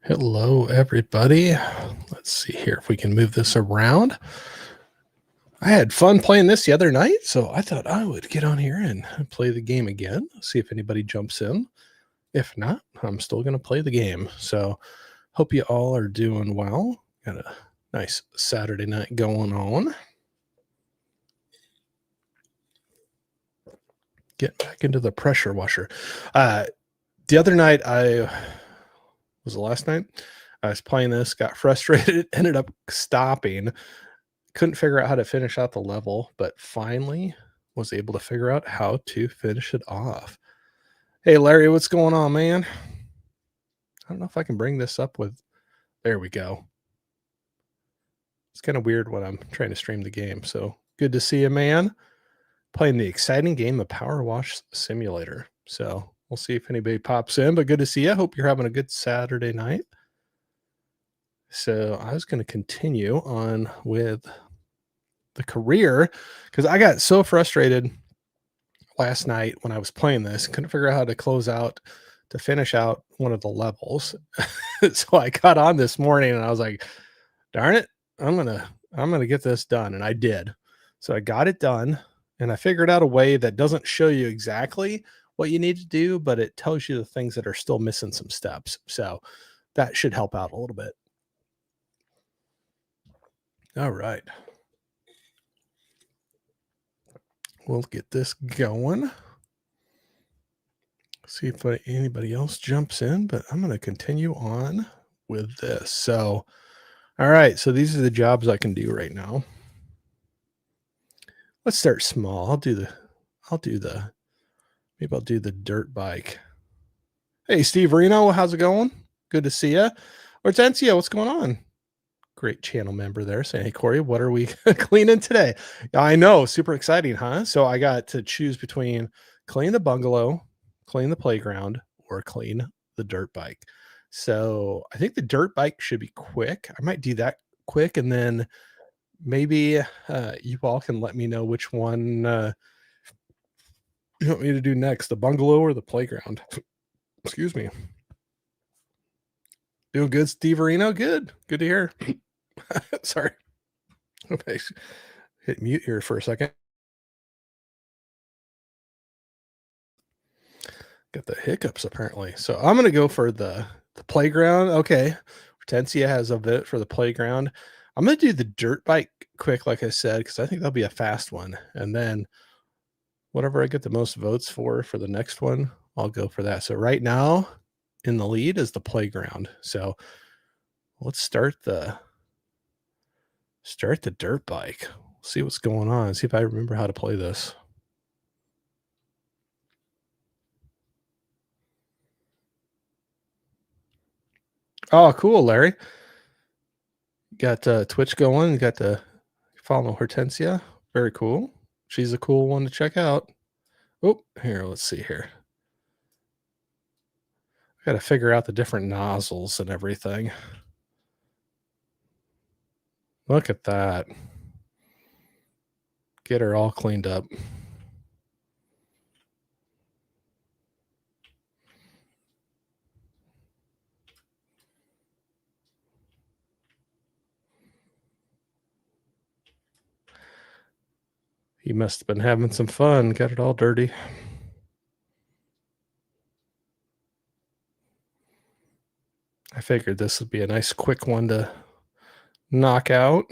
Hello, everybody. Let's see here if we can move this around. I had fun playing this the other night, so I thought I would get on here and play the game again, see if anybody jumps in. If not, I'm still going to play the game. So, hope you all are doing well. Got a nice Saturday night going on. Get back into the pressure washer. The other night, was the last night? I was playing this, got frustrated, ended up stopping. Couldn't figure out how to finish out the level, but finally was able to figure out how to finish it off. Hey, Larry, what's going on, man? I don't know if I can bring this up with. There we go. It's kind of weird when I'm trying to stream the game. So good to see you, man. Playing the exciting game of PowerWash Simulator. So we'll see if anybody pops in, but good to see you. Hope you're having a good Saturday night. So I was going to continue on with the career because I got so frustrated last night when I was playing this, couldn't figure out how to close out to finish out one of the levels. So I got on this morning and I was like, darn it, I'm gonna get this done. And I did. So I got it done and I figured out a way that doesn't show you exactly what you need to do, but it tells you the things that are still missing some steps. So that should help out a little bit. All right. We'll get this going. See if anybody else jumps in, but I'm going to continue on with this. So, all right. So these are the jobs I can do right now. Let's start small. I'll do the dirt bike. Hey, Steve Reno, how's it going? Good to see you. Hortensia, what's going on? Great channel member there saying, hey, Corey, what are we cleaning today? I know, super exciting, huh? So I got to choose between clean the bungalow, clean the playground, or clean the dirt bike. So I think the dirt bike should be quick. I might do that quick, and then maybe you all can let me know which one you want me to do next, the bungalow or the playground. Excuse me. Doing good, Steve Areno? Good. Good to hear. Sorry. Okay. Hit mute here for a second. Got the hiccups apparently. So I'm going to go for the playground. Okay. Hortensia has a bit for the playground. I'm going to do the dirt bike quick, like I said, because I think that'll be a fast one. And then whatever I get the most votes for the next one, I'll go for that. So right now in the lead is the playground. So let's start the dirt bike. See what's going on. See if I remember how to play this. Oh, cool, Larry. Got Twitch going. Got to follow Hortensia. Very cool. She's a cool one to check out. Oh, here, let's see here. Got to figure out the different nozzles and everything. Look at that. Get her all cleaned up. He must have been having some fun. Got it all dirty. I figured this would be a nice quick one to knock out.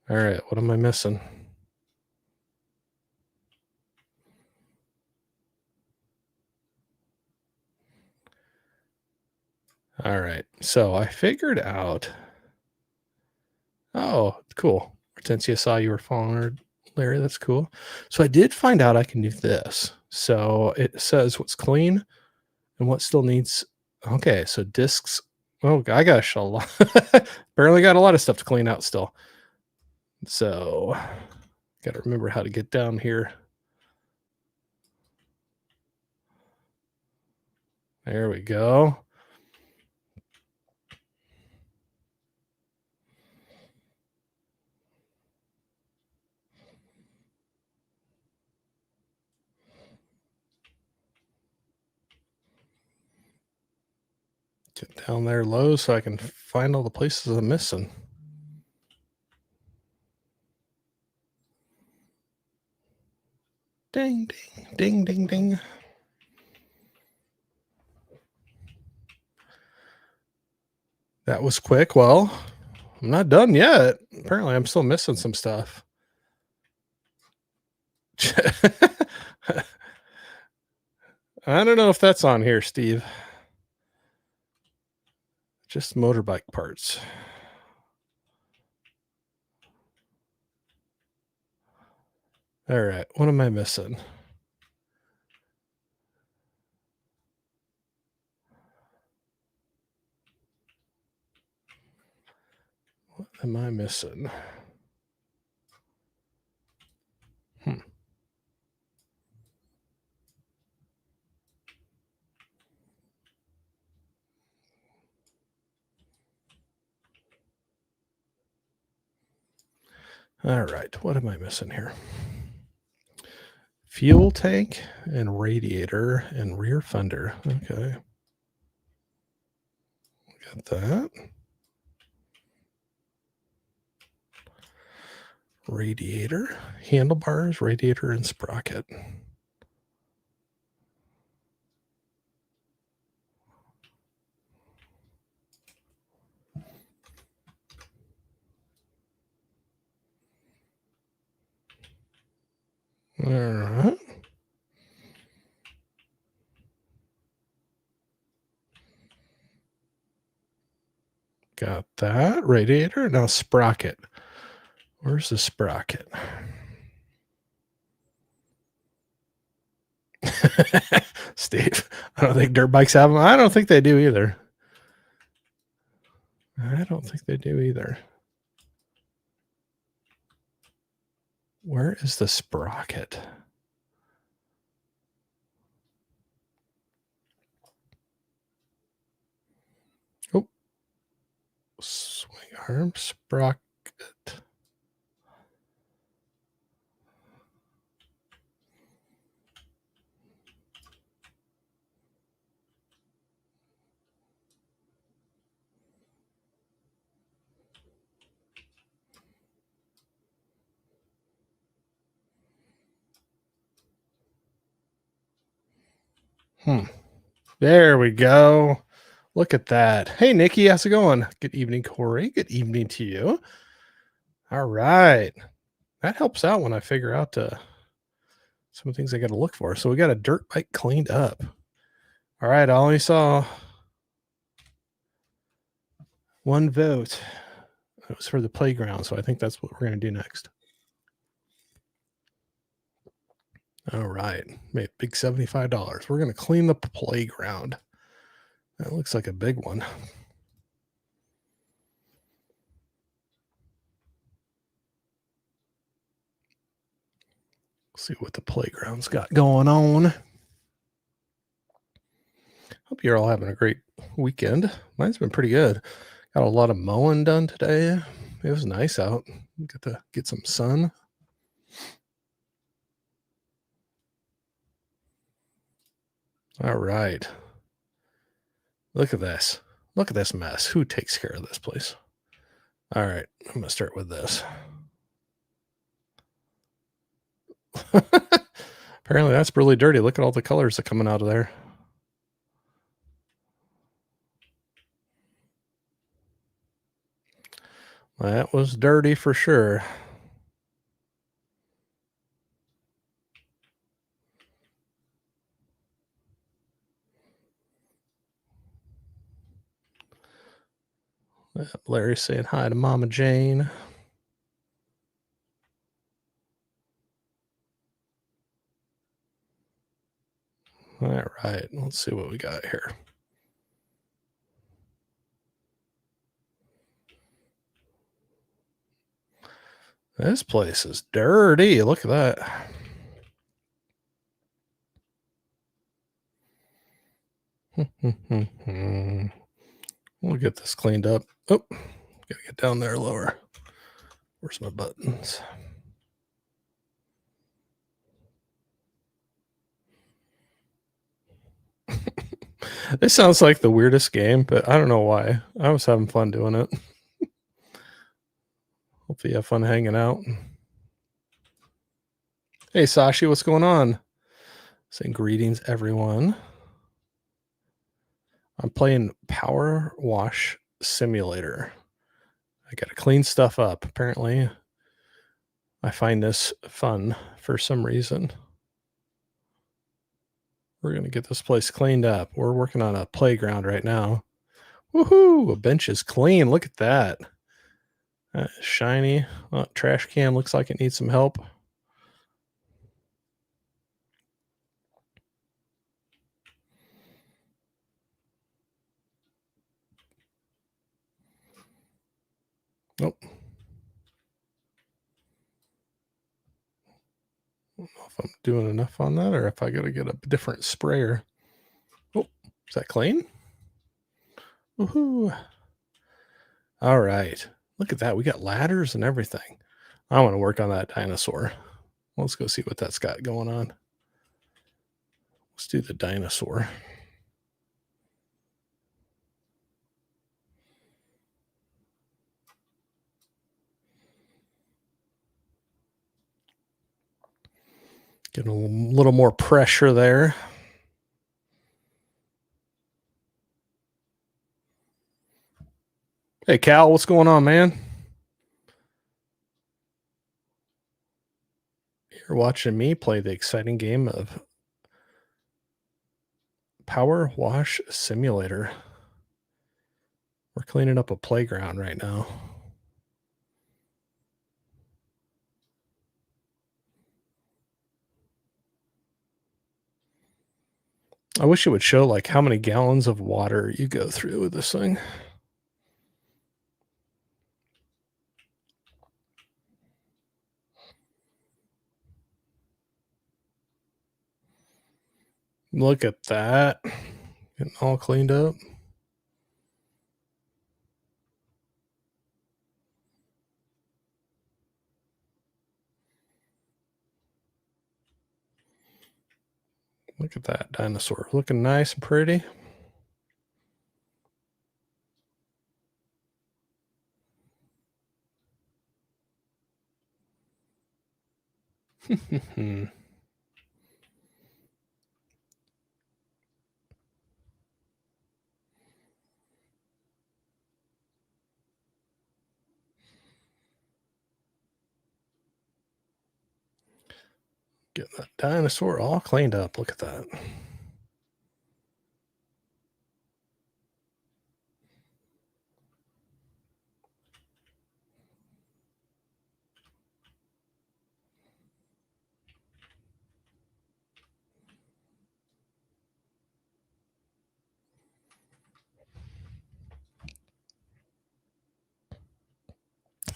All right, what am I missing? All right, so I figured out. Oh, cool. Hortensia saw you were following Larry. That's cool. So I did find out I can do this. So it says what's clean and what still needs. Okay, so discs. Oh, I got a lot. Barely got a lot of stuff to clean out still. So got to remember how to get down here. There we go. Get down there low so I can find all the places I'm missing. Ding, ding, ding, ding, ding. That was quick. Well, I'm not done yet. Apparently, I'm still missing some stuff. I don't know if that's on here, Steve. Just motorbike parts. All right. What am I missing? What am I missing? All right. What am I missing here? Fuel tank and radiator and rear fender. Okay. Got that. Radiator, handlebars, radiator, and sprocket. All right. Got that. Radiator. Now sprocket. Where's the sprocket? Steve, I don't think dirt bikes have them. I don't think they do either. I don't think they do either. Where is the sprocket? Oh, swing arm sprocket. There we go. Look at that. Hey, Nikki, how's it going? Good evening, Corey. Good evening to you. All right. That helps out when I figure out some things I got to look for. So we got a dirt bike cleaned up. All right. I only saw one vote. It was for the playground. So I think that's what we're going to do next. All right. Made big $75. We're going to clean the playground. That looks like a big one. See what the playground's got going on. Hope you're all having a great weekend. Mine's been pretty good. Got a lot of mowing done today. It was nice out. Get to get some sun. All right. Look at this. Look at this mess. Who takes care of this place? All right. I'm going to start with this. Apparently that's really dirty. Look at all the colors that are coming out of there. That was dirty for sure. Larry's saying hi to Mama Jane. All right. Let's see what we got here. This place is dirty. Look at that. We'll get this cleaned up. Oh, gotta get down there lower. Where's my buttons? This sounds like the weirdest game, but I don't know why. I was having fun doing it. Hopefully you have fun hanging out. Hey, Sashi, what's going on? Saying greetings, everyone. I'm playing PowerWash Simulator. I got to clean stuff up. Apparently, I find this fun for some reason. We're going to get this place cleaned up. We're working on a playground right now. Woohoo! A bench is clean. Look at that. Shiny. Oh, trash can looks like it needs some help. Nope. I don't know if I'm doing enough on that or if I got to get a different sprayer. Oh, is that clean? Woohoo! All right. Look at that. We got ladders and everything. I want to work on that dinosaur. Let's go see what that's got going on. Let's do the dinosaur. Get a little more pressure there. Hey, Cal, what's going on, man? You're watching me play the exciting game of PowerWash Simulator. We're cleaning up a playground right now. I wish it would show like how many gallons of water you go through with this thing. Look at that. Getting all cleaned up. Look at that dinosaur. Looking nice and pretty. Getting that dinosaur all cleaned up. Look at that.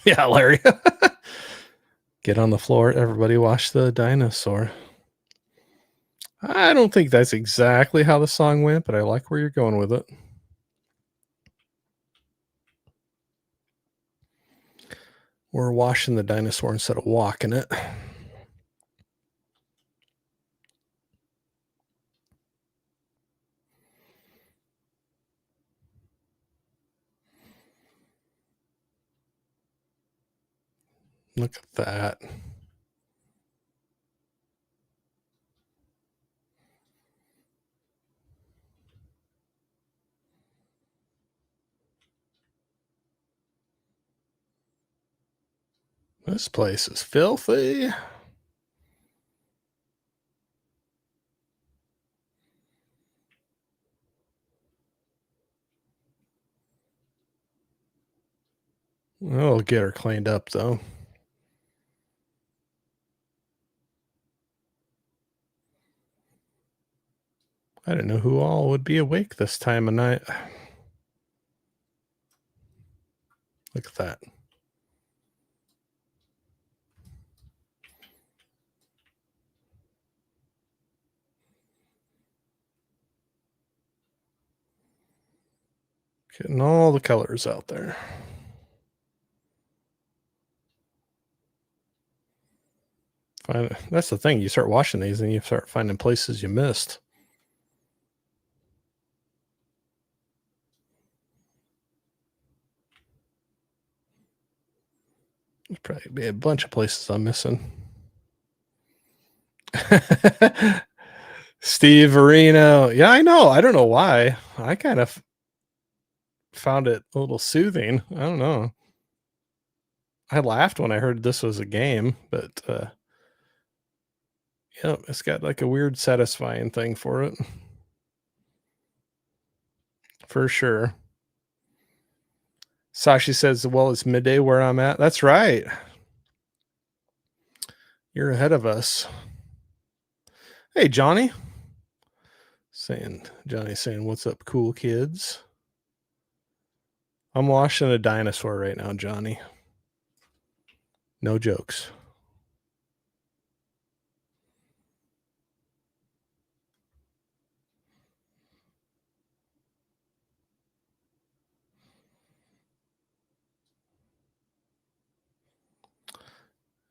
Yeah, Larry. Get on the floor. Everybody watch the dinosaur. I don't think that's exactly how the song went, but I like where you're going with it. We're washing the dinosaur instead of walking it. Look at that. This place is filthy. We'll get her cleaned up, though. I didn't know who all would be awake this time of night. Look at that. Getting all the colors out there. That's the thing. You start watching these and you start finding places you missed. There's probably be a bunch of places I'm missing. Steve Areno. Yeah, I know. I don't know why. I kind of found it a little soothing. I don't know. I laughed when I heard this was a game, but yeah, it's got like a weird satisfying thing for it. For sure. Sashi says, well, it's midday where I'm at. That's right. You're ahead of us. Hey, Johnny. Johnny saying, what's up, cool kids? I'm washing a dinosaur right now, Johnny. No jokes.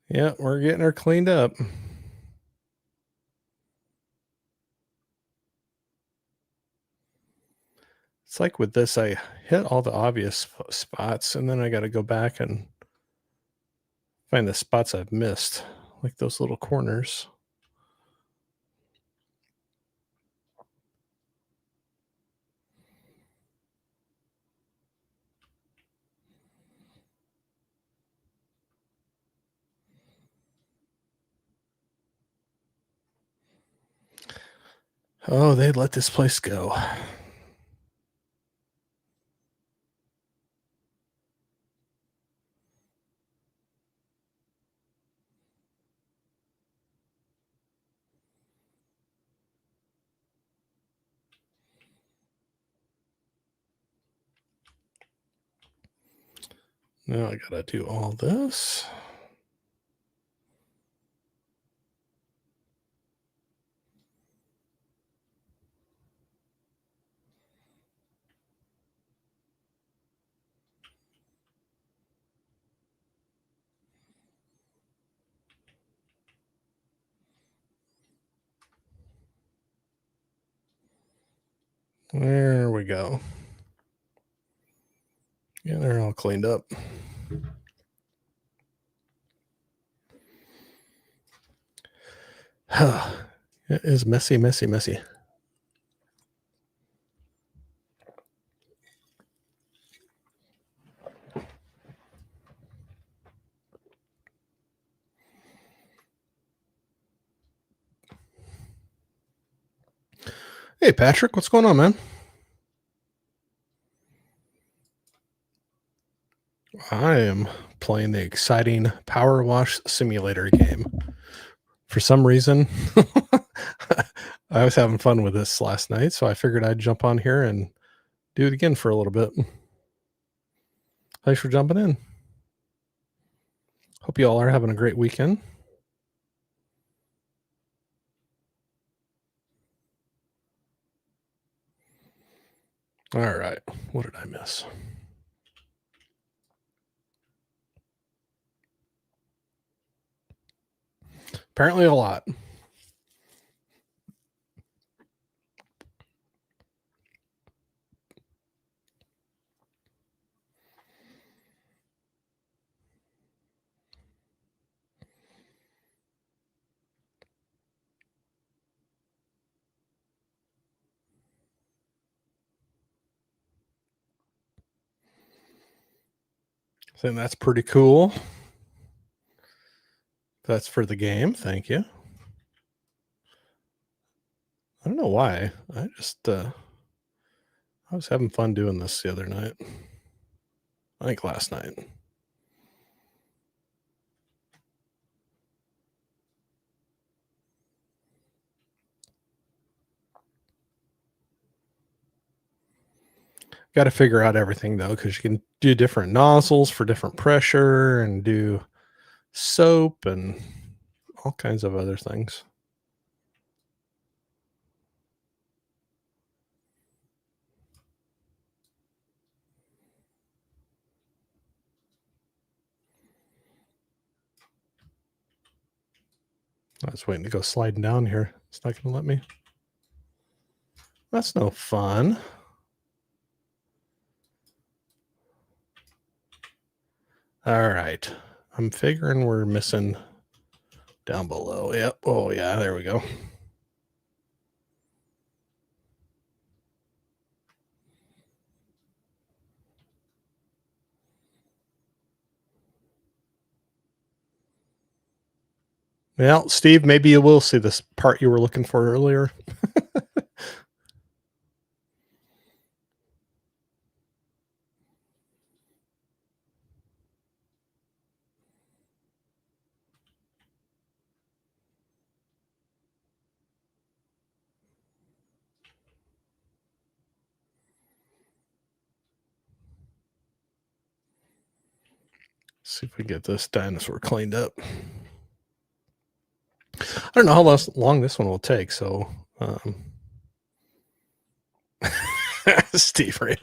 Yeah, we're getting her cleaned up. It's like with this, I hit all the obvious spots, and then I got to go back and find the spots I've missed, like those little corners. Oh, they let this place go. Now I gotta do all this. There we go. Yeah, they're all cleaned up. It is messy, messy, messy. Hey, Patrick, what's going on, man? I am playing the exciting PowerWash simulator game. For some reason, I was having fun with this last night, so I figured I'd jump on here and do it again for a little bit. Thanks for jumping in. Hope you all are having a great weekend. All right. What did I miss? Apparently a lot. I think that's pretty cool. That's for the game. Thank you. I don't know why. I just I was having fun doing this the other night. I think last night. Got to figure out everything though, because you can do different nozzles for different pressure and do soap and all kinds of other things. I was waiting to go sliding down here. It's not going to let me. That's no fun. All right. I'm figuring we're missing down below. Yep. Oh, yeah. There we go. Well, Steve, maybe you will see this part you were looking for earlier. See if we get this dinosaur cleaned up. I don't know how long this one will take, so Steve, right?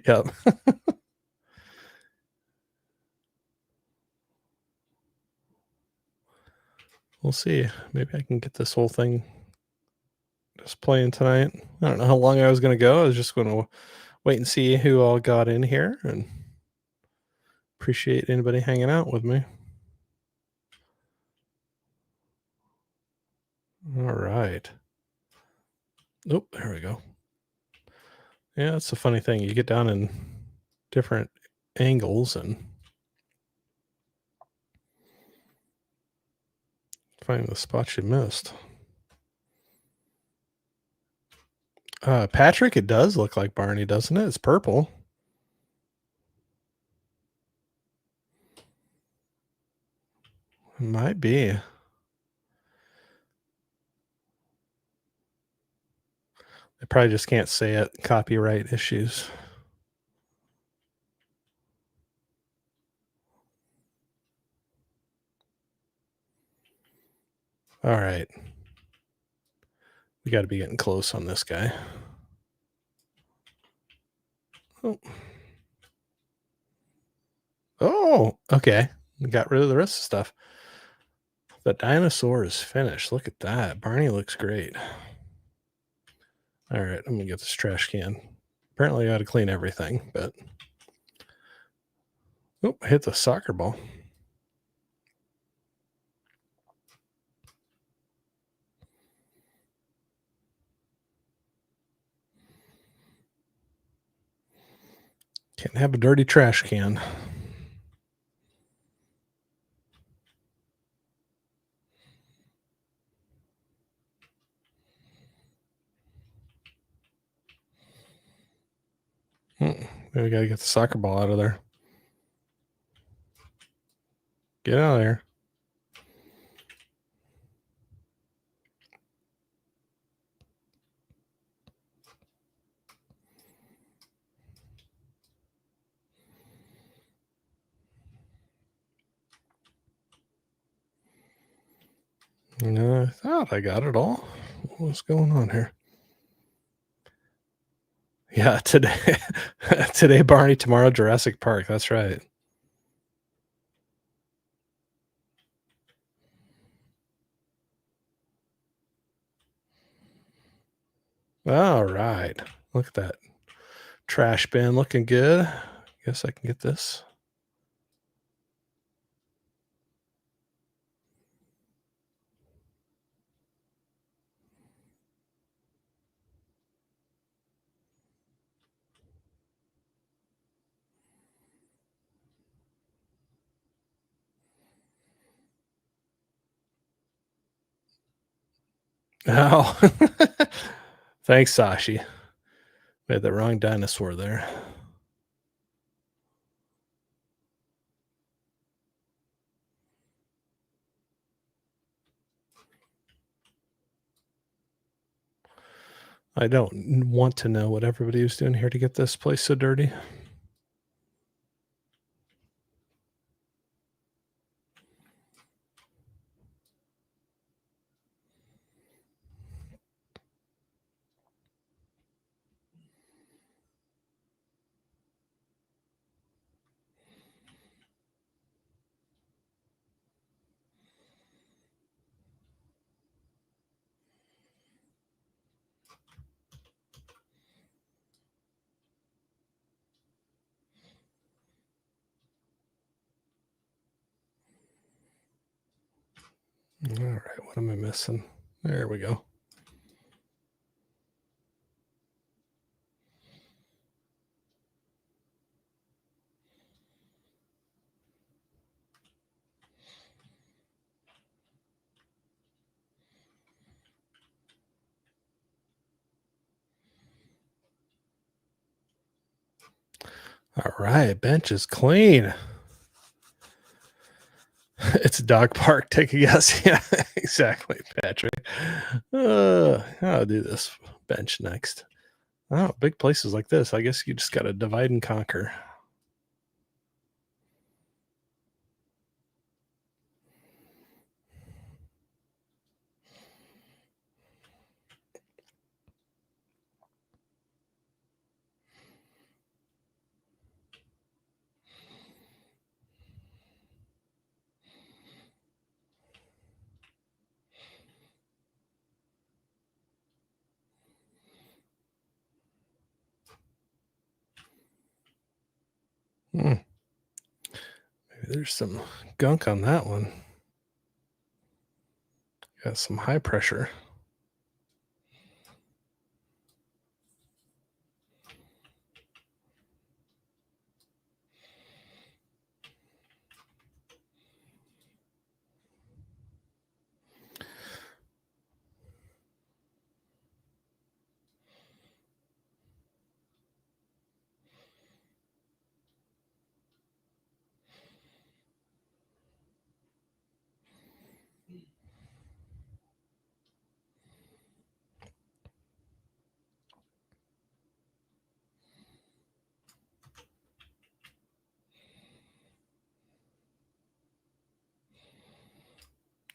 Yep. We'll see. Maybe I can get this whole thing just playing tonight. I don't know how long I was going to go. I was just going to wait and see who all got in here, and appreciate anybody hanging out with me. All right. Oh, there we go. Yeah, that's the funny thing. You get down in different angles and find the spots you missed. Patrick, it does look like Barney, doesn't it? It's purple. It might be. They probably just can't say it. Copyright issues. All right. We got to be getting close on this guy. Oh, okay. We got rid of the rest of the stuff. The dinosaur is finished. Look at that. Barney looks great. All right, I'm going to get this trash can. Apparently, I got to clean everything, but. Oh, I hit the soccer ball. Can't have a dirty trash can. We got to get the soccer ball out of there. Get out of there. I thought I got it all. What's going on here? Yeah, today Barney, tomorrow Jurassic Park. That's right. All right. Look at that trash bin looking good. Guess I can get this. Oh, thanks, Sashi. We had the wrong dinosaur there. I don't want to know what everybody was doing here to get this place so dirty. All right, what am I missing? There we go. All right, bench is clean. It's a dog park. Take a guess. Yeah, exactly, Patrick. I'll do this bench next. Oh, big places like this. I guess you just got to divide and conquer. Maybe there's some gunk on that one. Got some high pressure.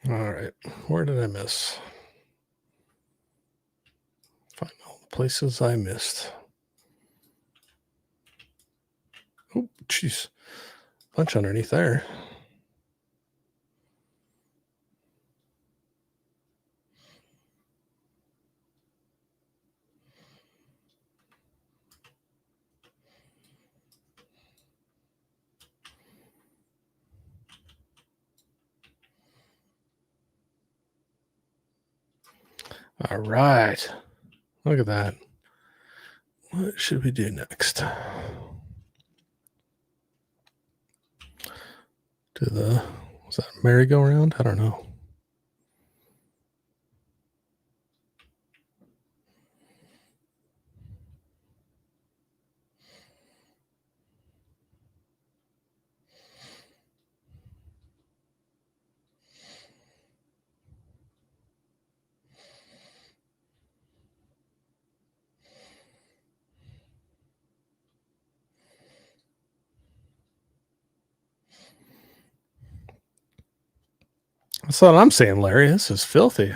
All right, where did I miss? Find all the places I missed. Oh, jeez. Bunch underneath there. All right. Look at that. What should we do next? Was that a merry-go-round? I don't know. That's what I'm saying, Larry. This is filthy.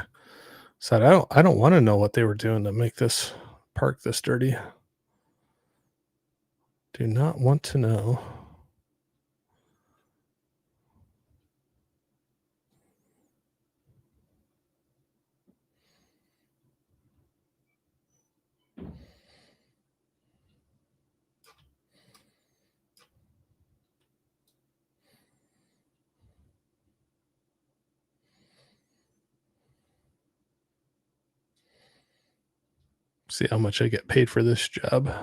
Said I don't want to know what they were doing to make this park this dirty. Do not want to know. See how much I get paid for this job.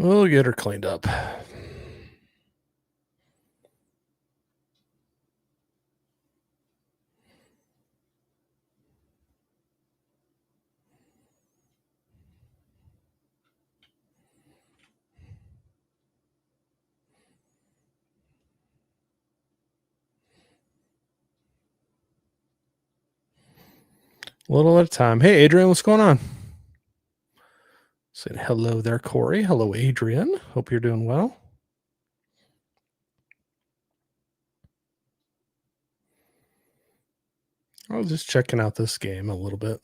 We'll get her cleaned up. A little at a time. Hey, Adrian, what's going on? Saying hello there, Corey. Hello, Adrian. Hope you're doing well. I was just checking out this game a little bit.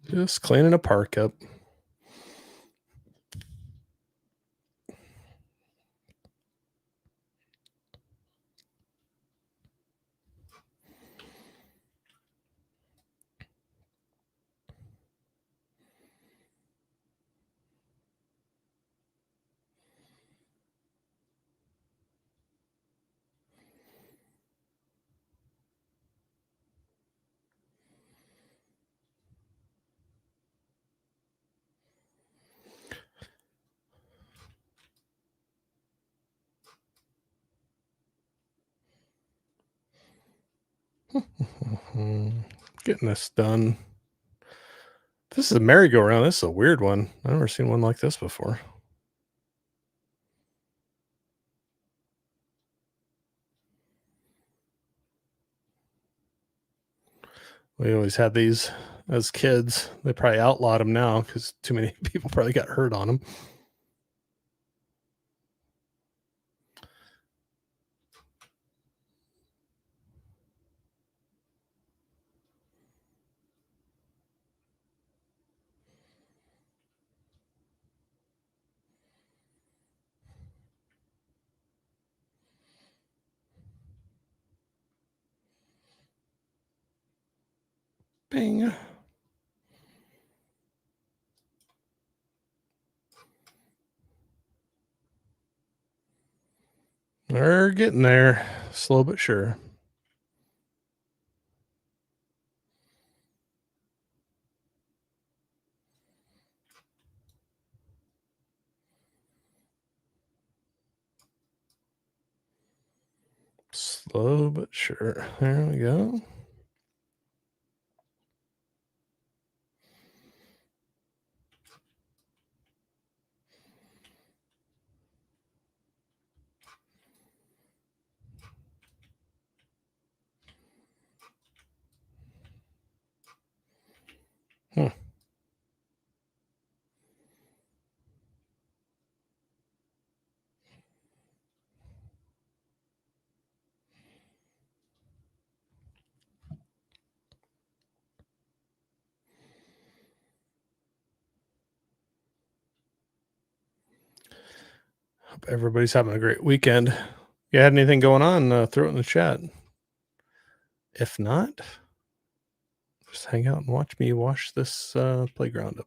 Just cleaning a park up. Getting this done. This is a merry-go-round. This is a weird one. I've never seen one like this before. We always had these as kids. They probably outlawed them now because too many people probably got hurt on them. Bing. They're getting there, slow but sure. Slow but sure. There we go. Hmm. Hope everybody's having a great weekend. If you had anything going on, throw it in the chat. If not, just hang out and watch me wash this playground up.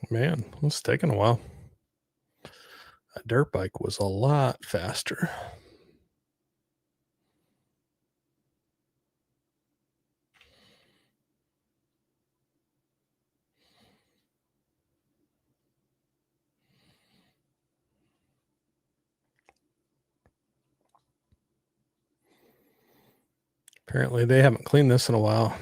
Man, it's taking a while. A dirt bike was a lot faster. Apparently, they haven't cleaned this in a while.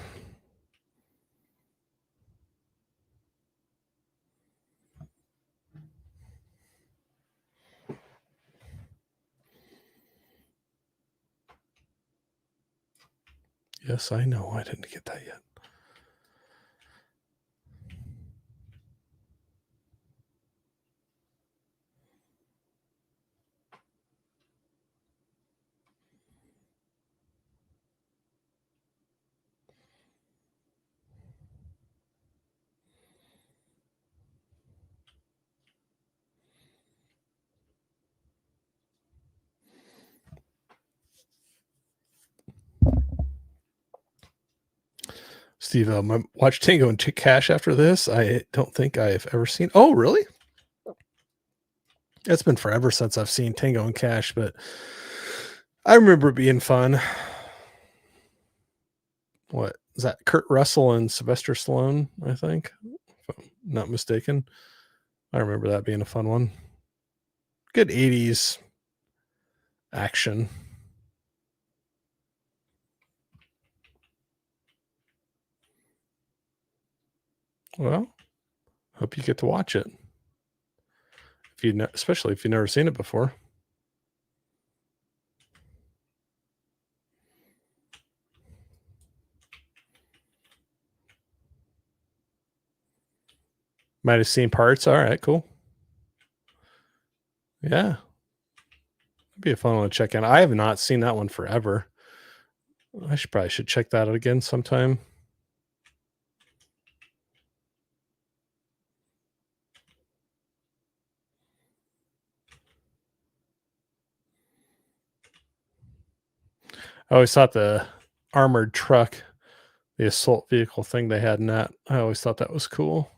Yes, I know. I didn't get that yet. Steve, watch Tango and Cash after this. I don't think I've ever seen. Oh, really? It's been forever since I've seen Tango and Cash, but I remember it being fun. What is that? Kurt Russell and Sylvester Stallone, I think, if I'm not mistaken. I remember that being a fun one. Good 80s action. Well, hope you get to watch it. Especially if you've never seen it before. Might have seen parts. All right, cool. Yeah. It'd be a fun one to check in. I have not seen that one forever. I probably should check that out again sometime. I always thought the armored truck, the assault vehicle thing they had in that, I always thought that was cool.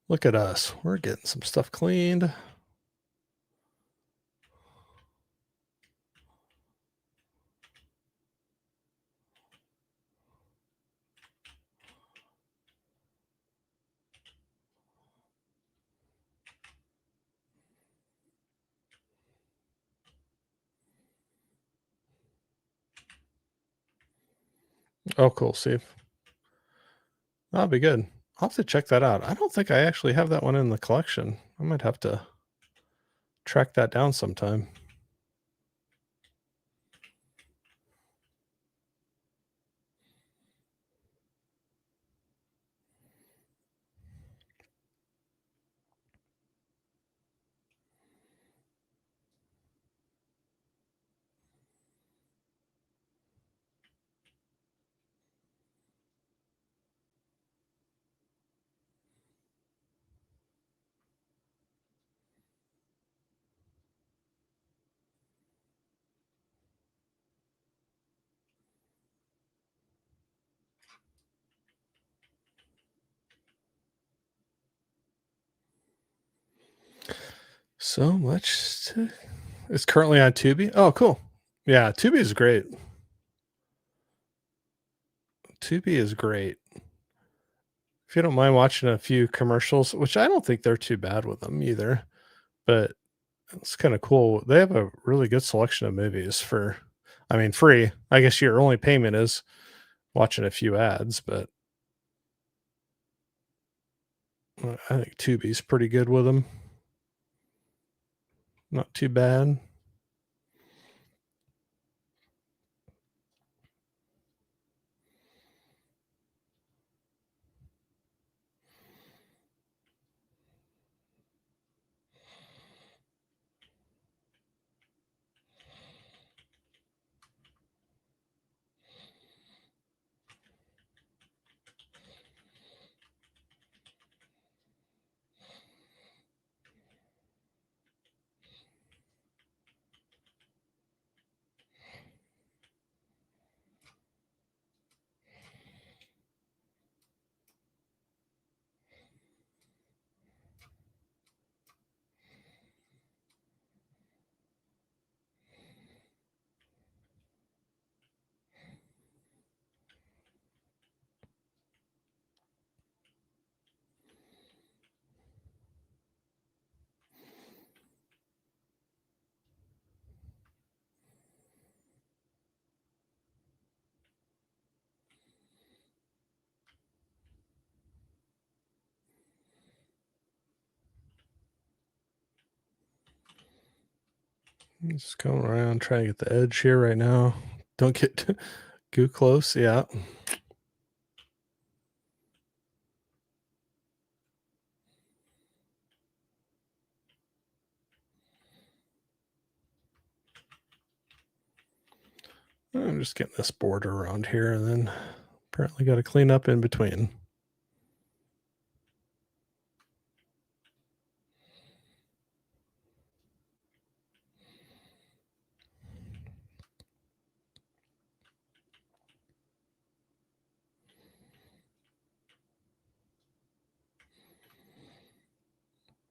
Look at us. We're getting some stuff cleaned. Oh, cool, Steve. That'll be good. I'll have to check that out. I don't think I actually have that one in the collection. I might have to track that down sometime. So much it's currently on Tubi. Oh, cool. Yeah, Tubi is great. Tubi is great. If you don't mind watching a few commercials, which I don't think they're too bad with them either, but it's kind of cool. They have a really good selection of movies for, I mean, free. I guess your only payment is watching a few ads, but I think Tubi's pretty good with them. Not too bad. Just going around trying to get the edge here right now. Don't get too close. Yeah. I'm just getting this border around here, and then apparently got to clean up in between.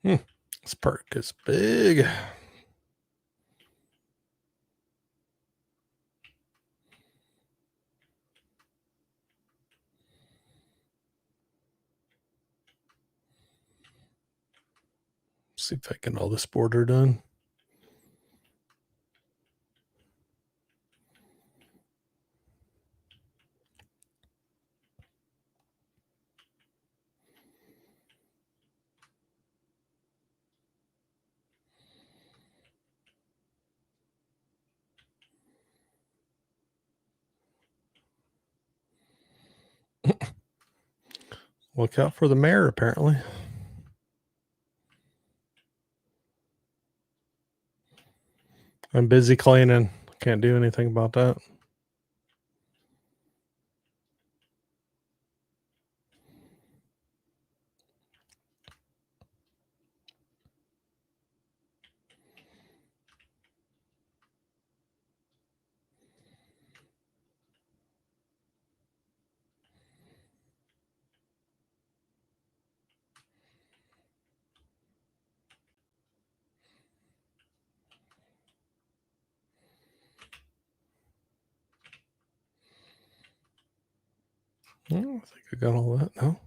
This park is big. See if I can get all this border done. Look out for the mayor, apparently. I'm busy cleaning. Can't do anything about that. I think I got all that now.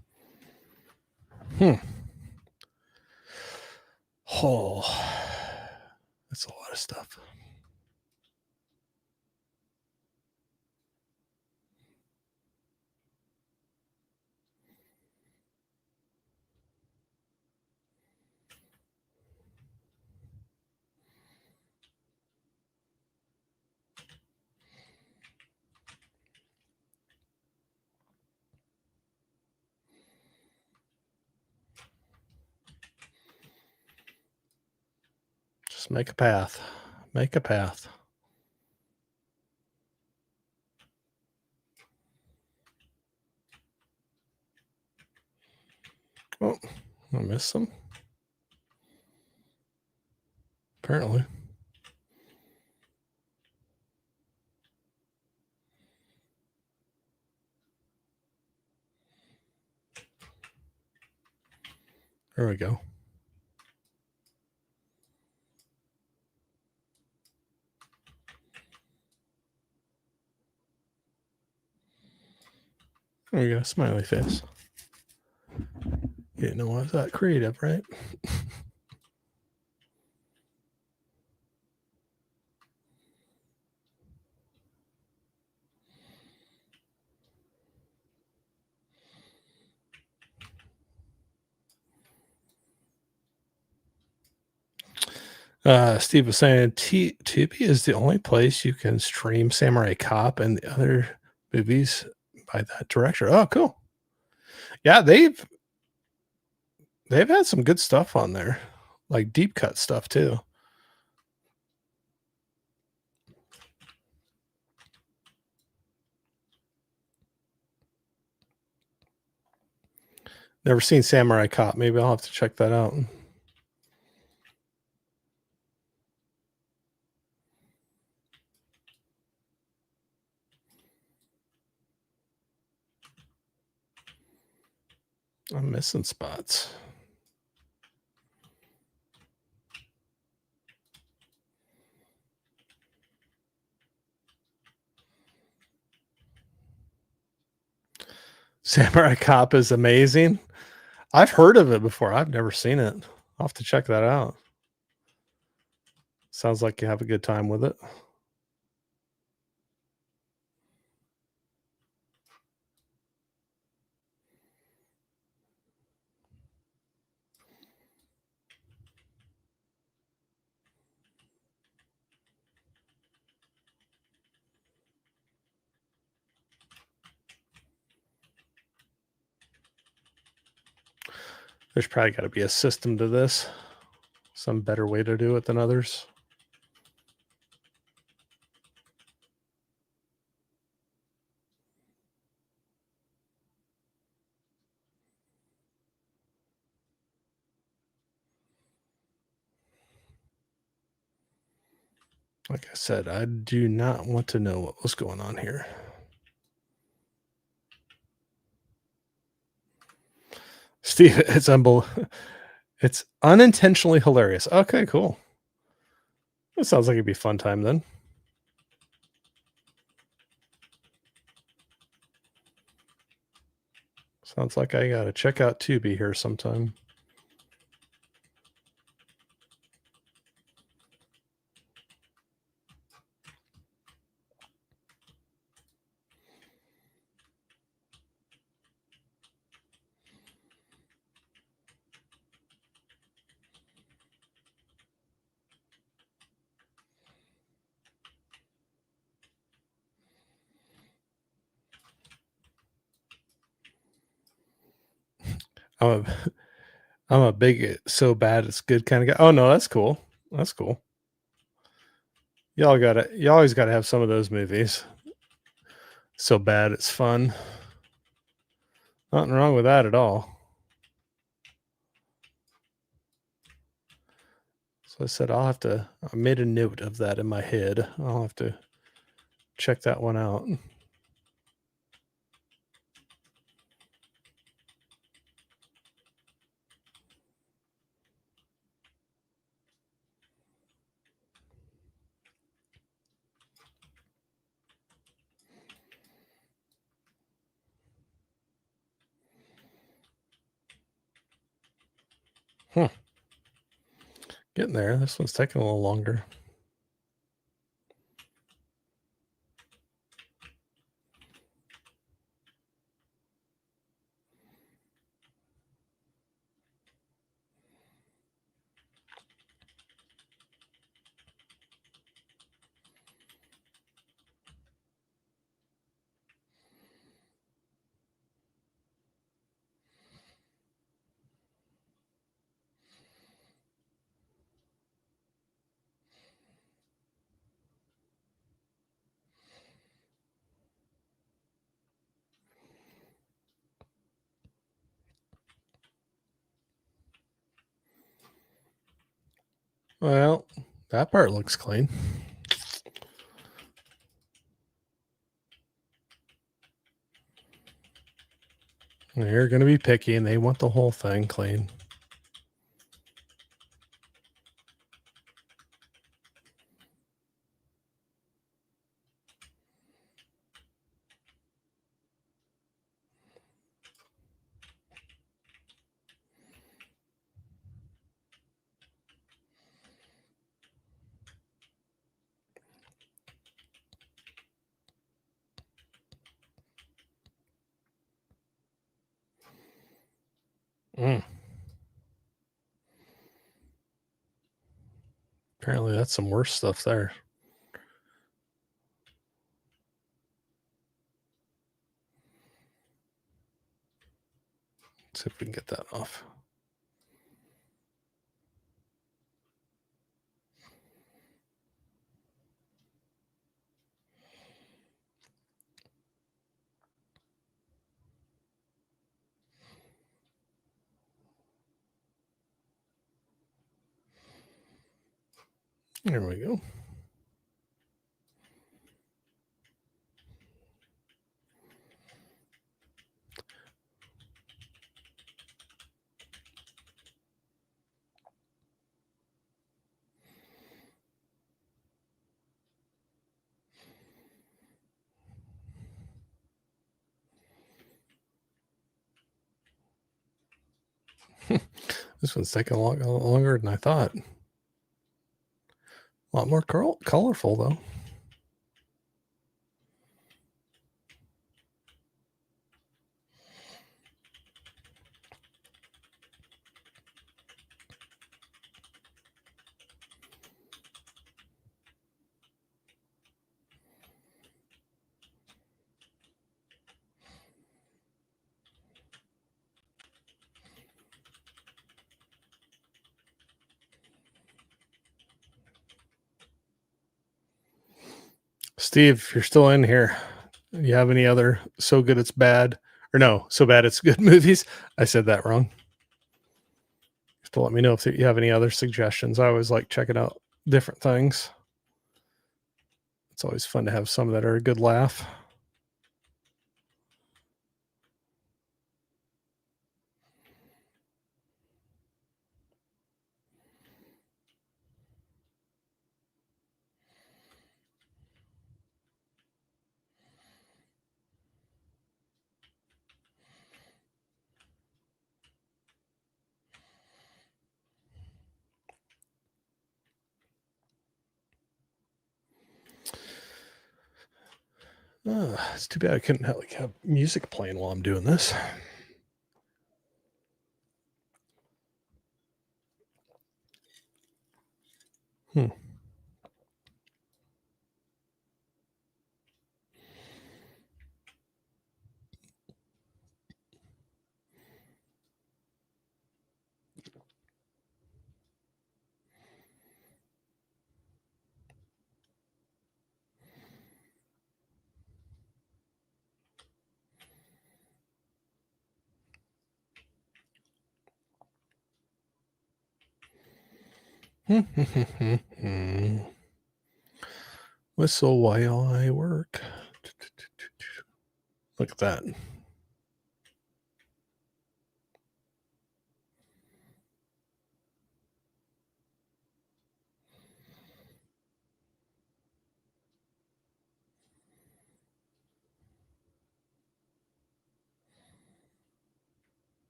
Oh, that's a lot of stuff. Just make a path. Make a path. Oh, I missed some. Apparently. There we go. There we go. Smiley face. You didn't know I was that creative, right? Steve was saying Tubi is the only place you can stream Samurai Cop and the other movies by that director. Oh, cool. Yeah, they've had some good stuff on there, like deep cut stuff too. Never seen Samurai Cop. Maybe I'll have to check that out. I'm missing spots. Samurai Cop is amazing. I've heard of it before. I've never seen it. I'll have to check that out. Sounds like you have a good time with it. There's probably got to be a system to this. Some better way to do it than others. Like I said, I do not want to know what was going on here. Steve, it's unintentionally hilarious. Okay, cool. That sounds like it'd be a fun time then. Sounds like I gotta check out Tubi here sometime. I'm a I'm a big so bad it's good kind of guy. Oh no, that's cool. That's cool. You always gotta have some of those movies. So bad it's fun. Nothing wrong with that at all. So I said I made a note of that in my head. I'll have to check that one out. Getting there. This one's taking a little longer. Well, that part looks clean. They're going to be picky and they want the whole thing clean. Apparently that's some worse stuff there. Let's see if we can get that off. There we go. This one's taking a lot longer than I thought. A lot more colorful though. Steve, if you're still in here, do you have any other so good it's bad or no, so bad it's good movies? I said that wrong. You have to let me know if you have any other suggestions. I always like checking out different things. It's always fun to have some that are a good laugh. It's too bad I couldn't have music playing while I'm doing this. Hmm. Whistle while I work. Look at that.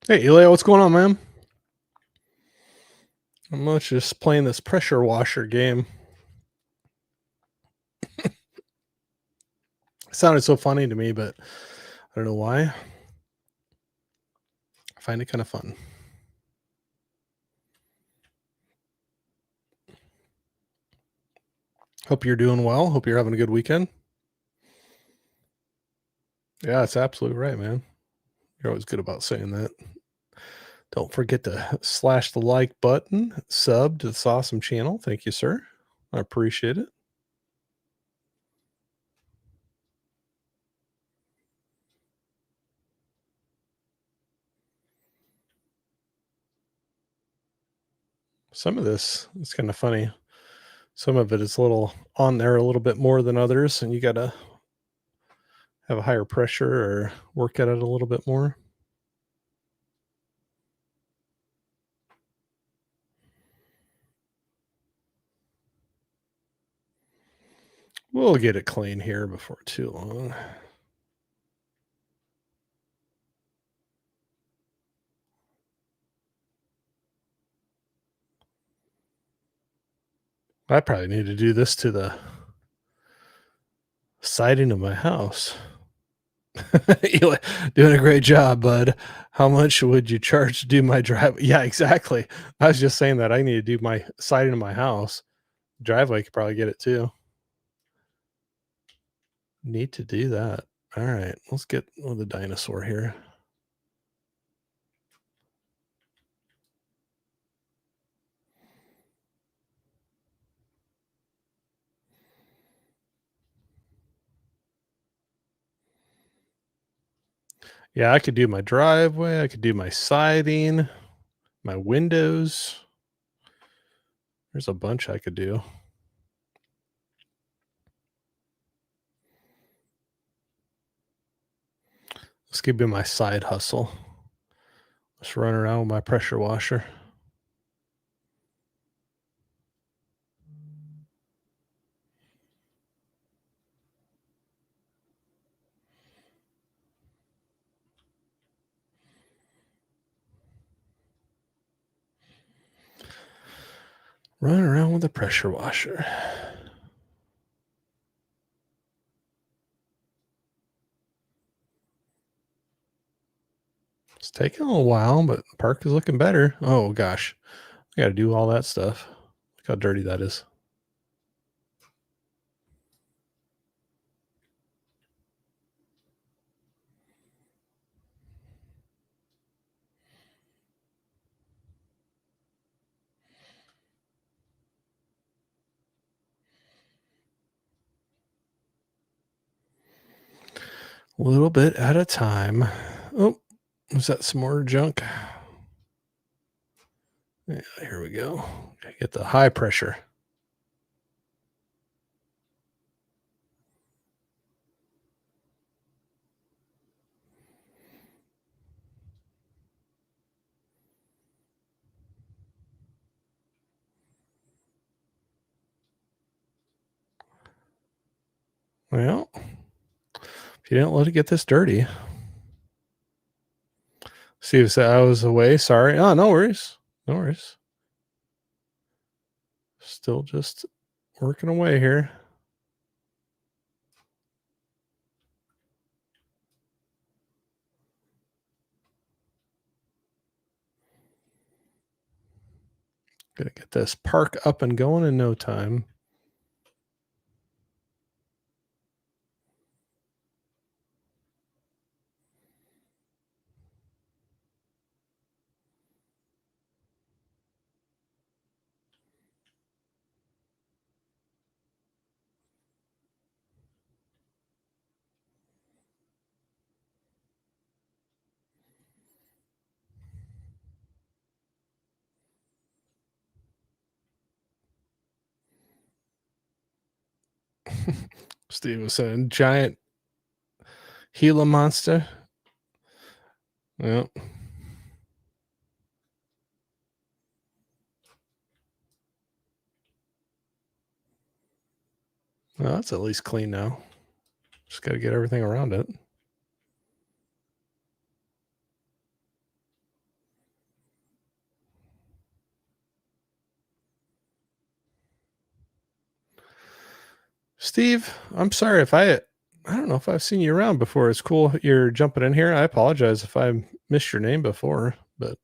Hey, Elia, what's going on, man? Not much, just playing this pressure washer game. It sounded so funny to me, but I don't know why. I find it kind of fun. Hope you're doing well. Hope you're having a good weekend. Yeah, that's absolutely right, man. You're always good about saying that. Don't forget to slash the like button, sub to this awesome channel. Thank you, sir. I appreciate it. Some of this is kind of funny. Some of it is a little on there a little bit more than others, and you got to have a higher pressure or work at it a little bit more. We'll get it clean here before too long. I probably need to do this to the siding of my house. You're doing a great job, bud. How much would you charge to do my drive? Yeah, exactly. I was just saying that I need to do my siding of my house. Driveway could probably get it too. Need to do that. All right, let's get with the dinosaur here. Yeah, I could do my driveway. I could do my siding, my windows. There's a bunch I could do. This could be my side hustle. Just run around with my pressure washer. Run around with a pressure washer. It's taking a little while, but the park is looking better. Oh gosh, I got to do all that stuff. Look how dirty that is. A little bit at a time. Oh, was that some more junk? Yeah, here we go. Gotta get the high pressure. Well, if you didn't let it get this dirty. Steve said I was away. Sorry. Oh, no worries. No worries. Still just working away here. Gonna get this park up and going in no time. Steve was saying giant Gila monster. Yep. Well, that's at least clean now. Just got to get everything around it. Steve, I'm sorry if I don't know if I've seen you around before. It's cool you're jumping in here. I apologize if I missed your name before, but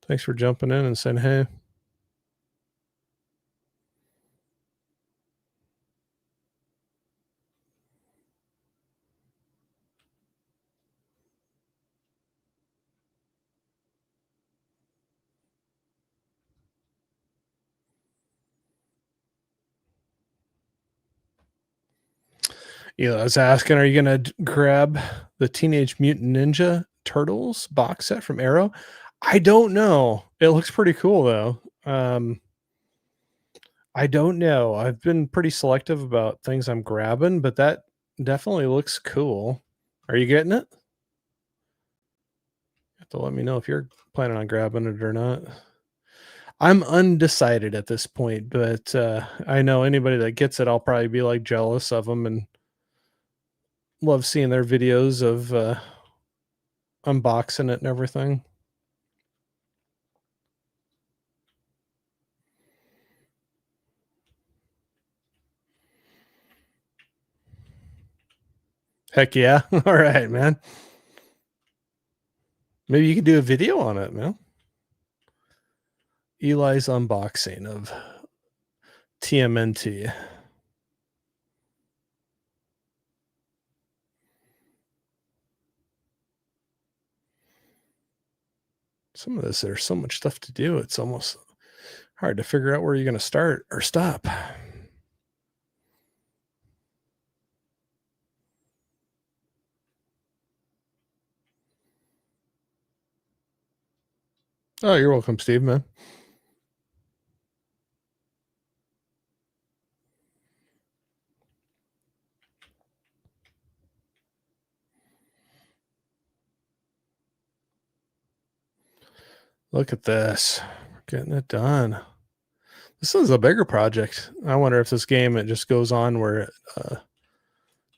thanks for jumping in and saying hey. You know, I was asking, are you going to grab the Teenage Mutant Ninja Turtles box set from Arrow? I don't know. It looks pretty cool though. I don't know. I've been pretty selective about things I'm grabbing, but that definitely looks cool. Are you getting it? You have to let me know if you're planning on grabbing it or not. I'm undecided at this point, but I know anybody that gets it, I'll probably be like jealous of them and love seeing their videos of unboxing it and everything. Heck yeah. All right, man. Maybe you could do a video on it, man. Eli's unboxing of TMNT. Some of this, there's so much stuff to do. It's almost hard to figure out where you're going to start or stop. Oh, you're welcome, Steve, man. Look at this. We're getting it done. This is a bigger project. I wonder if this game, it just goes on where it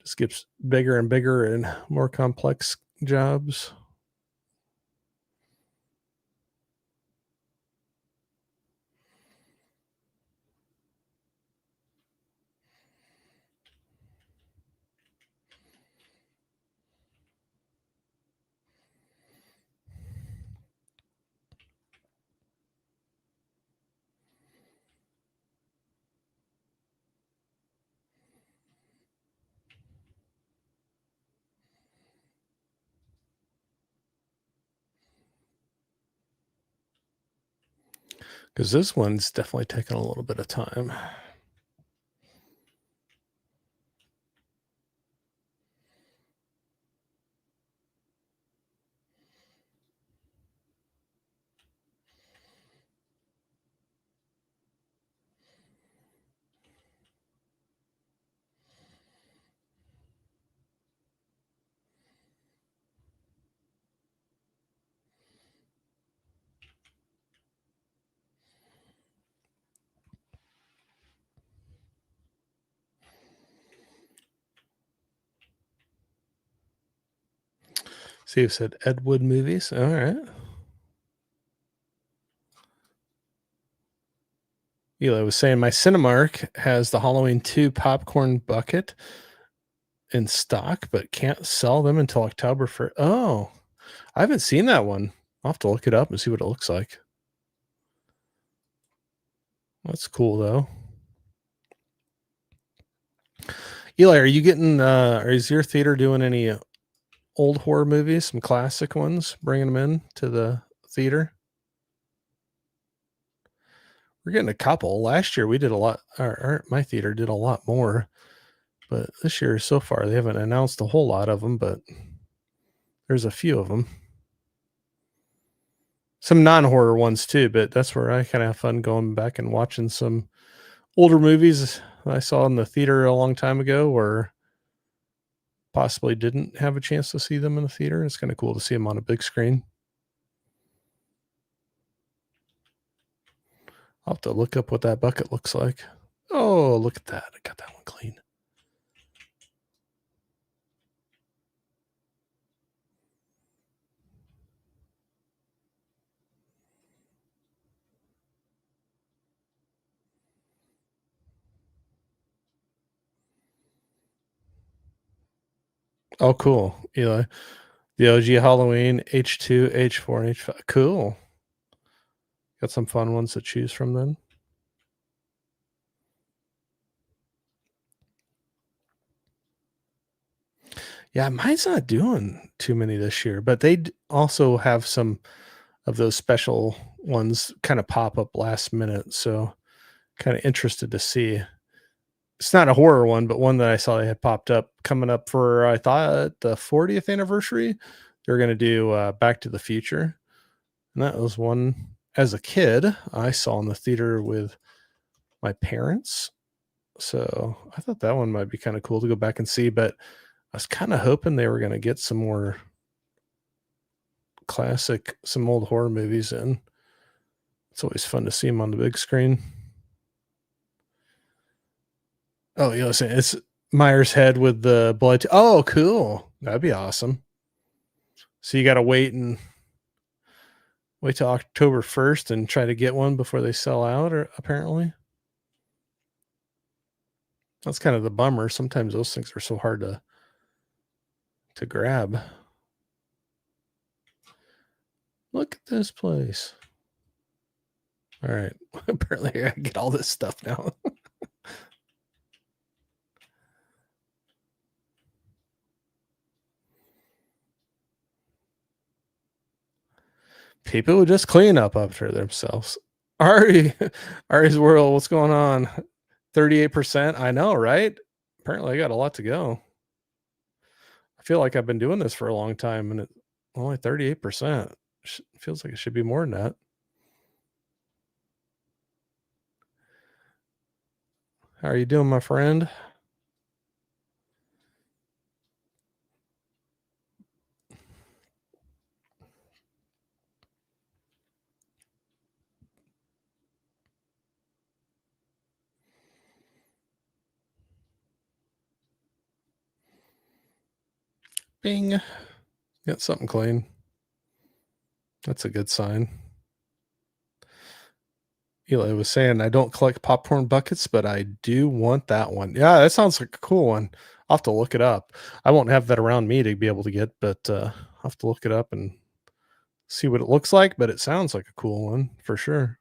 just gets bigger and bigger and more complex jobs. Because this one's definitely taking a little bit of time. See, you said Ed Wood movies. All right. Eli was saying my Cinemark has the Halloween 2 popcorn bucket in stock, but can't sell them until October for. Oh, I haven't seen that one. I'll have to look it up and see what it looks like. That's cool though. Eli, are you getting? Or is your theater doing any old horror movies, some classic ones, bringing them in to the theater? We're getting a couple. Last year we did a lot. My theater did a lot more, but this year so far they haven't announced a whole lot of them. But there's a few of them. Some non-horror ones too, but that's where I kind of have fun going back and watching some older movies I saw in the theater a long time ago, or possibly didn't have a chance to see them in the theater. It's kind of cool to see them on a big screen. I'll have to look up what that bucket looks like. Oh, look at that. I got that one clean. Oh, cool. Eli. The OG Halloween, H2, H4, and H5. Cool. Got some fun ones to choose from then. Yeah, mine's not doing too many this year, but they also have some of those special ones kind of pop up last minute. So kind of interested to see. It's not a horror one, but one that I saw they had popped up coming up for, I thought, the 40th anniversary. They're going to do Back to the Future. And that was one as a kid I saw in the theater with my parents. So I thought that one might be kind of cool to go back and see, but I was kind of hoping they were going to get some more classic, some old horror movies in. It's always fun to see them on the big screen. Oh, you know, it's Myers Head with the blood. Oh, cool. That'd be awesome. So you got to wait till October 1st and try to get one before they sell out, or apparently. That's kind of the bummer. Sometimes those things are so hard to grab. Look at this place. All right. Apparently I gotta get all this stuff now. People would just clean up after themselves. Ari's World, what's going on? 38%. I know, right? Apparently I got a lot to go. I feel like I've been doing this for a long time and it's only 38%. Feels like it should be more than that. How are you doing, my friend? Bing. Got something clean. That's a good sign. Eli was saying, I don't collect popcorn buckets, but I do want that one. Yeah, that sounds like a cool one. I'll have to look it up. I won't have that around me to be able to get, but I'll have to look it up and see what it looks like. But it sounds like a cool one for sure.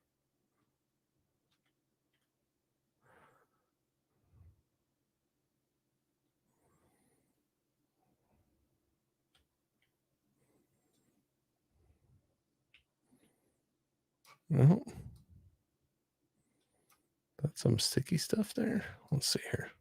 Well, that's some sticky stuff there. Let's see here.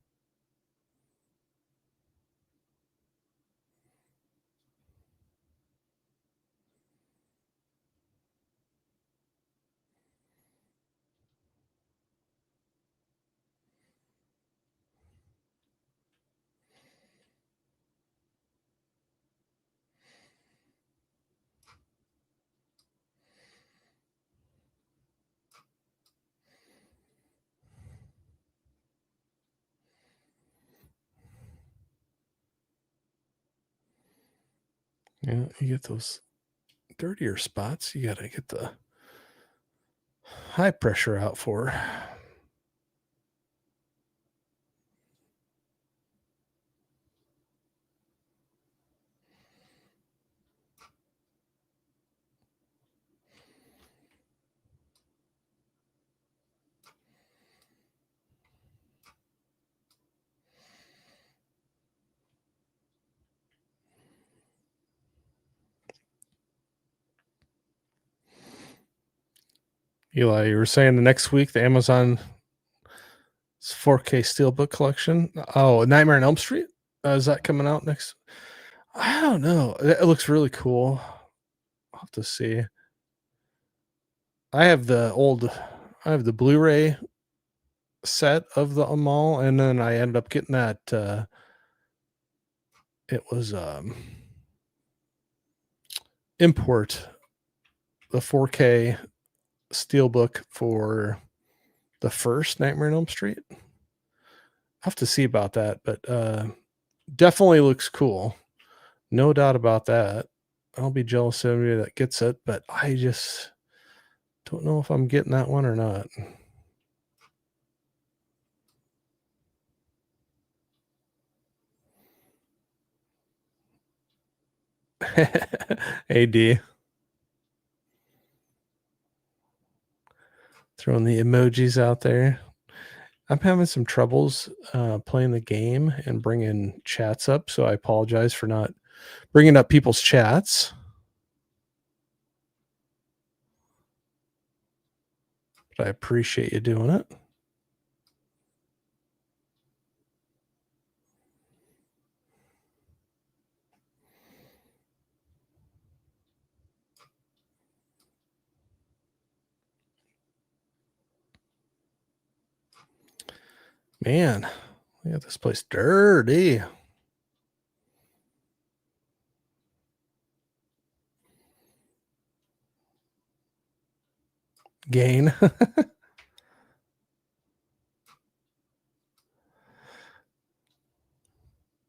Yeah, you get those dirtier spots. You got to get the high pressure out for. Eli, you were saying the next week the Amazon 4K Steelbook collection. Oh, Nightmare on Elm Street. Is that coming out next? I don't know. It looks really cool. I'll have to see. I have the Blu-ray set of the mall, and then I ended up getting that. It was import the 4K Steelbook for the first Nightmare on Elm Street. I have to see about that, but definitely looks cool. No doubt about that. I'll be jealous of anybody that gets it, but I just don't know if I'm getting that one or not. AD. Throwing the emojis out there. I'm having some troubles playing the game and bringing chats up, so I apologize for not bringing up people's chats. But I appreciate you doing it. Man, look at this place dirty. Gain.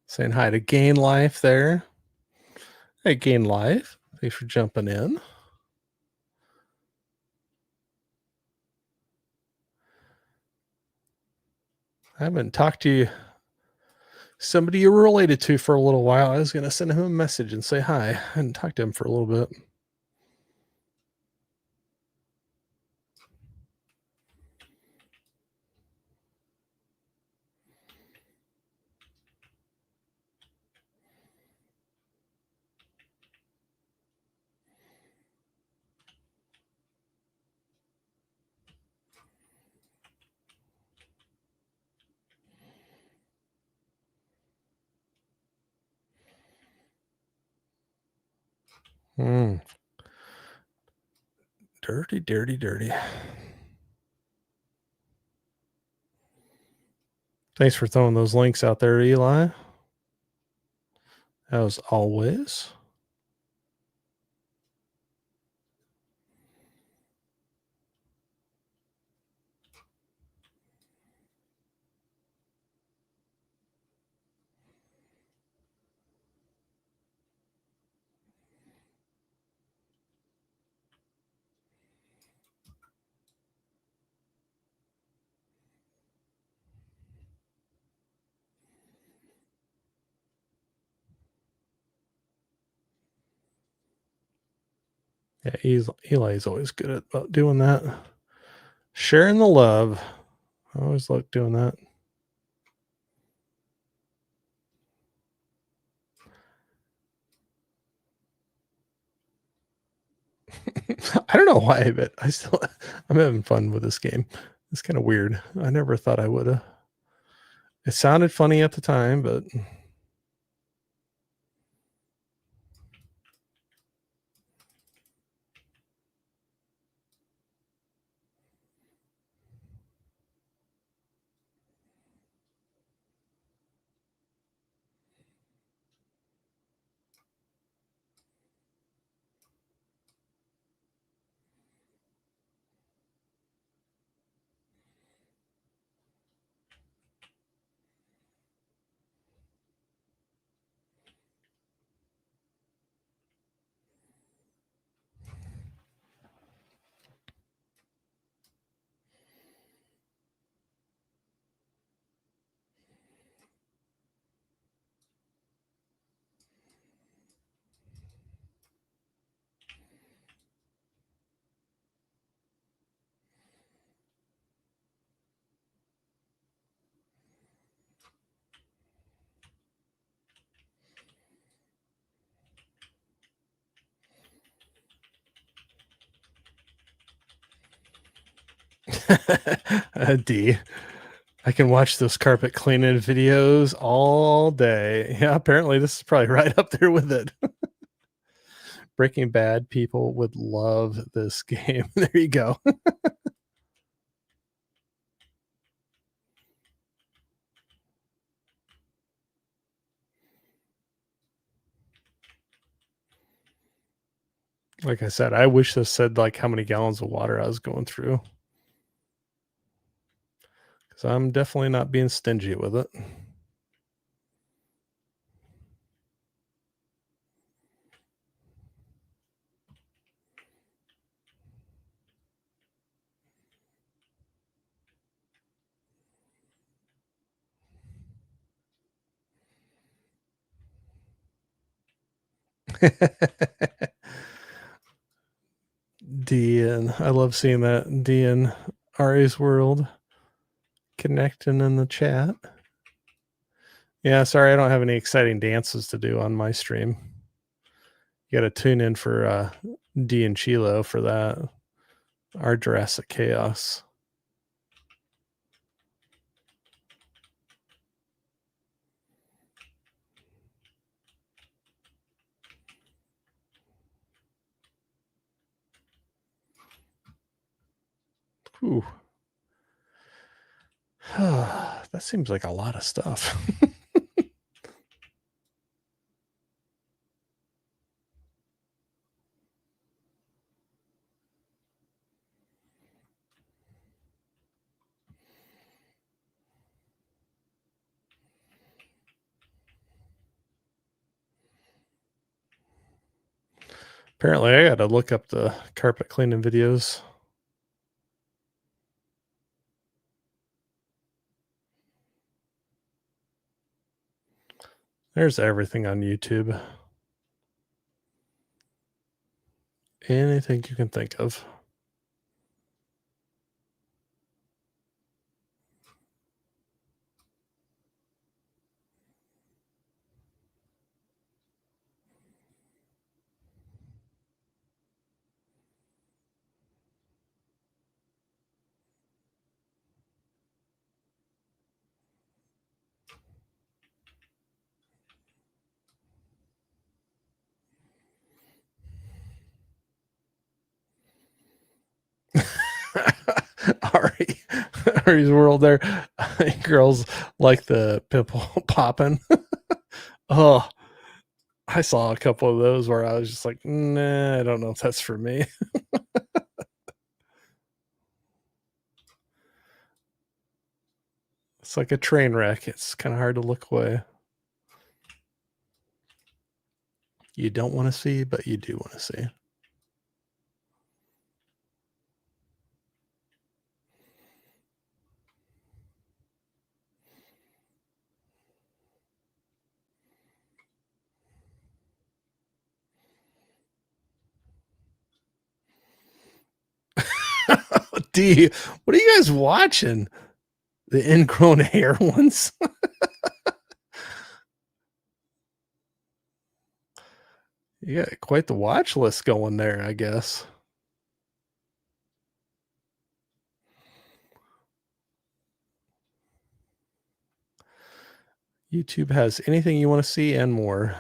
Saying hi to Gain Life there. Hey, Gain Life. Thanks for jumping in. I haven't talked to you, somebody you were related to, for a little while. I was going to send him a message and say hi and talk to him for a little bit. Dirty, dirty, dirty. Thanks for throwing those links out there, Eli. As always. Yeah, Eli's always good at about doing that. Sharing the love. I always like doing that. I don't know why, but I'm having fun with this game. It's kind of weird. I never thought I would have. It sounded funny at the time, but D. I can watch those carpet cleaning videos all day. Yeah, apparently this is probably right up there with it. Breaking Bad people would love this game. There you go. Like I said, I wish this said like how many gallons of water I was going through. Because I'm definitely not being stingy with it. D and I love seeing that D and Ari's world connecting in the chat. Yeah, sorry, I don't have any exciting dances to do on my stream. You got to tune in for D and Chilo for that. Our Jurassic Chaos. Whew. That seems like a lot of stuff. Apparently, I got to look up the carpet cleaning videos. There's everything on YouTube. Anything you can think of. Ari, Ari's world there. Girls like the pimple popping. Oh, I saw a couple of those where I was just like, nah, I don't know if that's for me. It's like a train wreck. It's kind of hard to look away. You don't want to see, but you do want to see. D, what are you guys watching? The ingrown hair ones? You got quite the watch list going there, I guess. YouTube has anything you want to see and more.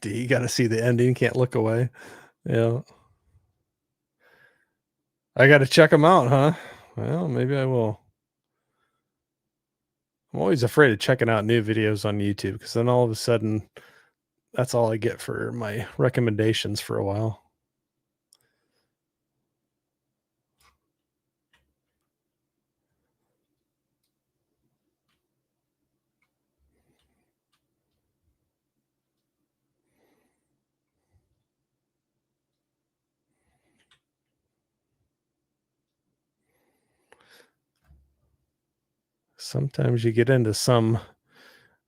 D, you got to see the ending. Can't look away. Yeah. I got to check them out, huh? Well, maybe I will. I'm always afraid of checking out new videos on YouTube because then all of a sudden, that's all I get for my recommendations for a while. Sometimes you get into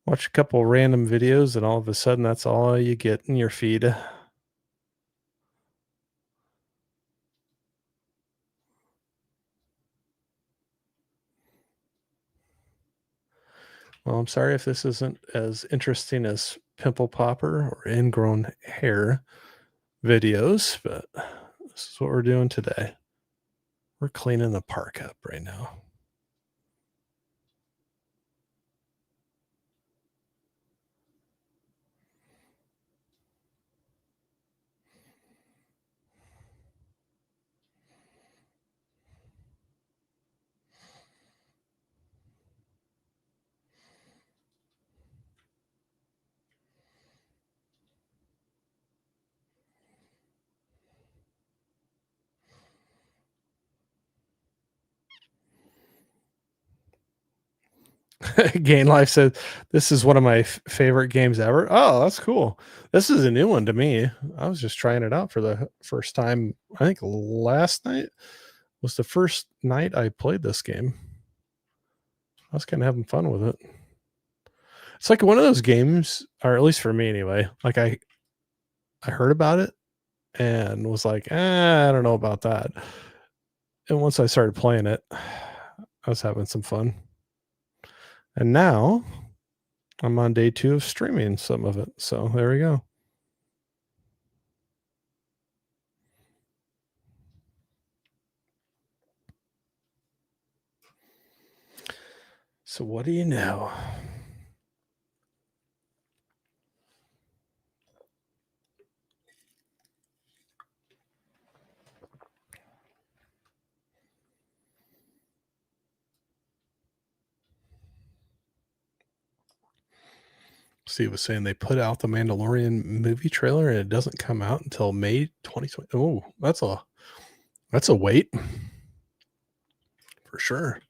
watch a couple random videos, and all of a sudden, that's all you get in your feed. Well, I'm sorry if this isn't as interesting as pimple popper or ingrown hair videos, but this is what we're doing today. We're cleaning the park up right now. Gain Life said, "This is one of my favorite games ever." Oh, that's cool. This is a new one to me. I was just trying it out for the first time. I think last night was the first night I played this game. I was kind of having fun with it. It's like one of those games, or at least for me anyway. Like I heard about it and was like, I don't know about that. And once I started playing it, I was having some fun. And now I'm on day 2 of streaming some of it. So there we go. So what do you know? Steve was saying they put out the Mandalorian movie trailer and it doesn't come out until May 2020. Oh, that's a wait for sure.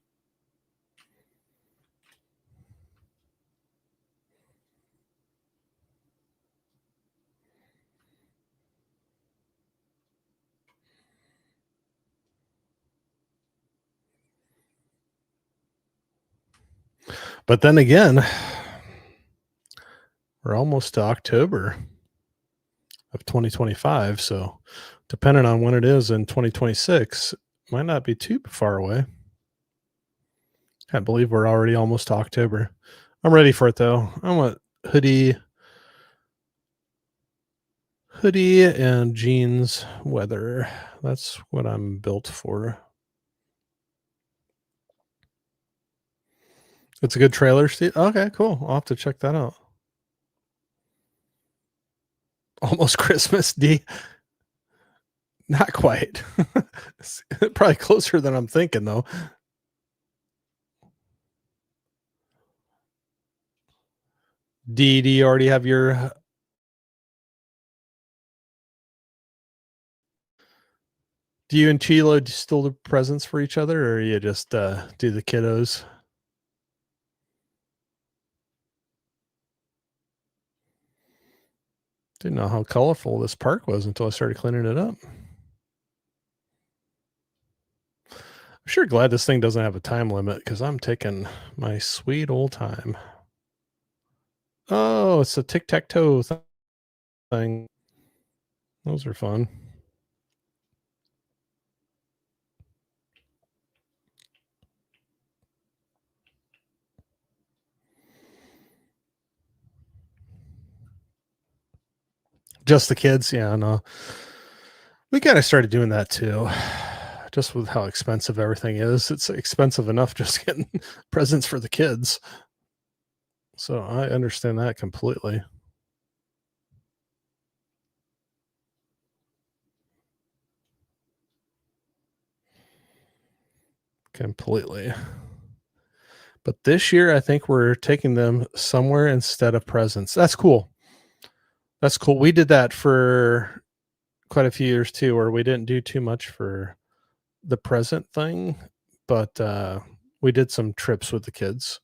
But then again, we're almost to October of 2025. So depending on when it is in 2026, might not be too far away. Can't believe we're already almost to October. I'm ready for it though. I want hoodie and jeans weather. That's what I'm built for. It's a good trailer, Steve. Okay, cool. I'll have to check that out. Almost Christmas, D. Not quite. Probably closer than I'm thinking, though. D, do you already have your? Do you and Chilo still do presents for each other, or you just do the kiddos? Didn't know how colorful this park was until I started cleaning it up. I'm sure glad this thing doesn't have a time limit because I'm taking my sweet old time. Oh, it's a tic-tac-toe thing. Those are fun. Just the kids, yeah, no. We kinda started doing that too, just with how expensive everything is. It's expensive enough just getting presents for the kids. So I understand that completely. Completely. But this year, I think we're taking them somewhere instead of presents. That's cool. That's cool. We did that for quite a few years too, where we didn't do too much for the present thing, but we did some trips with the kids,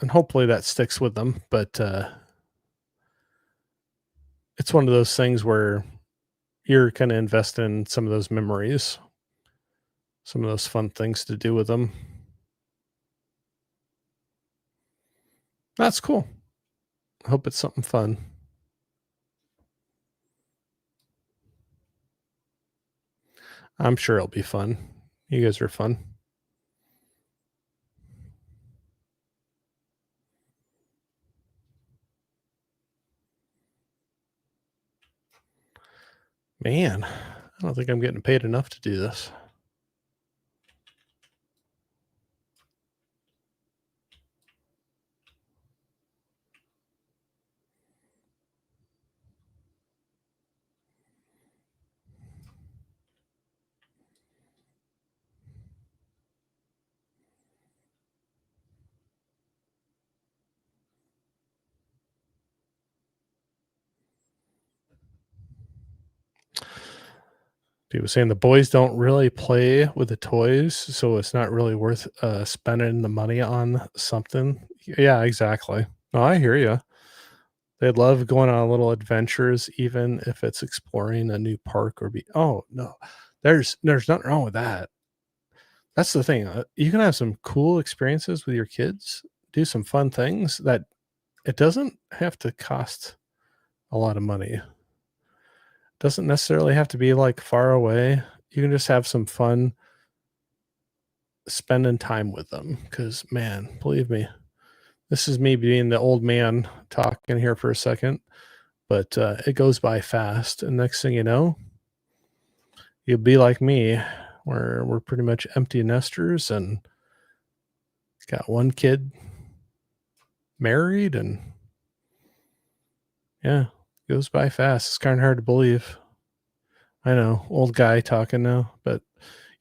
and hopefully that sticks with them. But it's one of those things where you're kind of investing in some of those memories, some of those fun things to do with them. That's cool. I hope it's something fun. I'm sure it'll be fun. You guys are fun. Man, I don't think I'm getting paid enough to do this. People saying the boys don't really play with the toys, so it's not really worth spending the money on something. Yeah, exactly. No, I hear you. They love going on little adventures, even if it's exploring a new park or be. Oh no, there's nothing wrong with that. That's the thing. You can have some cool experiences with your kids, do some fun things that it doesn't have to cost a lot of money. Doesn't necessarily have to be like far away. You can just have some fun spending time with them. Because man, believe me, this is me being the old man talking here for a second, but it goes by fast. And next thing you know, you'll be like me, where we're pretty much empty nesters and got one kid married, and yeah, goes by fast. It's kind of hard to believe. I know, old guy talking now, but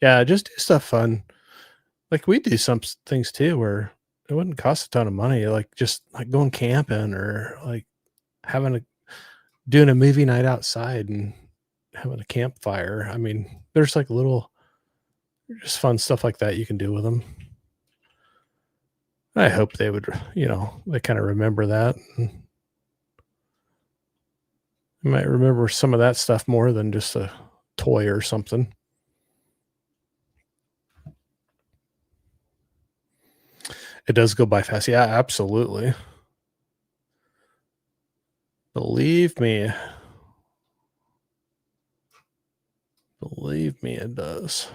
yeah, just do stuff fun. Like we do some things too where it wouldn't cost a ton of money, like just like going camping or like having a doing a movie night outside and having a campfire. I mean, there's like little just fun stuff like that you can do with them. I hope they would, they kind of remember that. And they might remember some of that stuff more than just a toy or something. It does go by fast. Yeah, absolutely. Believe me. Believe me, it does.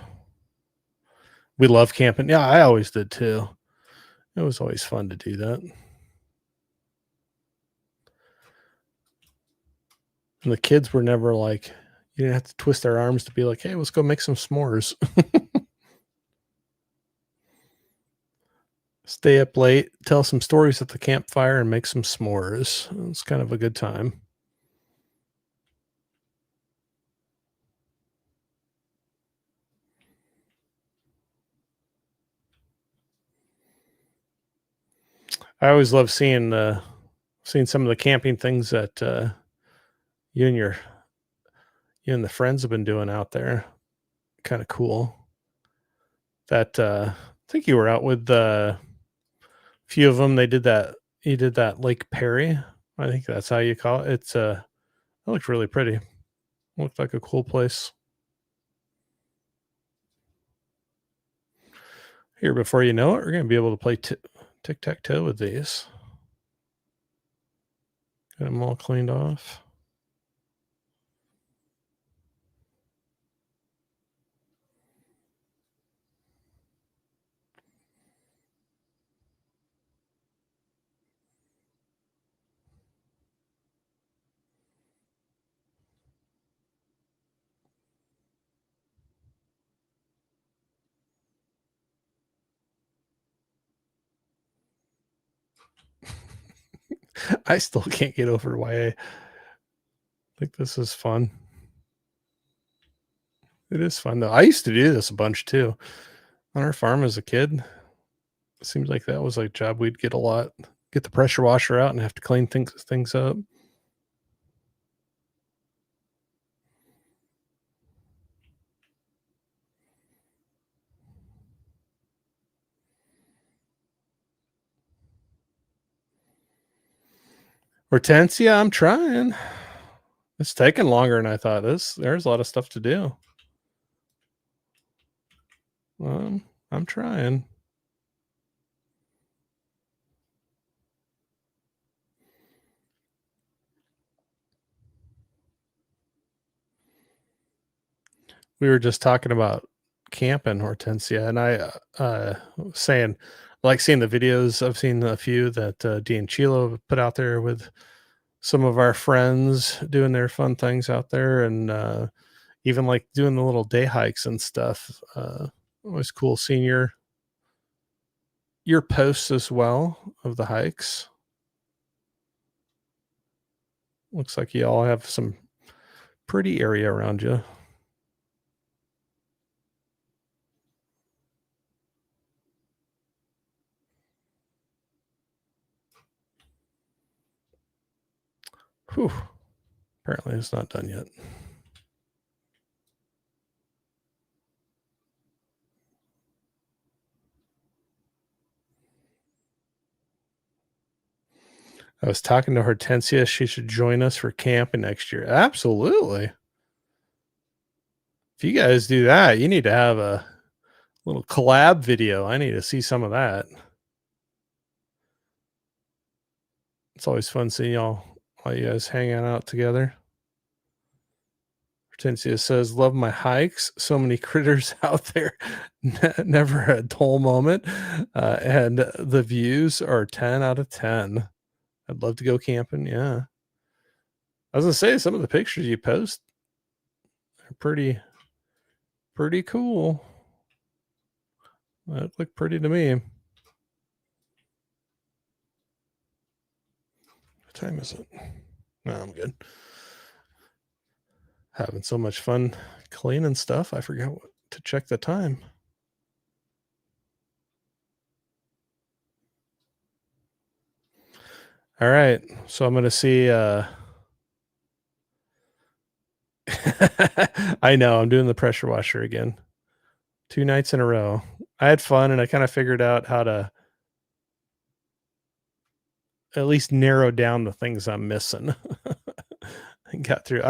We love camping. Yeah, I always did too. It was always fun to do that. And the kids were never like, you didn't have to twist their arms to be like, hey, let's go make some s'mores. Stay up late, tell some stories at the campfire, and make some s'mores. It's kind of a good time. I always love seeing some of the camping things that you and your you and the friends have been doing out there. Kind of cool. That I think you were out with a few of them. They did that. You did that Lake Perry. I think that's how you call it. It looked really pretty. Looked like a cool place. Here, before you know it, we're going to be able to play tic tac toe with these. Get them all cleaned off. I still can't get over why I think this is fun. It is fun though. I used to do this a bunch too on our farm as a kid. It seems like that was a job we'd get a lot. Get the pressure washer out and have to clean things up. Hortensia, I'm trying. It's taking longer than I thought. There's a lot of stuff to do. I'm trying. we were just talking about camping, Hortensia, and I was saying, I like seeing the videos. I've seen a few that Dean Chilo put out there with some of our friends doing their fun things out there, and even like doing the little day hikes and stuff. Always cool seeing your posts as well of the hikes. Looks like you all have some pretty area around you. Whew. Apparently it's not done yet. I was talking to Hortensia. She should join us for camping next year. Absolutely. If you guys do that, you need to have a little collab video. I need to see some of that. It's always fun seeing all you guys hanging out together. Hortensia says, "Love my hikes. So many critters out there. Never a dull moment. And the views are 10 out of 10. I'd love to go camping." Yeah. I was gonna say some of the pictures you post are pretty cool. That look pretty to me. What time is it? No, I'm good. Having so much fun cleaning stuff. I forgot to check the time. All right. So I'm going to see. I know. I'm doing the pressure washer again. 2 nights in a row. I had fun and I kind of figured out how to at least narrow down the things I'm missing. Got through.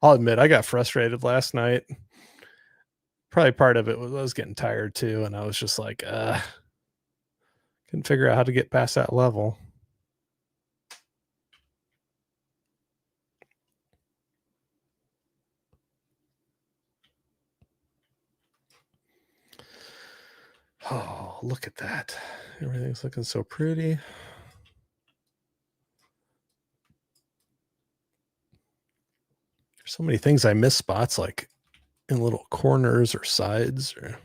I'll admit, I got frustrated last night. Probably part of it was I was getting tired too. And I was just like, couldn't figure out how to get past that level. Oh, look at that. Everything's looking so pretty. There's so many things I miss spots like in little corners or sides or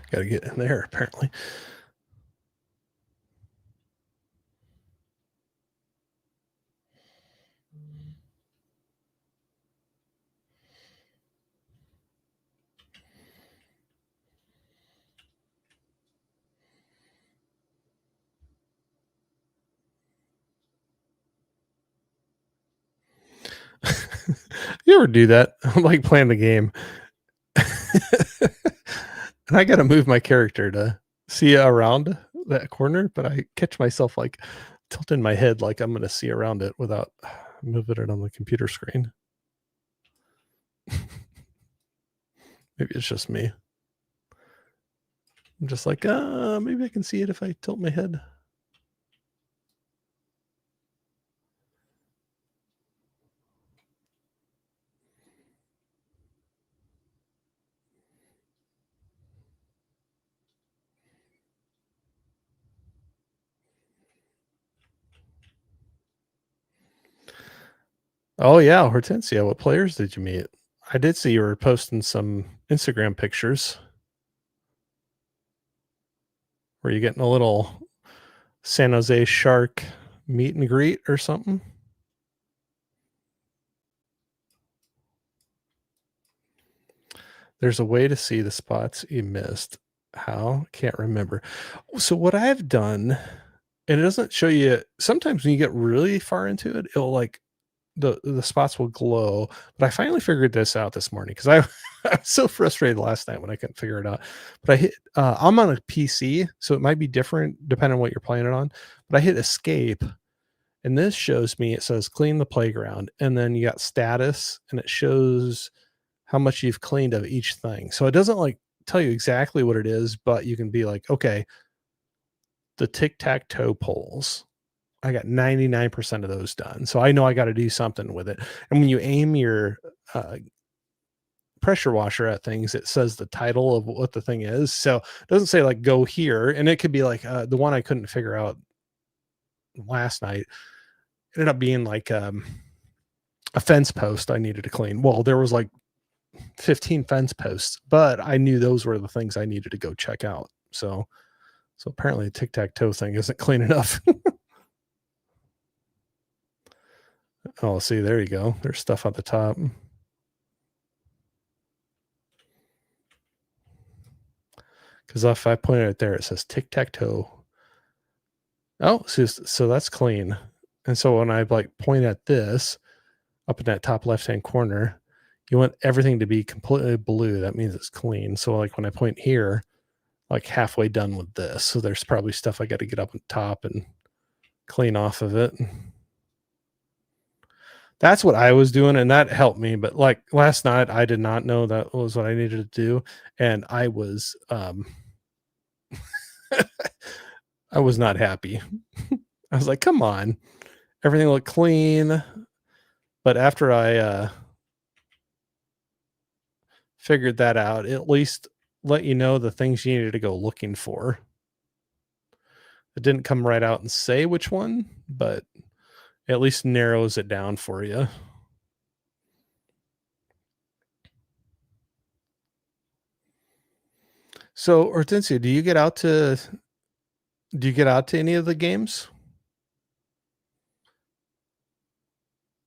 got to get in there apparently. You ever do that? I'm like playing the game. And I got to move my character to see around that corner, but I catch myself like tilting my head like I'm going to see around it without moving it on the computer screen. Maybe it's just me. I'm just like, maybe I can see it if I tilt my head. Oh yeah, Hortensia, what players did you meet? I did see you were posting some Instagram pictures. Were you getting a little San Jose Shark meet and greet or something? There's a way to see the spots you missed. How? Can't remember. So what I've done, and it doesn't show you sometimes when you get really far into it, it'll like the spots will glow. But I finally figured this out this morning because I I was so frustrated last night when I couldn't figure it out. But I hit I'm on a PC, so it might be different depending on what you're playing it on. But I hit escape, and this shows me, it says clean the playground, and then you got status, and it shows how much you've cleaned of each thing. So it doesn't like tell you exactly what it is, but you can be like, okay, the tic-tac-toe poles. I got 99% of those done. So I know I got to do something with it. And when you aim your uh, pressure washer at things, it says the title of what the thing is. So it doesn't say like go here. And it could be like the one I couldn't figure out last night ended up being like a fence post I needed to clean. Well, there was like 15 fence posts, but I knew those were the things I needed to go check out. So apparently the tic-tac-toe thing isn't clean enough. Oh, see, there you go. There's stuff at the top. Because if I point it there, it says tic-tac-toe. Oh, so that's clean. And so when I like point at this up in that top left-hand corner, you want everything to be completely blue. That means it's clean. So like when I point here, like halfway done with this. So there's probably stuff I got to get up on top and clean off of it. That's what I was doing, and that helped me. But like last night, I did not know that was what I needed to do, and I was I was not happy. I was like, "Come on, everything looked clean." But after I figured that out, it at least let you know the things you needed to go looking for. It didn't come right out and say which one, but at least narrows it down for you. So, Hortensia, do you get out to any of the games?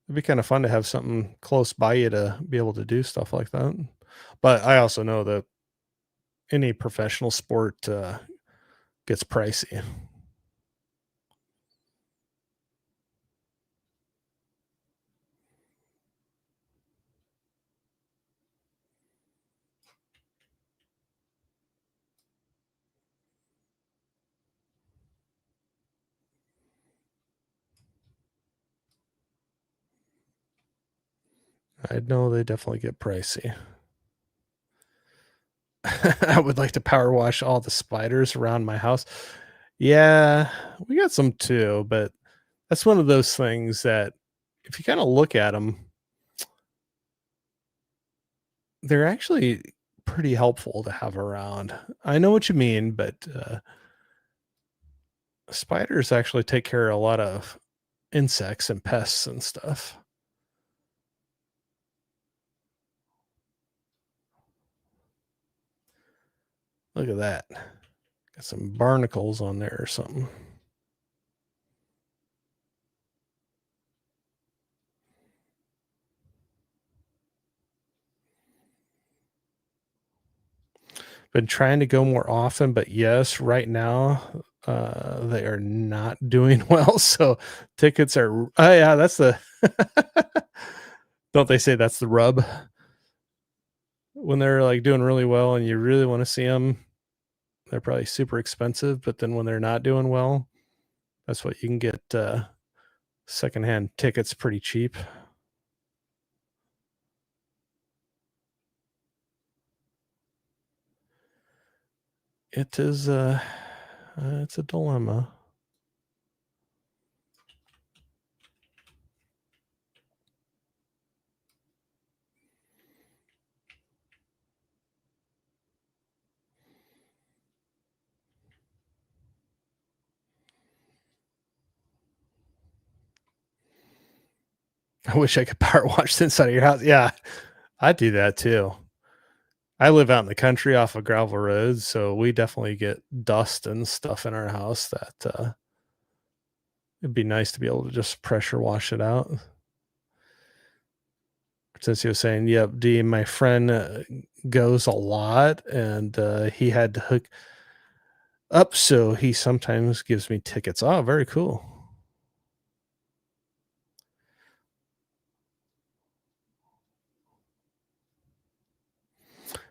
It'd be kind of fun to have something close by you to be able to do stuff like that. But I also know that any professional sport gets pricey. I know they definitely get pricey. I would like to power wash all the spiders around my house. Yeah, we got some too, but that's one of those things that if you kind of look at them, they're actually pretty helpful to have around. I know what you mean, but spiders actually take care of a lot of insects and pests and stuff. Look at that. Got some barnacles on there or something. Been trying to go more often, but yes, right now they are not doing well. So tickets are. Oh yeah, that's the. Don't they say that's the rub when they're like doing really well and you really want to see them? They're probably super expensive, but then when they're not doing well, that's what you can get secondhand tickets pretty cheap. It is it's a dilemma. I wish I could power wash the inside of your house. Yeah, I do that too. I live out in the country off of gravel roads, so we definitely get dust and stuff in our house that it'd be nice to be able to just pressure wash it out. Since you were saying, yep, D, my friend goes a lot and he had to hook up, so he sometimes gives me tickets. Oh, very cool.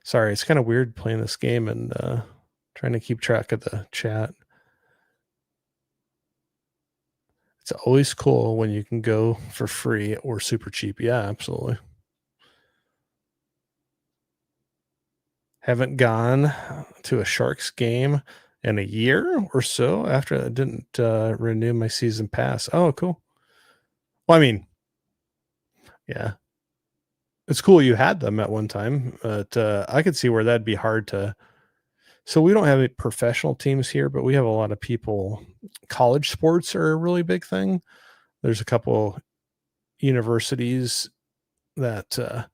Sorry, it's kind of weird playing this game and trying to keep track of the chat. It's always cool when you can go for free or super cheap. Yeah, absolutely. Haven't gone to a Sharks game in a year or so after I didn't renew my season pass. Oh, cool. Well, I mean, yeah, it's cool you had them at one time, but I could see where that'd be hard to. So we don't have any professional teams here, but we have a lot of people. College sports are a really big thing. There's a couple universities that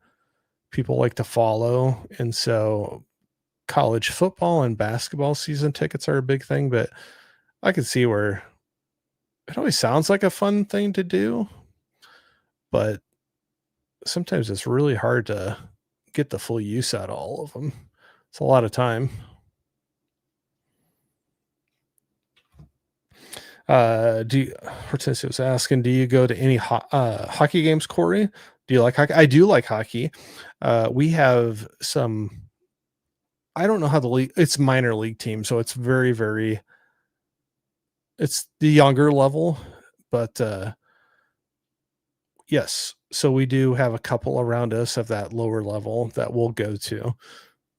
people like to follow, and so college football and basketball season tickets are a big thing. But I could see where it always sounds like a fun thing to do, but sometimes it's really hard to get the full use out of all of them. It's a lot of time. Hortensia was asking, do you go to any hockey games, Corey? Do you like hockey? I do like hockey. We have some, I don't know how the league, it's minor league team. So it's very, very, it's the younger level, but yes. So we do have a couple around us of that lower level that we'll go to.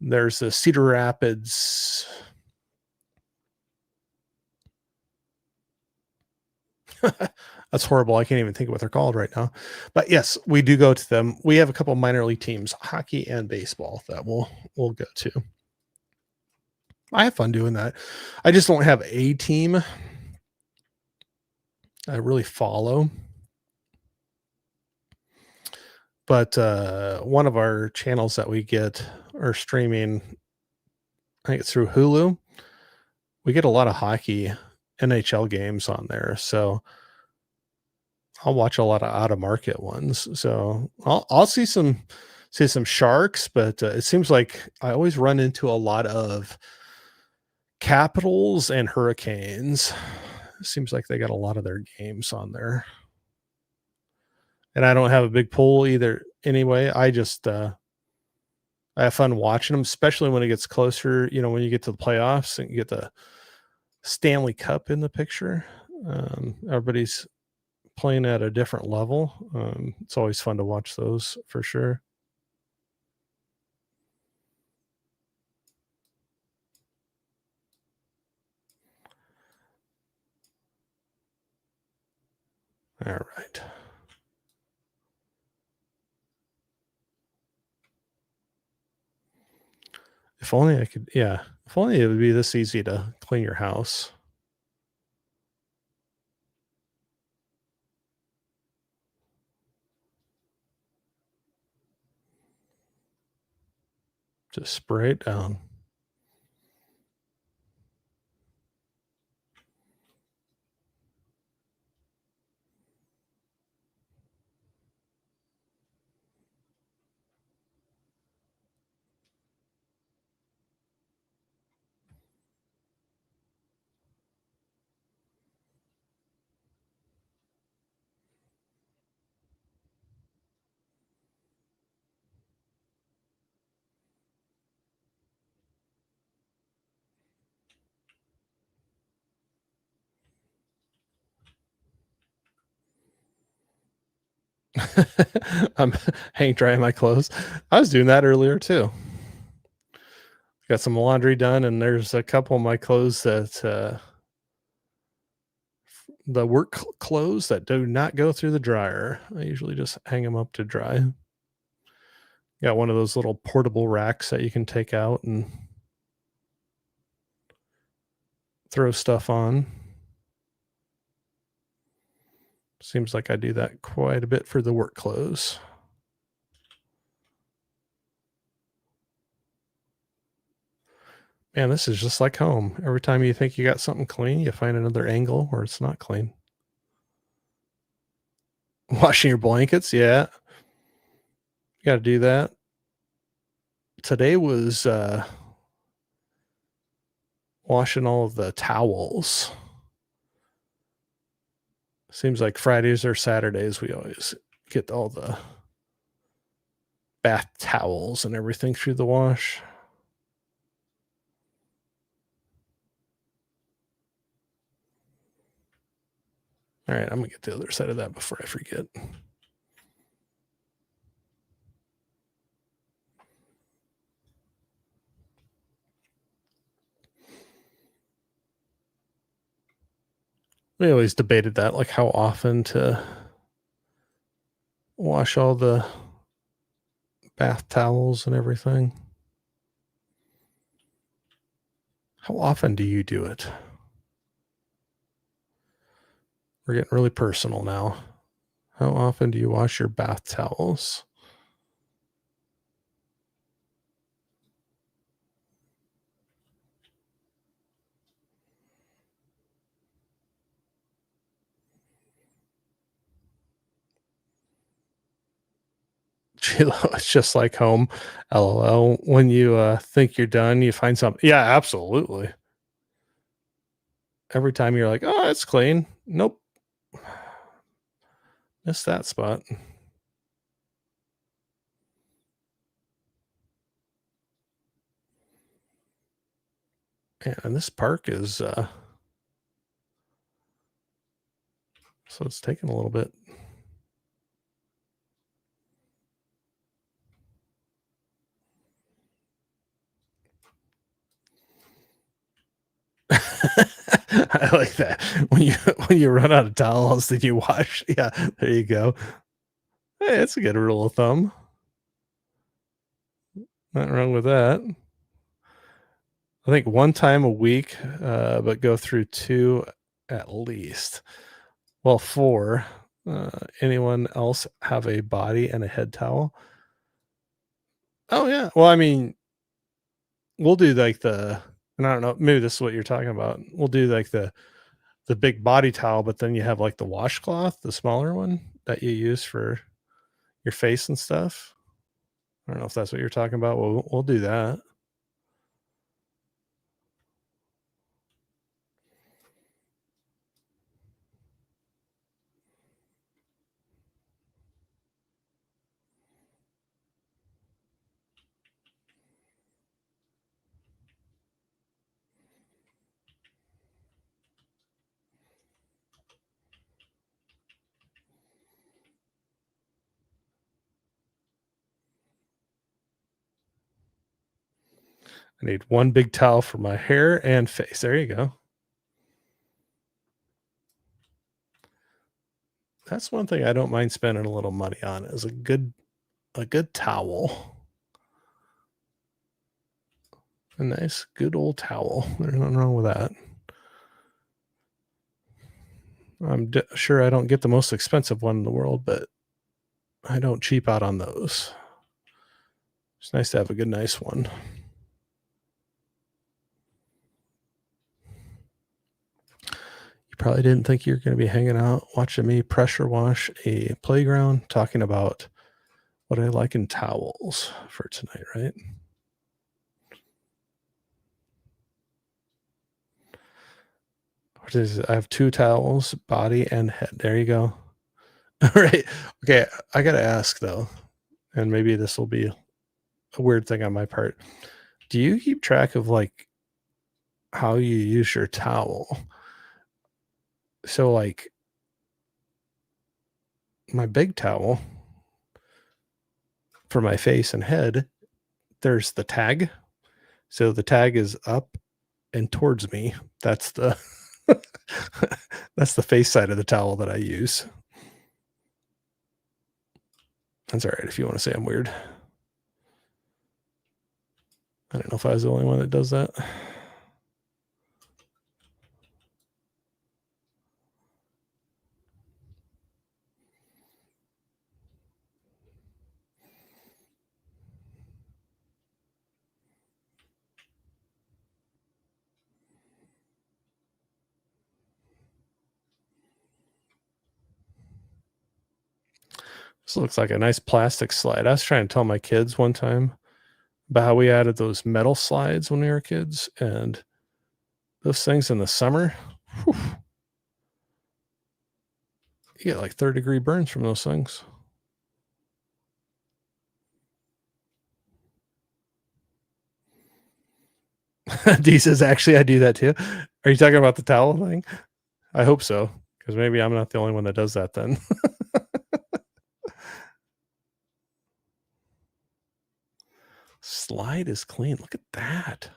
There's the Cedar Rapids. That's horrible. I can't even think of what they're called right now. But yes, we do go to them. We have a couple minor league teams, hockey and baseball, that we'll go to. I have fun doing that. I just don't have a team I really follow. But one of our channels that we get are streaming, I think it's through Hulu. We get a lot of hockey NHL games on there. So I'll watch a lot of out of market ones. So I'll see some Sharks, but it seems like I always run into a lot of Capitals and Hurricanes. It seems like they got a lot of their games on there. And I don't have a big pool either anyway. I just I have fun watching them, especially when it gets closer, when you get to the playoffs and you get the Stanley Cup in the picture. Everybody's playing at a different level. It's always fun to watch those for sure. All right. If only I could, yeah. If only it would be this easy to clean your house. Just spray it down. I'm hang drying my clothes. I was doing that earlier too. Got some laundry done, and there's a couple of my clothes that the work clothes that do not go through the dryer. I usually just hang them up to dry. Got one of those little portable racks that you can take out and throw stuff on. Seems like I do that quite a bit for the work clothes. Man, this is just like home. Every time you think you got something clean, you find another angle where it's not clean. Washing your blankets, yeah. You got to do that. Today was washing all of the towels. Seems like Fridays or Saturdays we always get all the bath towels and everything through the wash. All right, I'm gonna get the other side of that before I forget. We always debated that, like how often to wash all the bath towels and everything. How often do you do it? We're getting really personal now. How often do you wash your bath towels? It's just like home. LOL. When you think you're done, you find something. Yeah, absolutely. Every time you're like, oh, it's clean. Nope. Missed that spot. Yeah, and this park is so it's taking a little bit. I like that. When you run out of towels, then you wash. Yeah, there you go. Hey, it's a good rule of thumb. Nothing wrong with that. I think one time a week, but go through 2 at least. Well, 4. Anyone else have a body and a head towel? Oh, yeah. Well, I mean, we'll do like and I don't know, maybe this is what you're talking about. We'll do like the big body towel, but then you have like the washcloth, the smaller one that you use for your face and stuff. I don't know if that's what you're talking about. We'll do that. I need one big towel for my hair and face. There you go. That's one thing I don't mind spending a little money on is a good towel. A nice good old towel. There's nothing wrong with that. I'm sure I don't get the most expensive one in the world, but I don't cheap out on those. It's nice to have a good nice one. You probably didn't think you're going to be hanging out watching me pressure wash a playground talking about what I like in towels for tonight, right? What is it? I have 2 towels, body and head. There you go. All right. Okay. I got to ask though, and maybe this will be a weird thing on my part. Do you keep track of like how you use your towel? So, like, my big towel for my face and head, there's the tag. So the tag is up and towards me. That's the that's the face side of the towel that I use. That's all right if you want to say I'm weird. I don't know if I was the only one that does that. This looks like a nice plastic slide. I was trying to tell my kids one time about how we added those metal slides when we were kids, and those things in the summer, whew, you get like 3rd-degree burns from those things. D says, actually, I do that too. Are you talking about the towel thing? I hope so, because maybe I'm not the only one that does that then. Slide is clean. Look at that.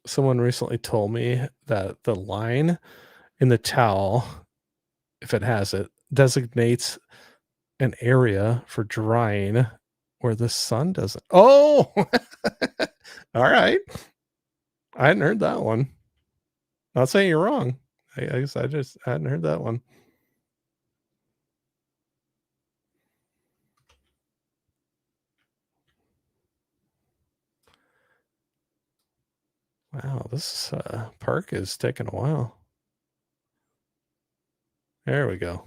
Someone recently told me that the line in the towel, if it has it, designates an area for drying where the sun doesn't. Oh, all right. I hadn't heard that one. Not saying you're wrong. I guess I just hadn't heard that one. Wow, this park is taking a while. There we go.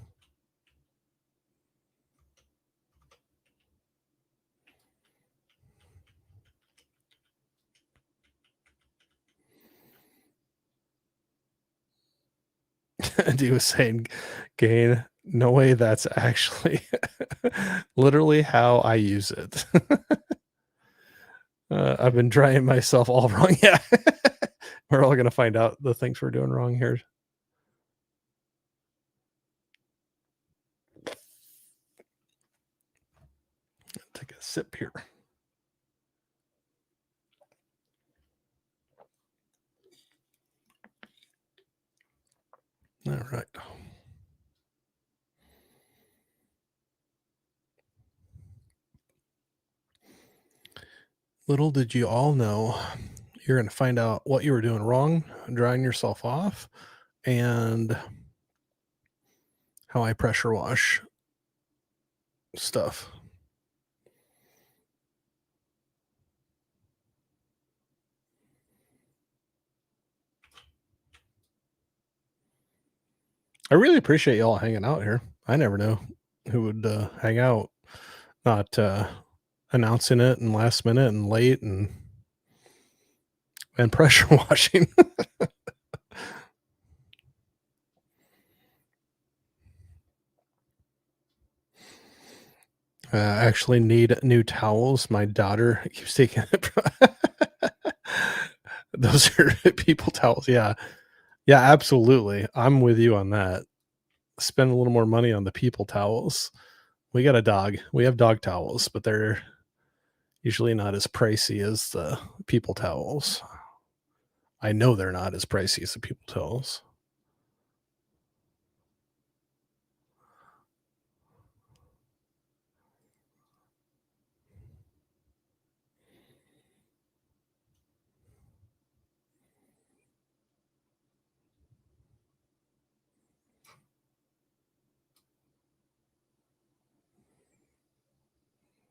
And he was saying, Gain, no way that's actually literally how I use it. I've been drying myself all wrong. Yeah. We're all going to find out the things we're doing wrong here. Take a sip here. All right. Little did you all know, you're going to find out what you were doing wrong, drying yourself off, and how I pressure wash stuff. I really appreciate y'all hanging out here. I never know who would hang out, not announcing it and last minute and late and pressure washing. I actually need new towels. My daughter keeps taking it. Those are people towels. Yeah. Yeah, absolutely. I'm with you on that. Spend a little more money on the people towels. We got a dog. We have dog towels, but they're usually not as pricey as the people towels. I know they're not as pricey as the people towels.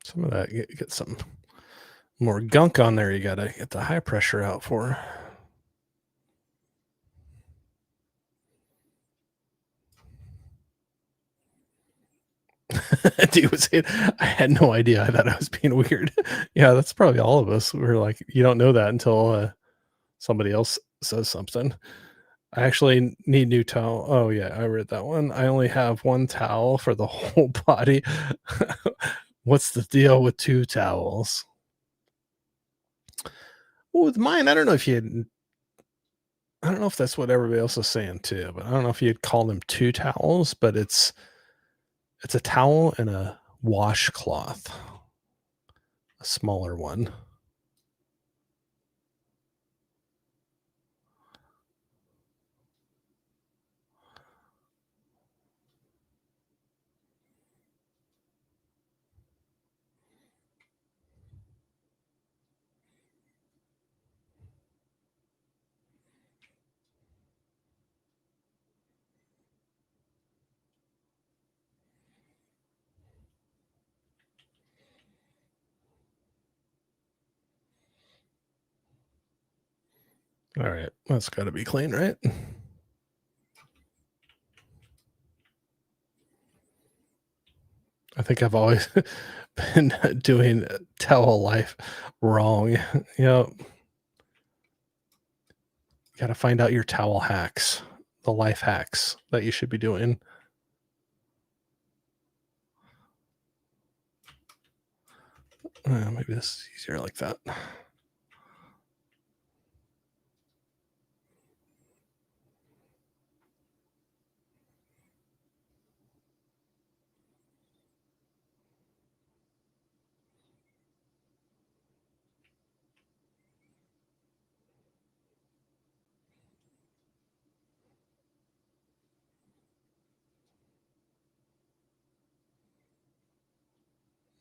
Some of that get some more gunk on there. You got to get the high pressure out for. Dude was saying, I had no idea. I thought I was being weird. Yeah, that's probably all of us. We're like, you don't know that until somebody else says something. I actually need new towel. Oh yeah, I read that one. I only have one towel for the whole body. What's the deal with two towels? Well, with mine, I don't know if you. I don't know if that's what everybody else is saying too, but I don't know if you'd call them two towels, but it's a towel and a washcloth, a smaller one. All right, that's got to be clean, right? I think I've always been doing towel life wrong. Yep. Got to find out your towel hacks, the life hacks that you should be doing. Maybe this is easier like that.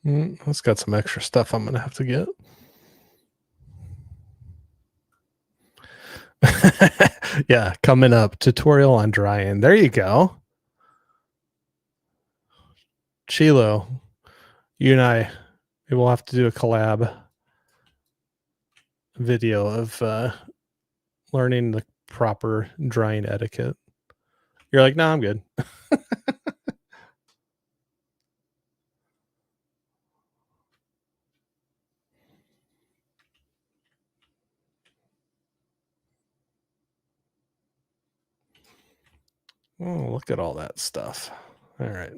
It's got some extra stuff I'm going to have to get. Yeah, coming up, tutorial on drying. There you go. Chilo, you and I, we will have to do a collab video of learning the proper drying etiquette. You're like, no, I'm good. Oh, look at all that stuff. All right.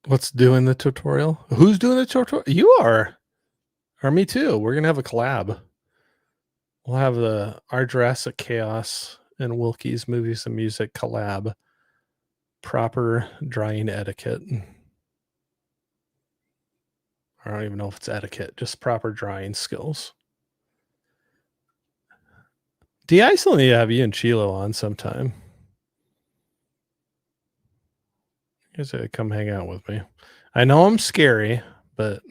What's doing the tutorial? Who's doing the tutorial? You are. Or me too. We're going to have a collab. We'll have the Our Jurassic Chaos and Wilkie's Movies and Music collab. Proper drying etiquette. I don't even know if it's etiquette, just proper drying skills. I still need to have you and Chilo on sometime. You guys gotta come hang out with me. I know I'm scary, but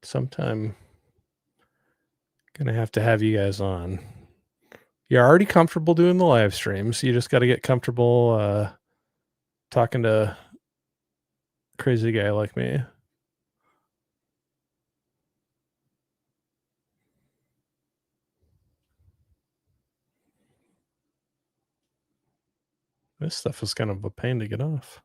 sometime gonna have to have you guys on. You're already comfortable doing the live streams. You just got to get comfortable talking to a crazy guy like me. This stuff is kind of a pain to get off.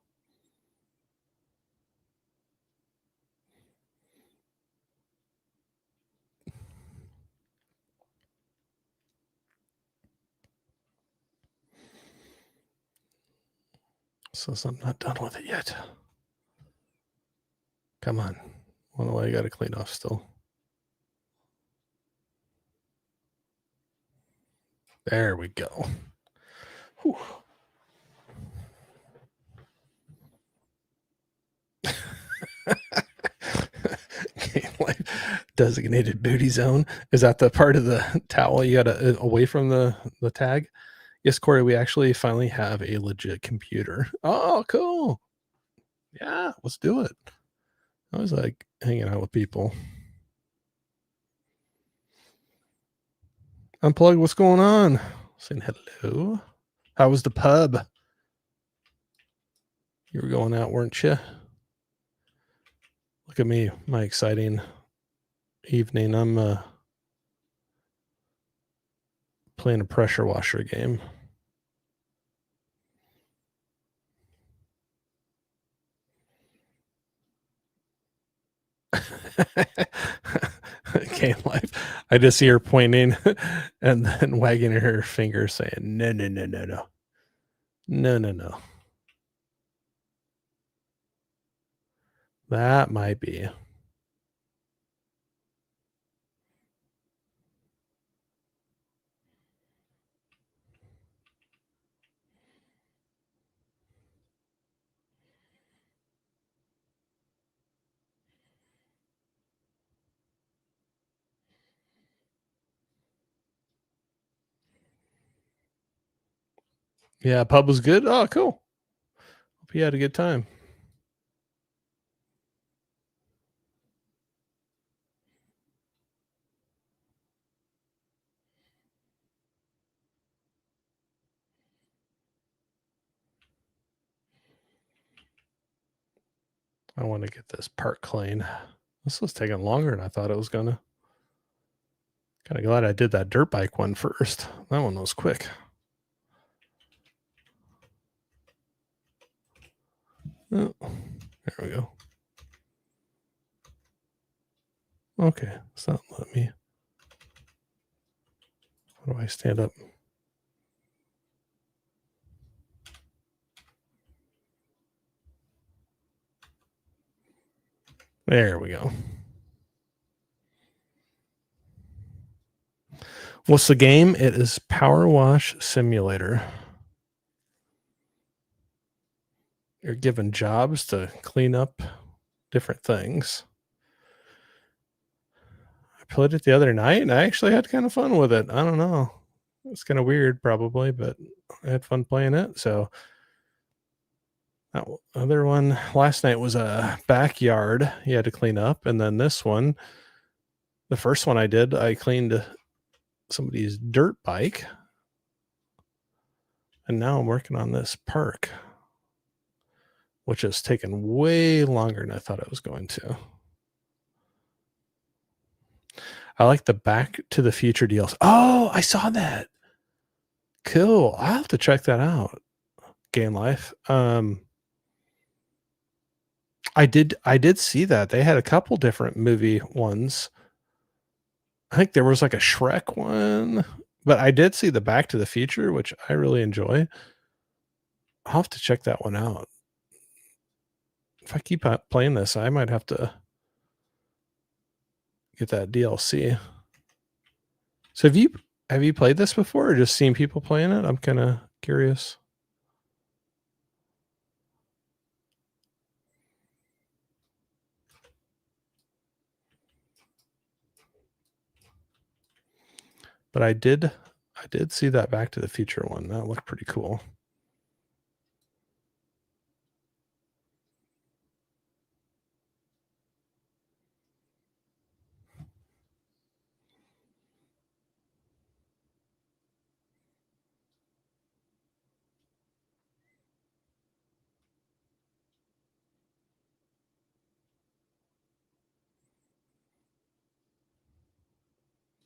So I'm not done with it yet. Come on. What do I got to clean off still? There we go. Whew. Designated booty zone. Is that the part of the towel you got to away from the tag? Yes, Corey, we actually finally have a legit computer. Oh, cool. Yeah, let's do it. I was like hanging out with people. Unplug, what's going on? Saying hello. How was the pub? You were going out, weren't you? Look at me, my exciting evening. I'm playing a pressure washer game. Game life. I just see her pointing and then wagging her finger saying, no, no, no, no, no. No, no, no. That might be. Yeah, pub was good. Oh, cool. Hope you had a good time. I want to get this part clean. This was taking longer than I thought it was gonna. Kind of glad I did that dirt bike one first. That one was quick. Oh, there we go. Okay, it's not letting me. How do I stand up? There we go. What's the game? It is PowerWash Simulator. You're given jobs to clean up different things. I played it the other night and I actually had kind of fun with it. I don't know. It's kind of weird, probably, but I had fun playing it. So that other one last night was a backyard you had to clean up. And then this one, the first one I did, I cleaned somebody's dirt bike. And now I'm working on this park, which has taken way longer than I thought it was going to. I like the Back to the Future deals. Oh, I saw that. Cool. I'll have to check that out. Game Life. I did see that. They had a couple different movie ones. I think there was like a Shrek one, but I did see the Back to the Future, which I really enjoy. I'll have to check that one out. If I keep playing this, I might have to get that DLC. So have you played this before or just seen people playing it? I'm kind of curious. But I did see that Back to the Future one. That looked pretty cool.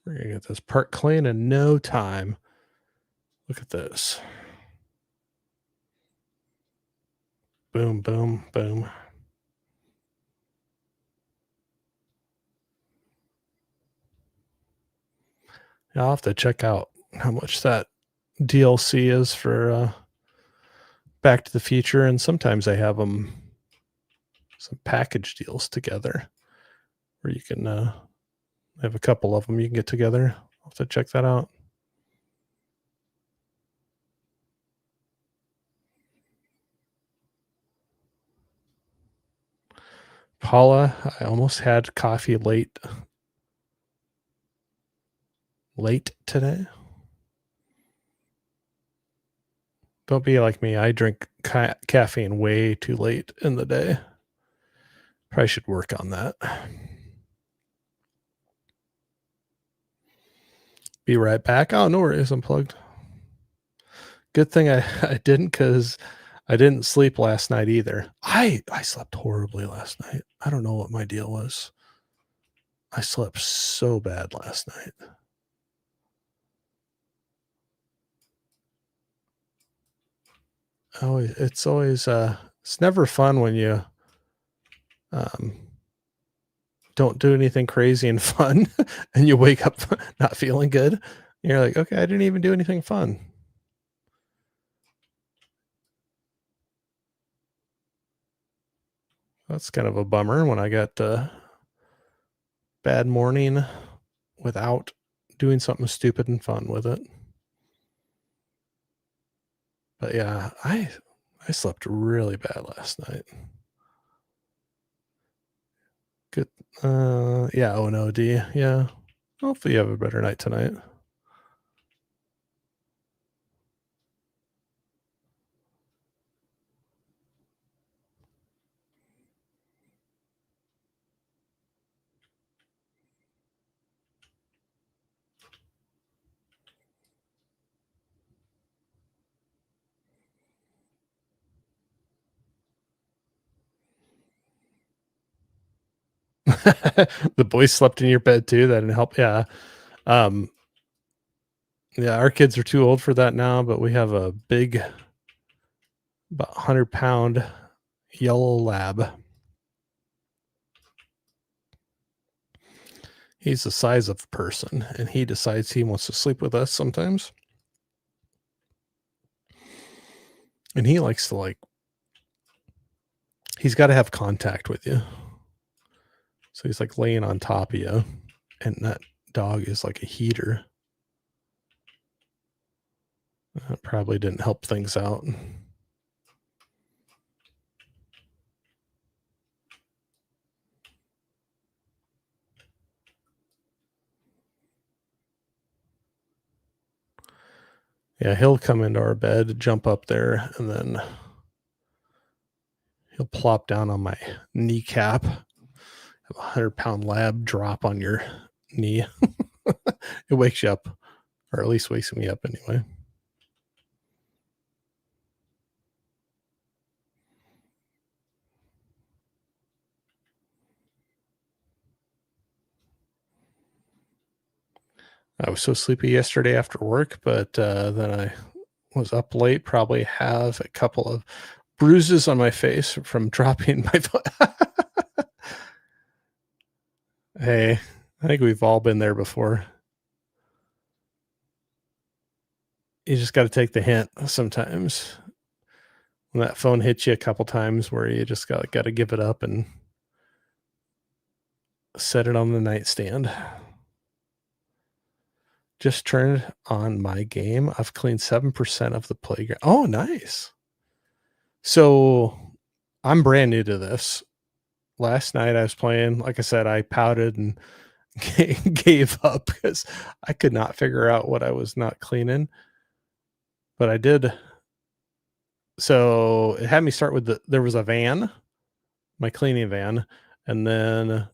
We're gonna get this park clean in no time. Look at this. Boom, boom, boom. I'll have to check out how much that DLC is for Back to the Future, and sometimes they have them some package deals together where you can have a couple of them you can get together. I'll have to check that out. Paula, I almost had coffee late today. Don't be like me. I drink caffeine way too late in the day. Probably should work on that. Be right back. Oh, no worries. Unplugged. Good thing I didn't, because I didn't sleep last night either. I slept horribly last night. I don't know what my deal was. I slept so bad last night. Oh, it's always it's never fun when you don't do anything crazy and fun and you wake up not feeling good. You're like, okay, I didn't even do anything fun. That's kind of a bummer when I got a bad morning without doing something stupid and fun with it. But yeah, I slept really bad last night. Good. Yeah, oh no, D. Yeah. Hopefully you have a better night tonight. The boys slept in your bed too. That didn't help. Yeah. Um, yeah, our kids are too old for that now, but we have a big, about 100-pound yellow lab. He's the size of a person, and he decides he wants to sleep with us sometimes. And he likes to he's got to have contact with you. So he's like laying on top of you, and that dog is like a heater. That probably didn't help things out. Yeah, he'll come into our bed, jump up there, and then he'll plop down on my kneecap. Have a 100-pound lab drop on your knee. It wakes you up, or at least wakes me up anyway. I was so sleepy yesterday after work, but then I was up late, probably have a couple of bruises on my face from dropping my foot. Hey, I think we've all been there before. You just got to take the hint sometimes. When that phone hits you a couple times where you just got to give it up and set it on the nightstand. Just turned on my game. I've cleaned 7% of the playground. Oh, nice. So I'm brand new to this. Last night I was playing, like I said, I pouted and gave up because I could not figure out what I was not cleaning. But I did. So it had me start with there was a van, my cleaning van, and then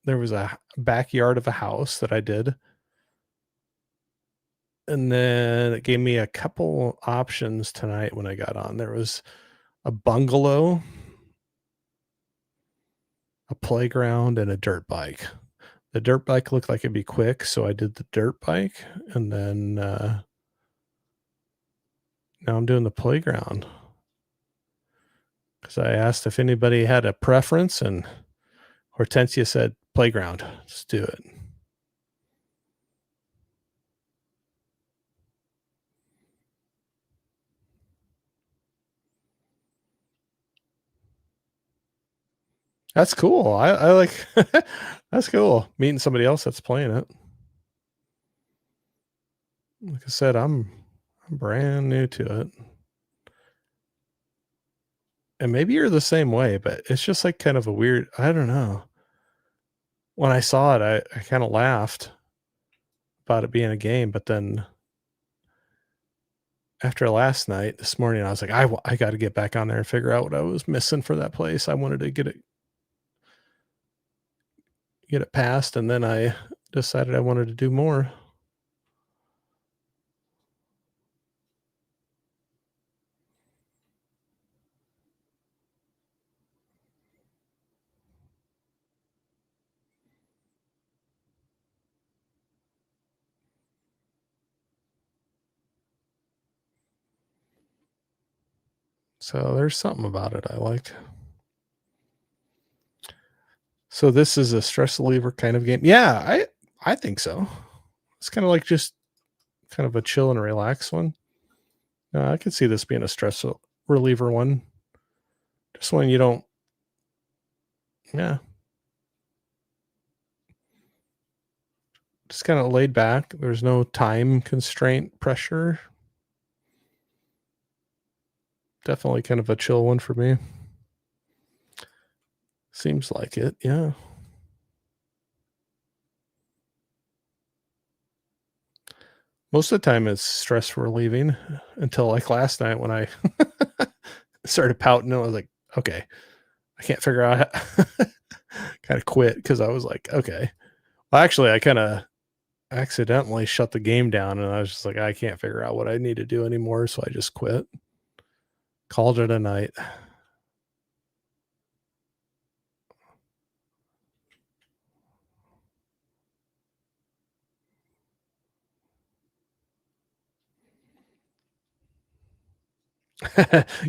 there was a backyard of a house that I did. And then it gave me a couple options tonight when I got on. There was a bungalow, a playground, and a dirt bike. The dirt bike looked like it'd be quick, so I did the dirt bike, and then now I'm doing the playground. Because I asked if anybody had a preference, and Hortensia said, playground, let's do it. That's cool. I like that's cool. Meeting somebody else that's playing it. Like I said, I'm brand new to it. And maybe you're the same way, but it's just like kind of a weird, I don't know. When I saw it, I kind of laughed about it being a game, but then after last night, this morning, I was like, I got to get back on there and figure out what I was missing for that place. I wanted to get it passed, and then I decided I wanted to do more. So there's something about it I liked. So this is a stress reliever kind of game. Yeah, I think so. It's kind of like just kind of a chill and relax one. I could see this being a stress reliever one. Just when you don't, yeah, just kind of laid back. There's no time constraint pressure. Definitely kind of a chill one for me. Seems like it, yeah. Most of the time it's stress relieving until like last night when I started pouting and I was like, okay, I can't figure out how kind of quit because I was like, okay. Well, actually, I kind of accidentally shut the game down and I was just like, I can't figure out what I need to do anymore. So I just quit. Called it a night.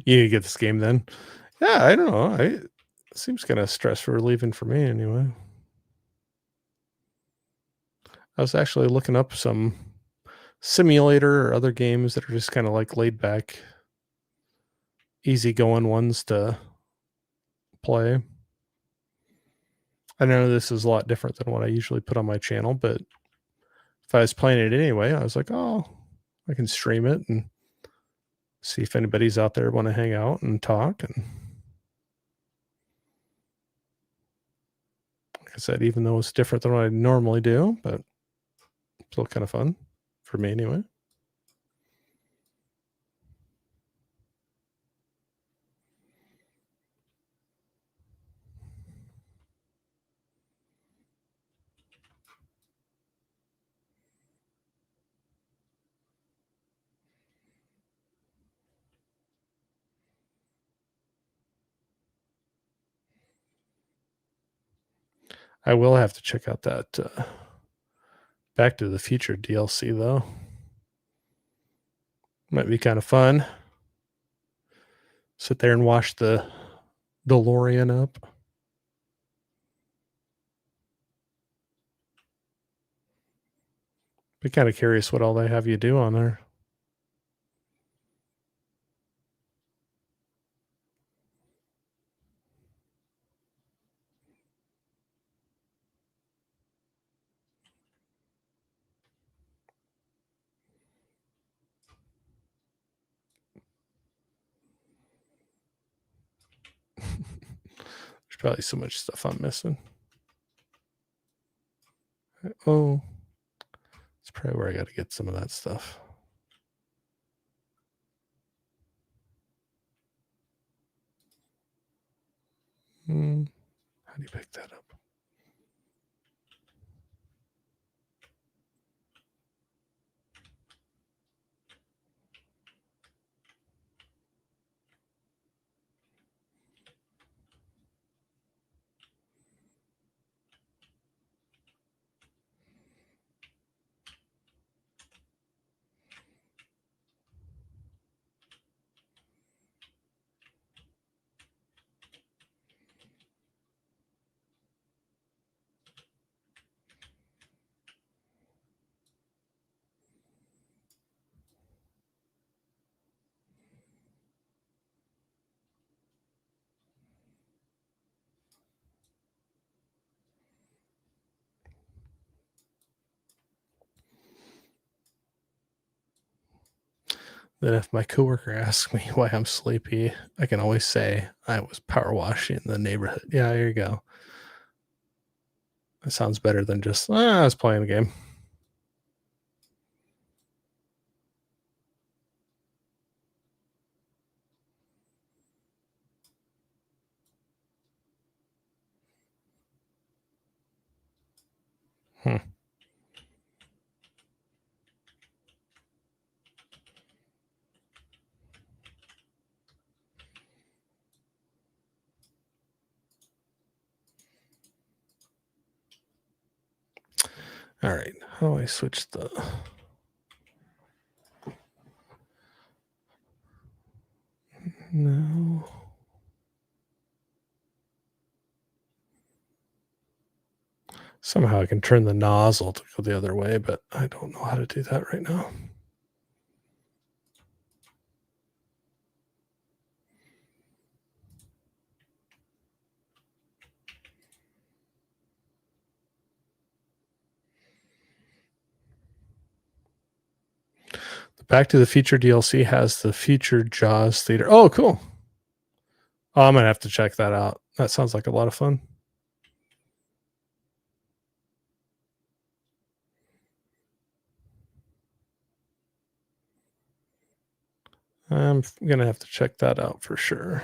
You get this game then? Yeah, I don't know. It seems kind of stress relieving for me anyway. I was actually looking up some simulator or other games that are just kind of like laid back, easygoing ones to play. I know this is a lot different than what I usually put on my channel, but if I was playing it anyway, I was like, oh, I can stream it and see if anybody's out there want to hang out and talk. And like I said, even though it's different than what I normally do, but still kind of fun for me anyway. I will have to check out that Back to the Future DLC, though. Might be kind of fun. Sit there and wash the DeLorean up. Be kind of curious what all they have you do on there. There's probably so much stuff I'm missing. Oh, that's probably where I got to get some of that stuff. How do you pick that up? Then if my coworker asks me why I'm sleepy, I can always say I was power washing the neighborhood. Yeah, here you go. That sounds better than just, I was playing a game. All right, how do I switch the... No. Somehow I can turn the nozzle to go the other way, but I don't know how to do that right now. The Back to the Future DLC has the Future Jaws Theater. Oh, cool. Oh, I'm going to have to check that out. That sounds like a lot of fun. I'm going to have to check that out for sure.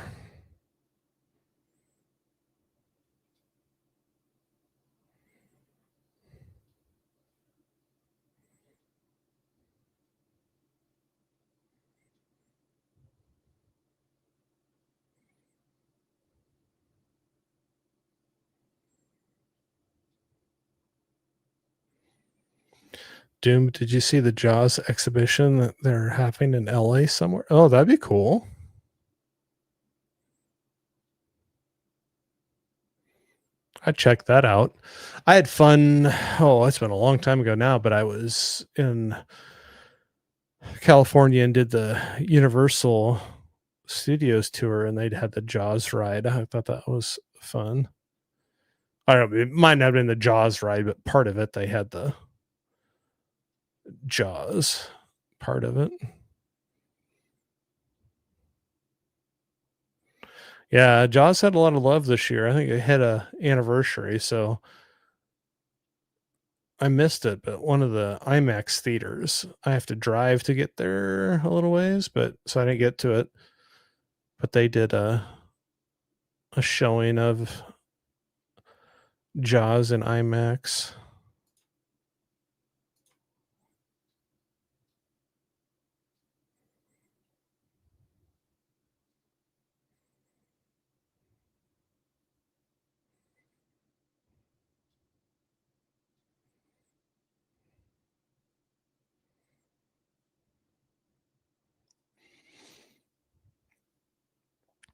Doom, did you see the Jaws exhibition that they're having in LA somewhere? Oh, that'd be cool. I checked that out. I had fun. Oh, it's been a long time ago now, but I was in California and did the Universal Studios tour, and they'd had the Jaws ride. I thought that was fun. I don't know, it might not have been the Jaws ride, but part of it, they had the Jaws part of it. Yeah, Jaws had a lot of love this year. I think it hit a anniversary, so I missed it, but one of the IMAX theaters, I have to drive to get there a little ways, but so I didn't get to it. But they did a showing of Jaws in IMAX.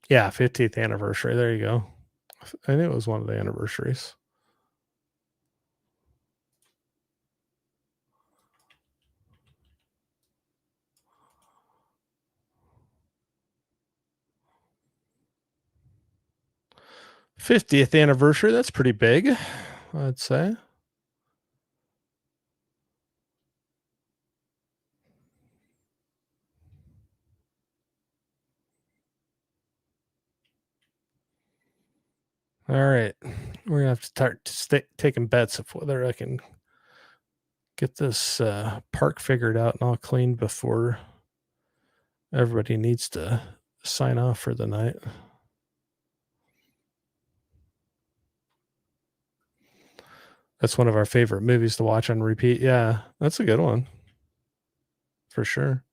Yeah, 50th anniversary. There you go. I knew it was one of the anniversaries. '50th anniversary. That's pretty big, I'd say. All right, we're gonna have to start taking bets of whether I can get this park figured out and all cleaned before everybody needs to sign off for the night. That's one of our favorite movies to watch on repeat. Yeah, that's a good one for sure.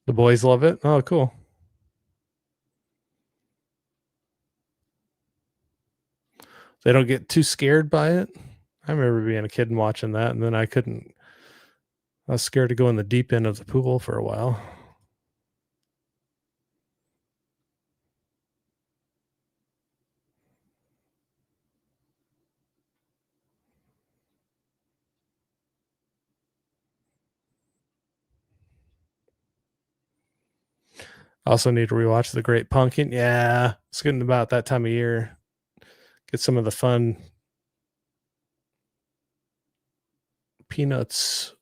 The boys love it. Oh, cool. They don't get too scared by it. I remember being a kid and watching that, and then I couldn't. I was scared to go in the deep end of the pool for a while. I also need to rewatch The Great Pumpkin. Yeah, it's getting about that time of year. Get some of the fun Peanuts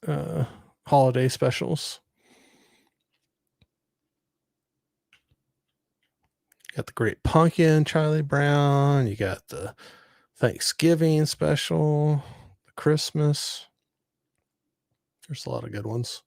uh, holiday specials. Got the Great Pumpkin, Charlie Brown. You got the Thanksgiving special, the Christmas. There's a lot of good ones.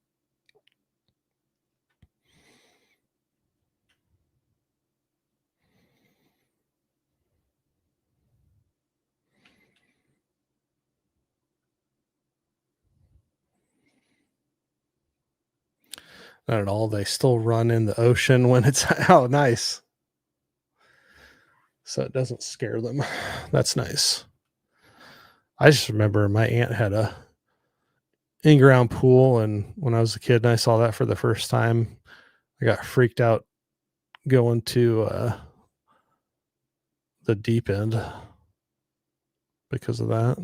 Not at all. They still run in the ocean when it's oh nice. So it doesn't scare them. That's nice. I just remember my aunt had a in-ground pool, and when I was a kid and I saw that for the first time, I got freaked out going to the deep end because of that.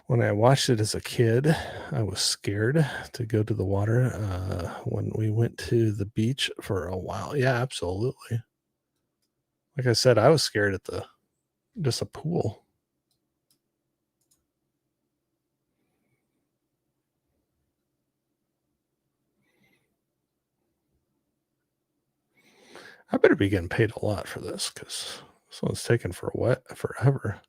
When I watched it as a kid, I was scared to go to the water, when we went to the beach for a while. Yeah, absolutely. Like I said, I was scared at the just a pool. I better be getting paid a lot for this because this one's taking for forever.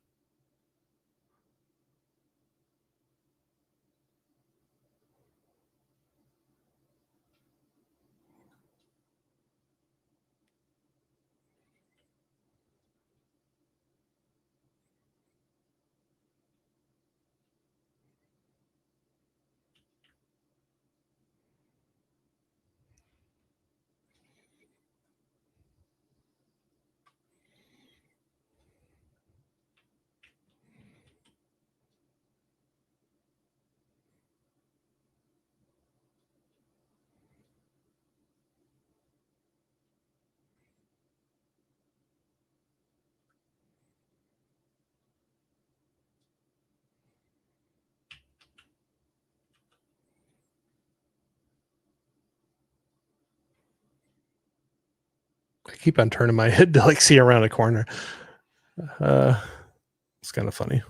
I keep on turning my head to like see around a corner. Uh, it's kind of funny.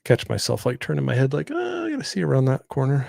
Catch myself like turning my head like, I gotta see around that corner.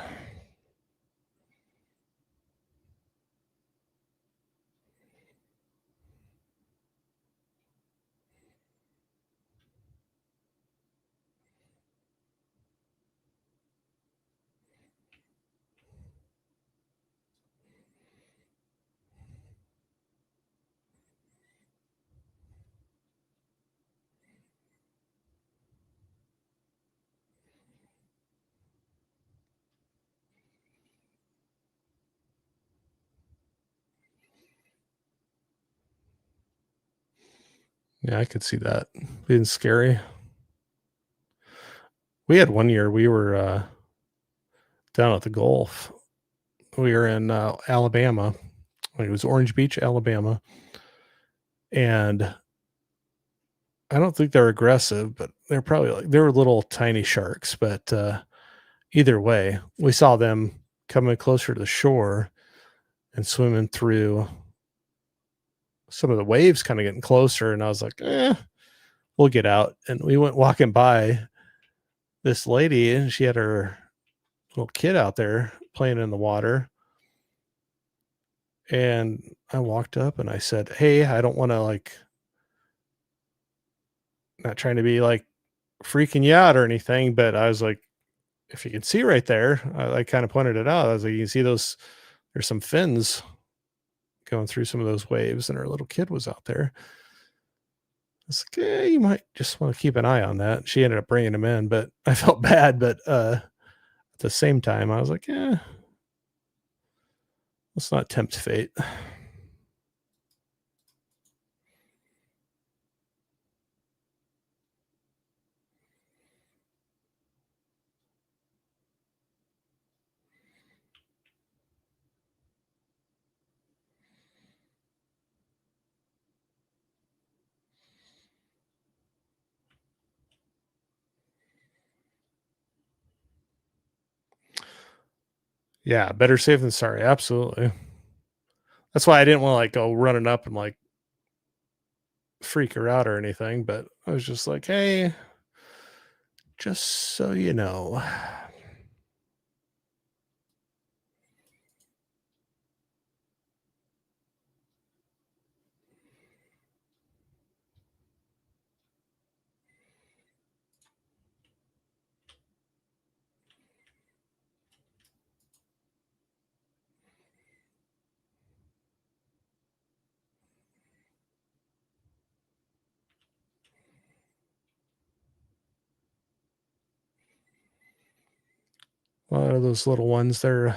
Yeah, I could see that being scary. We had one year we were down at the Gulf. We were in Alabama. It was Orange Beach, Alabama, and I don't think they're aggressive, but they're probably like they were little tiny sharks. But either way, we saw them coming closer to the shore and swimming through some of the waves, kind of getting closer. And I was like, we'll get out. And we went walking by this lady, and she had her little kid out there playing in the water. And I walked up and I said, "Hey, I don't want to like, not trying to be like freaking you out or anything, but I was like, if you can see right there, I kind of pointed it out. I was like, you can see those, there's some fins going through some of those waves, and her little kid was out there. It's like, you might just want to keep an eye on that. She ended up bringing him in, but I felt bad. But at the same time, I was like, let's not tempt fate. Yeah, better safe than sorry. Absolutely. That's why I didn't want to like go running up and like freak her out or anything. But I was just like, hey, just so you know. A lot of those little ones, they're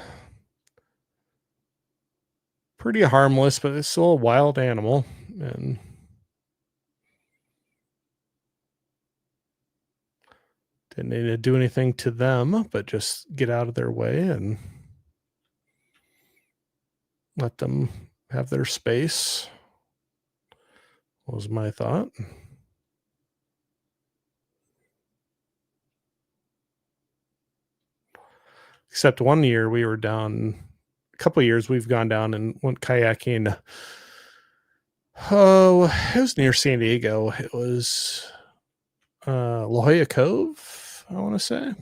pretty harmless, but it's still a wild animal. And didn't need to do anything to them, but just get out of their way and let them have their space, was my thought. Except one year we were down, a couple of years we've gone down and went kayaking. Oh, it was near San Diego. It was La Jolla Cove, I want to say.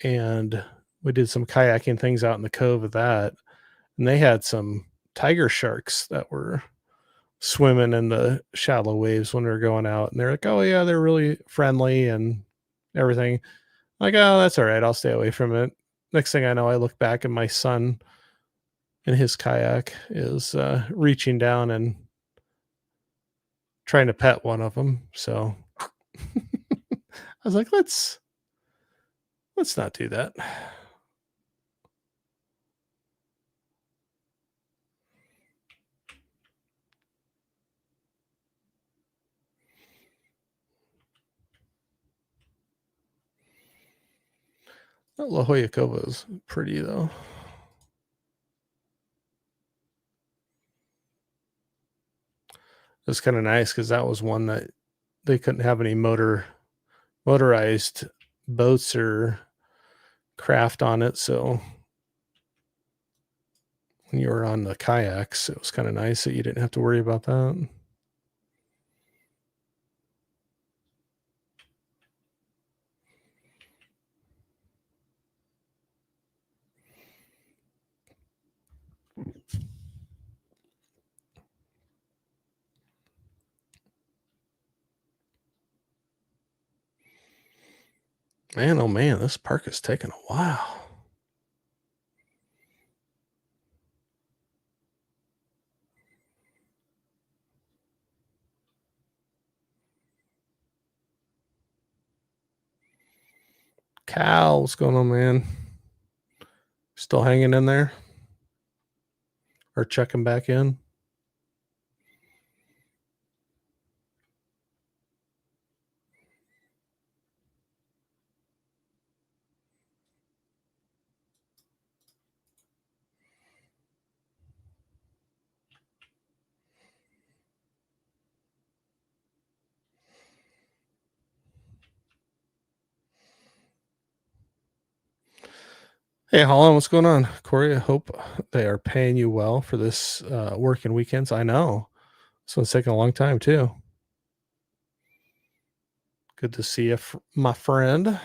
And we did some kayaking things out in the cove of that. And they had some tiger sharks that were swimming in the shallow waves when we were going out. And they're like, oh, yeah, they're really friendly and everything. Like, oh, that's all right. I'll stay away from it. Next thing I know, I look back and my son in his kayak is reaching down and trying to pet one of them. So I was like, let's not do that. La Jolla Cova is pretty though. It was kind of nice because that was one that they couldn't have any motorized boats or craft on it. So when you were on the kayaks, it was kind of nice that you didn't have to worry about that. Man, oh man, this park is taking a while. Cal, what's going on, man? Still hanging in there? Or checking back in? Hey, Holland, what's going on? Corey, I hope they are paying you well for this working weekends. I know. This one's taking a long time, too. Good to see you, my friend.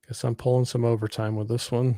Guess I'm pulling some overtime with this one.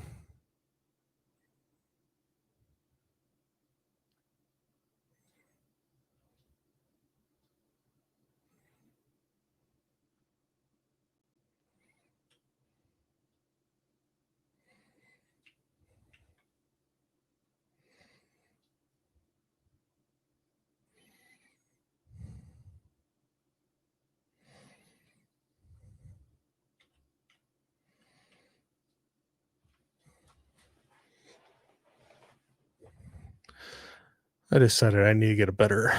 I decided I need to get a better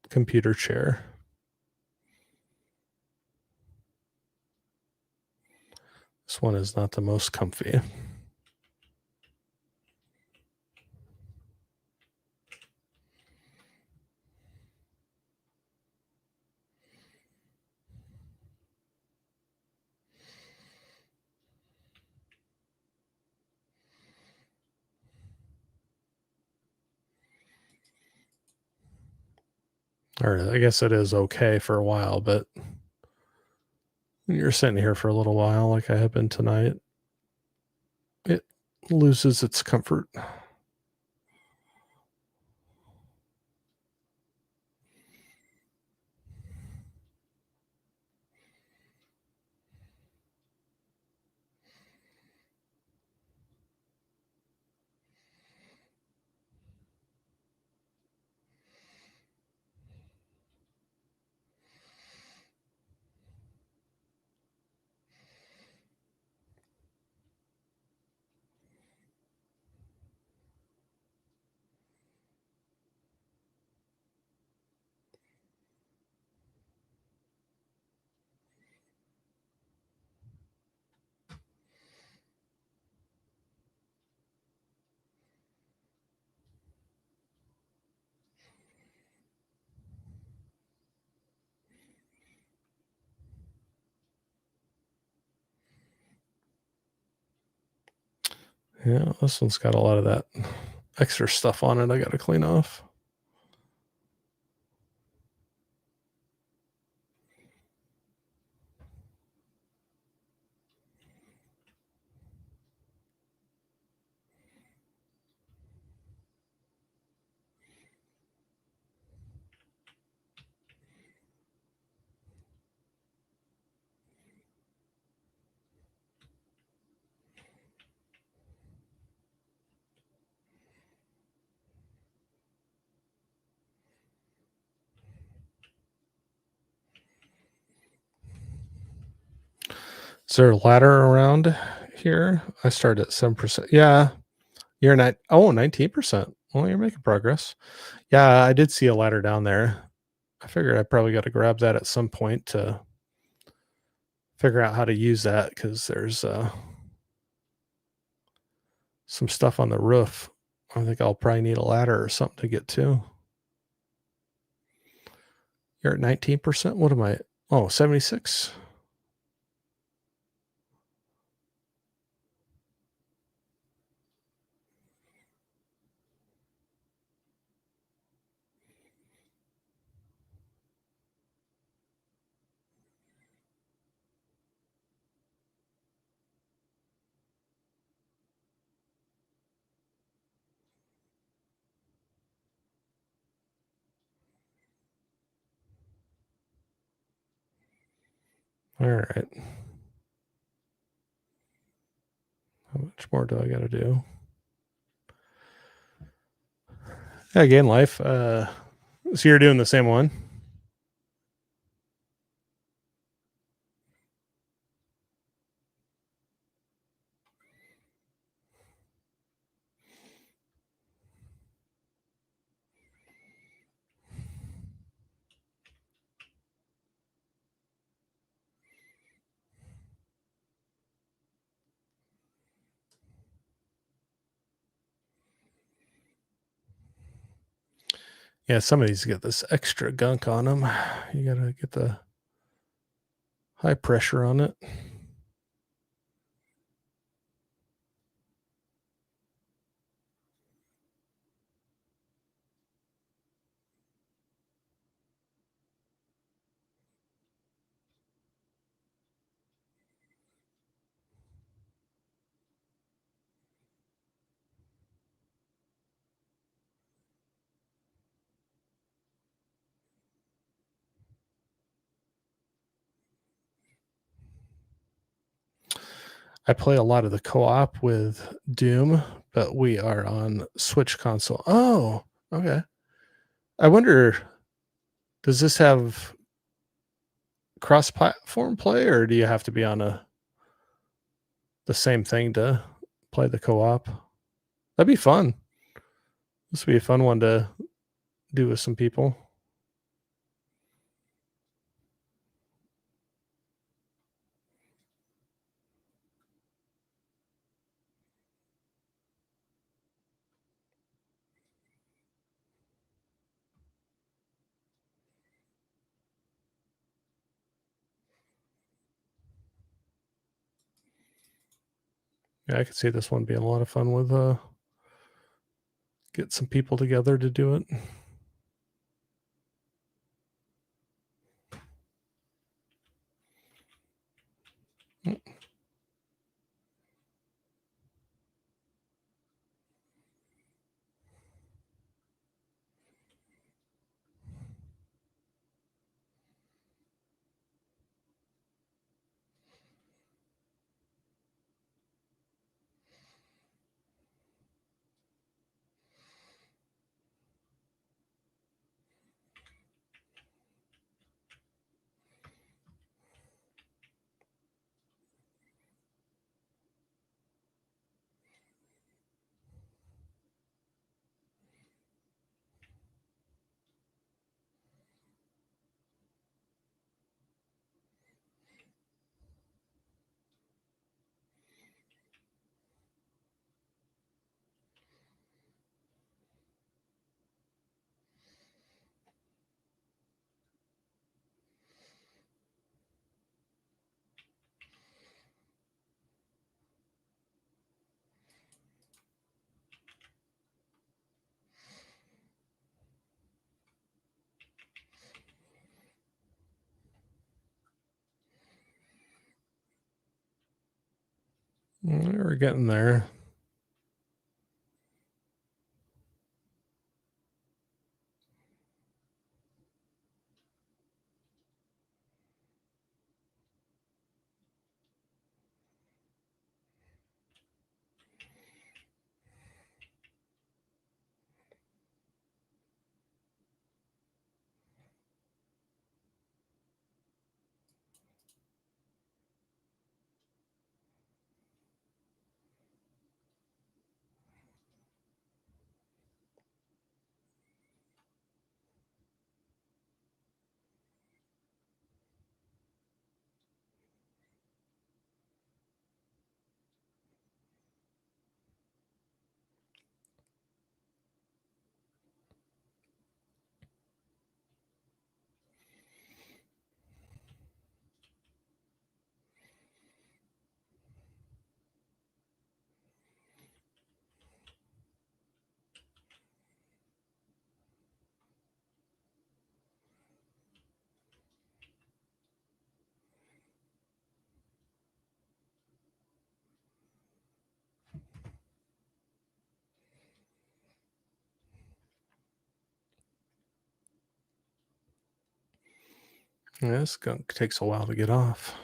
computer chair. This one is not the most comfy. Or I guess it is okay for a while, but when you're sitting here for a little while, like I have been tonight, it loses its comfort. Yeah, this one's got a lot of that extra stuff on it I got to clean off. Is there a ladder around here? I started at 7%. Yeah, you're not. Oh, 19%. Well, you're making progress. Yeah, I did see a ladder down there. I figured I probably got to grab that at some point to figure out how to use that because there's some stuff on the roof. I think I'll probably need a ladder or something to get to. You're at 19%. What am I? Oh, 76. All right. How much more do I got to do? Again, life. So you're doing the same one. Yeah, some of these get this extra gunk on them. You got to get the high pressure on it. I play a lot of the co-op with Doom, but we are on Switch console. Oh, okay. I wonder, does this have cross-platform play, or do you have to be on the same thing to play the co-op? That'd be fun. This would be a fun one to do with some people. Yeah, I could see this one being a lot of fun with get some people together to do it. We're getting there. Yeah, this gunk takes a while to get off.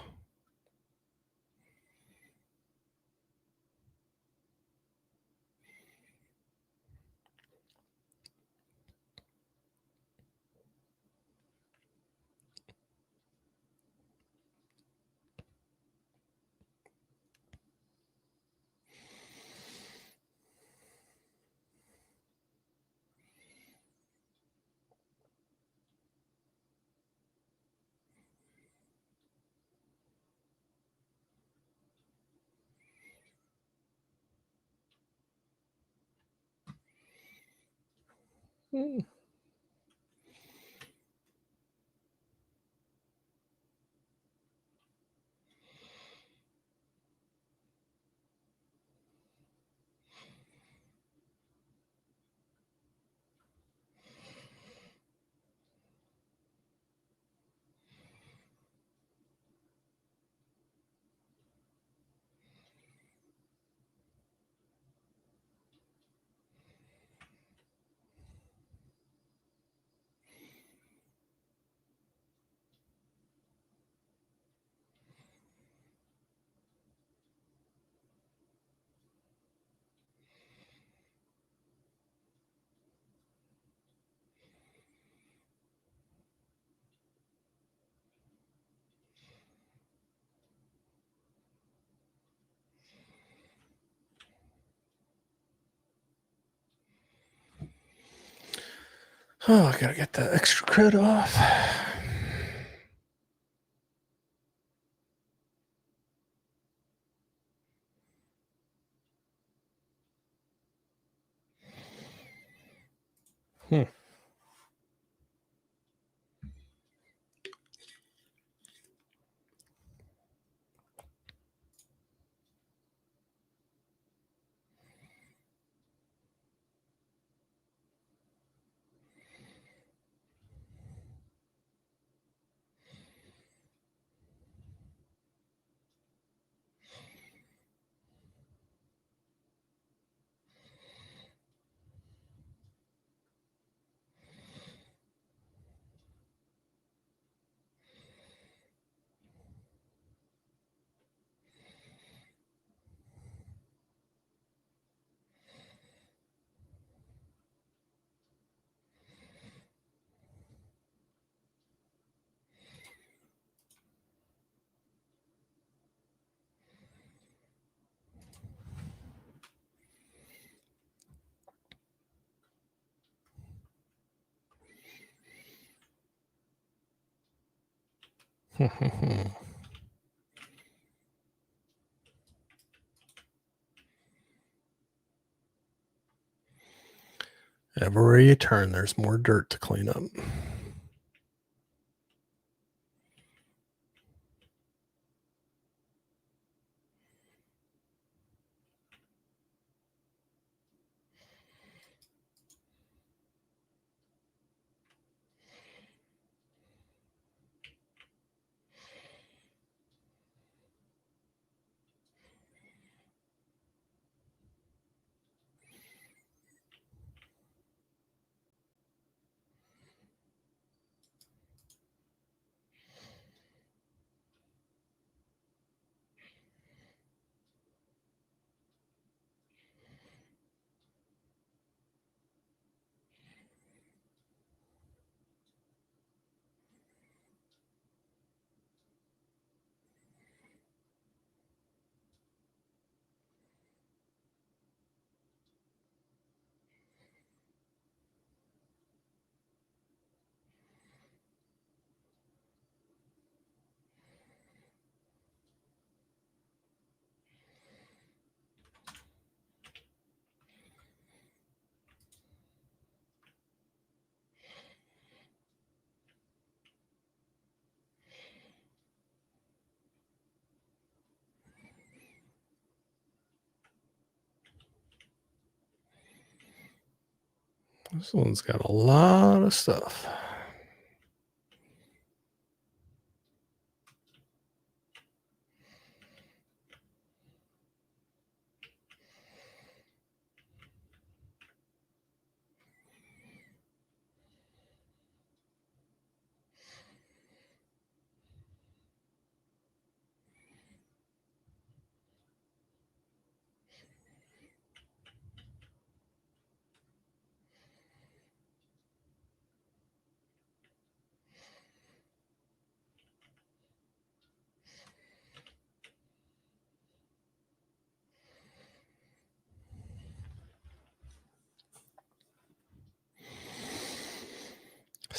Mm. Oh, I gotta get that extra cred off. Hmm. Everywhere you turn, there's more dirt to clean up. This one's got a lot of stuff.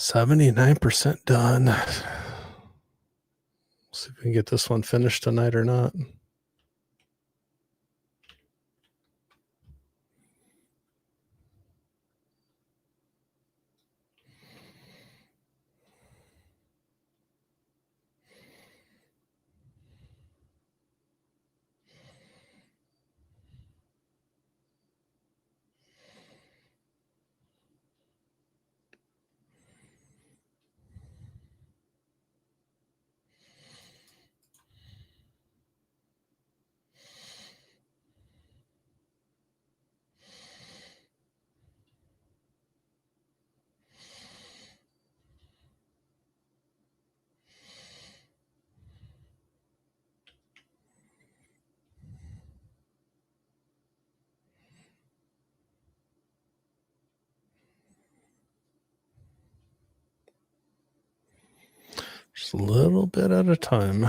%79 done. See if we can get this one finished tonight or not. Just a little bit at a time.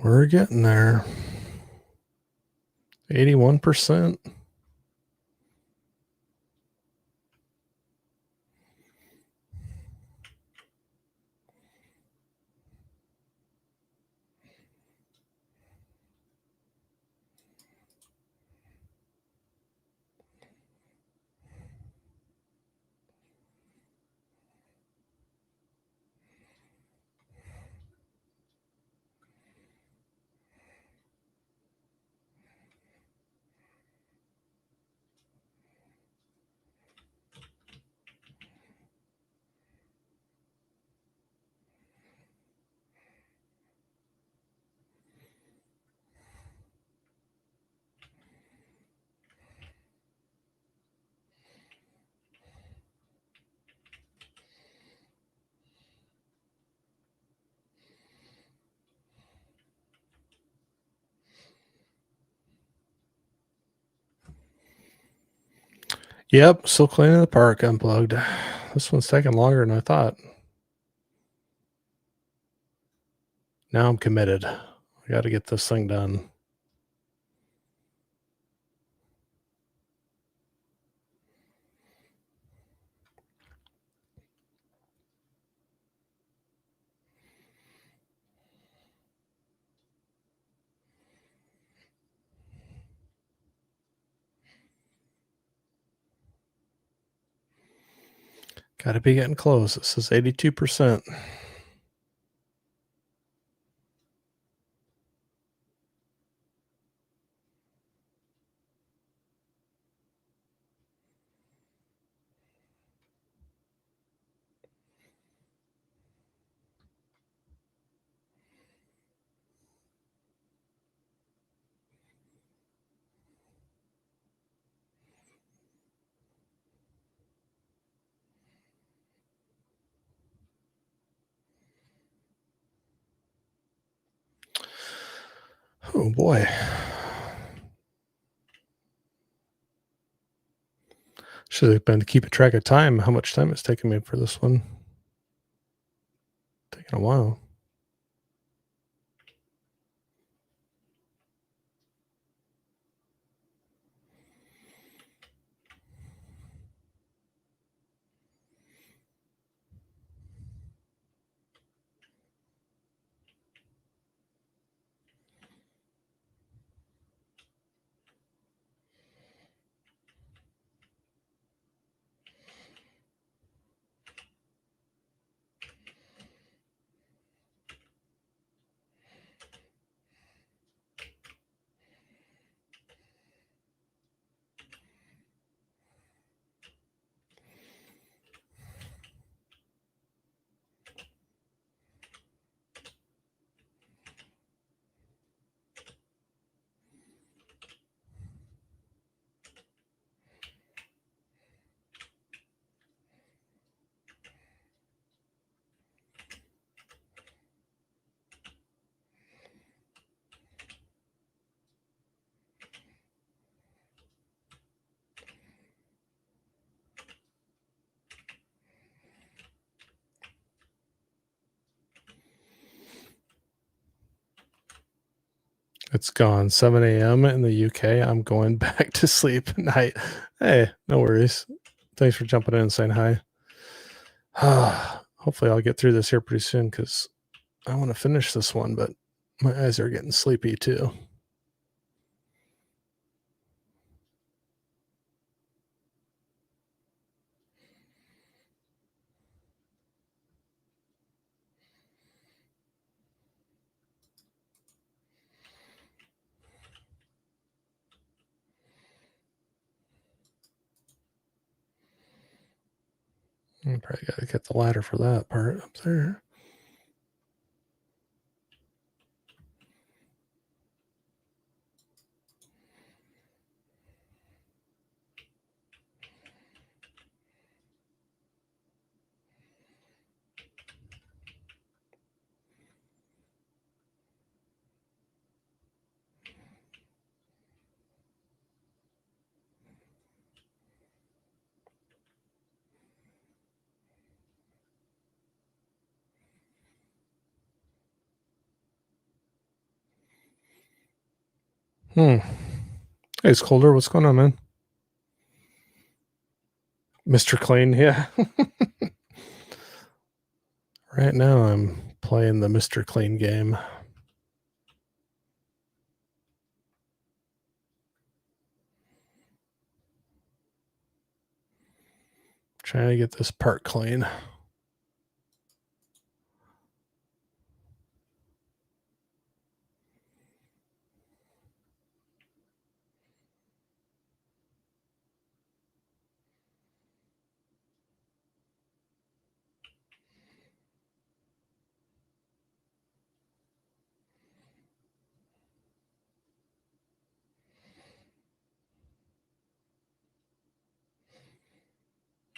We're getting there. 81%. Yep, still cleaning the park unplugged. This one's taking longer than I thought. Now I'm committed. I got to get this thing done. Got to be getting close. This is 82%. Oh boy. Should have been keeping track of time, how much time it's taking me for this one. Taking a while. It's gone 7 a.m. in the UK. I'm going back to sleep. Night. Hey, no worries. Thanks for jumping in and saying hi. Hopefully I'll get through this here pretty soon because I want to finish this one, but my eyes are getting sleepy too. I probably got to get the ladder for that part up there. Hey, it's colder. What's going on, man? Mr. Clean, yeah. Right now I'm playing the Mr. Clean game. Trying to get this part clean.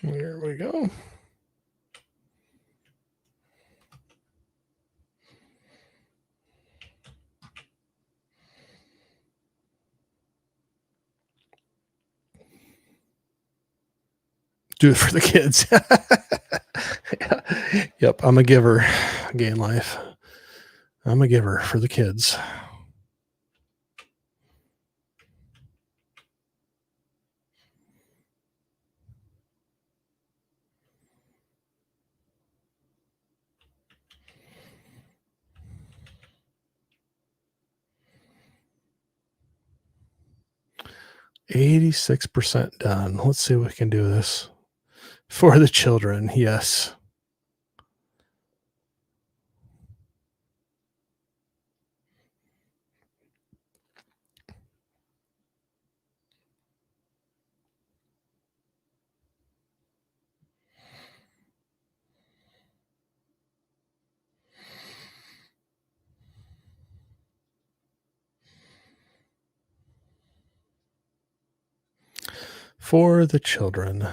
Here we go. Do it for the kids. Yep, I'm a giver. Gain life. I'm a giver for the kids. %86 done. Let's see if we can do this. For the children, yes. For the children.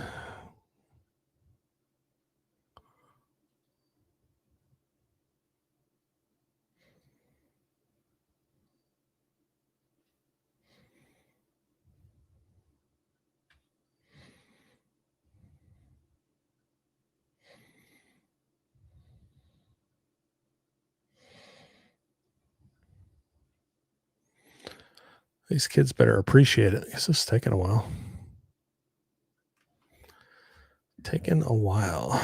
These kids better appreciate it. This is taking a while. Taking a while.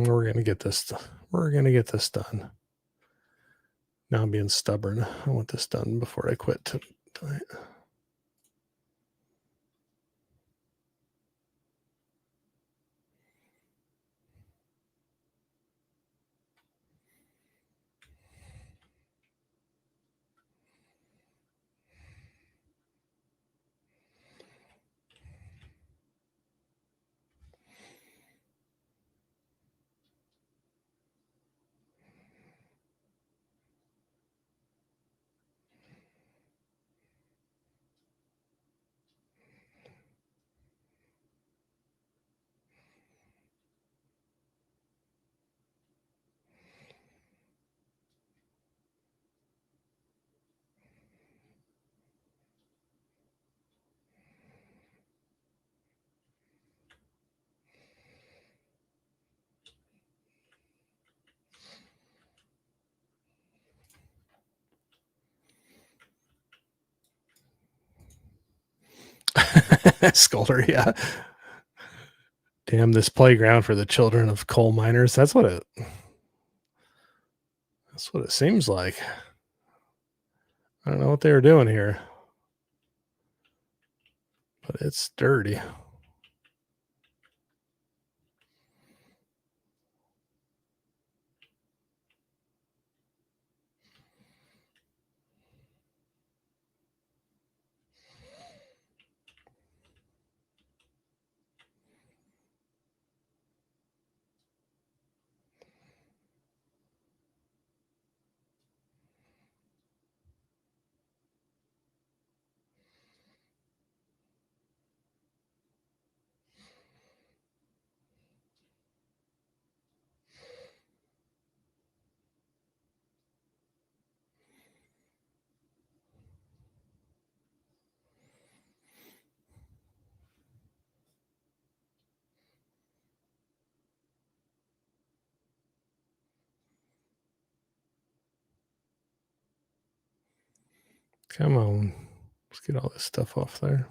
We're gonna get this. We're gonna get this done. Now I'm being stubborn. I want this done before I quit tonight. Scolder, yeah. Damn this playground for the children of coal miners. That's what it seems like. I don't know what they were doing here, but it's dirty. Come on. Let's get all this stuff off there.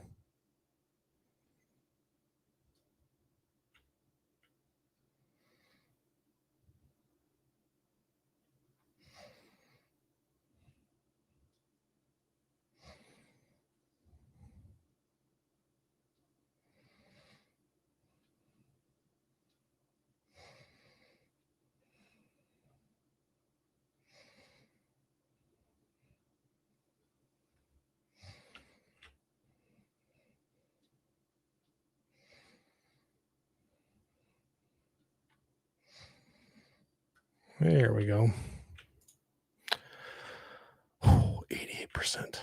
There we go. 88%.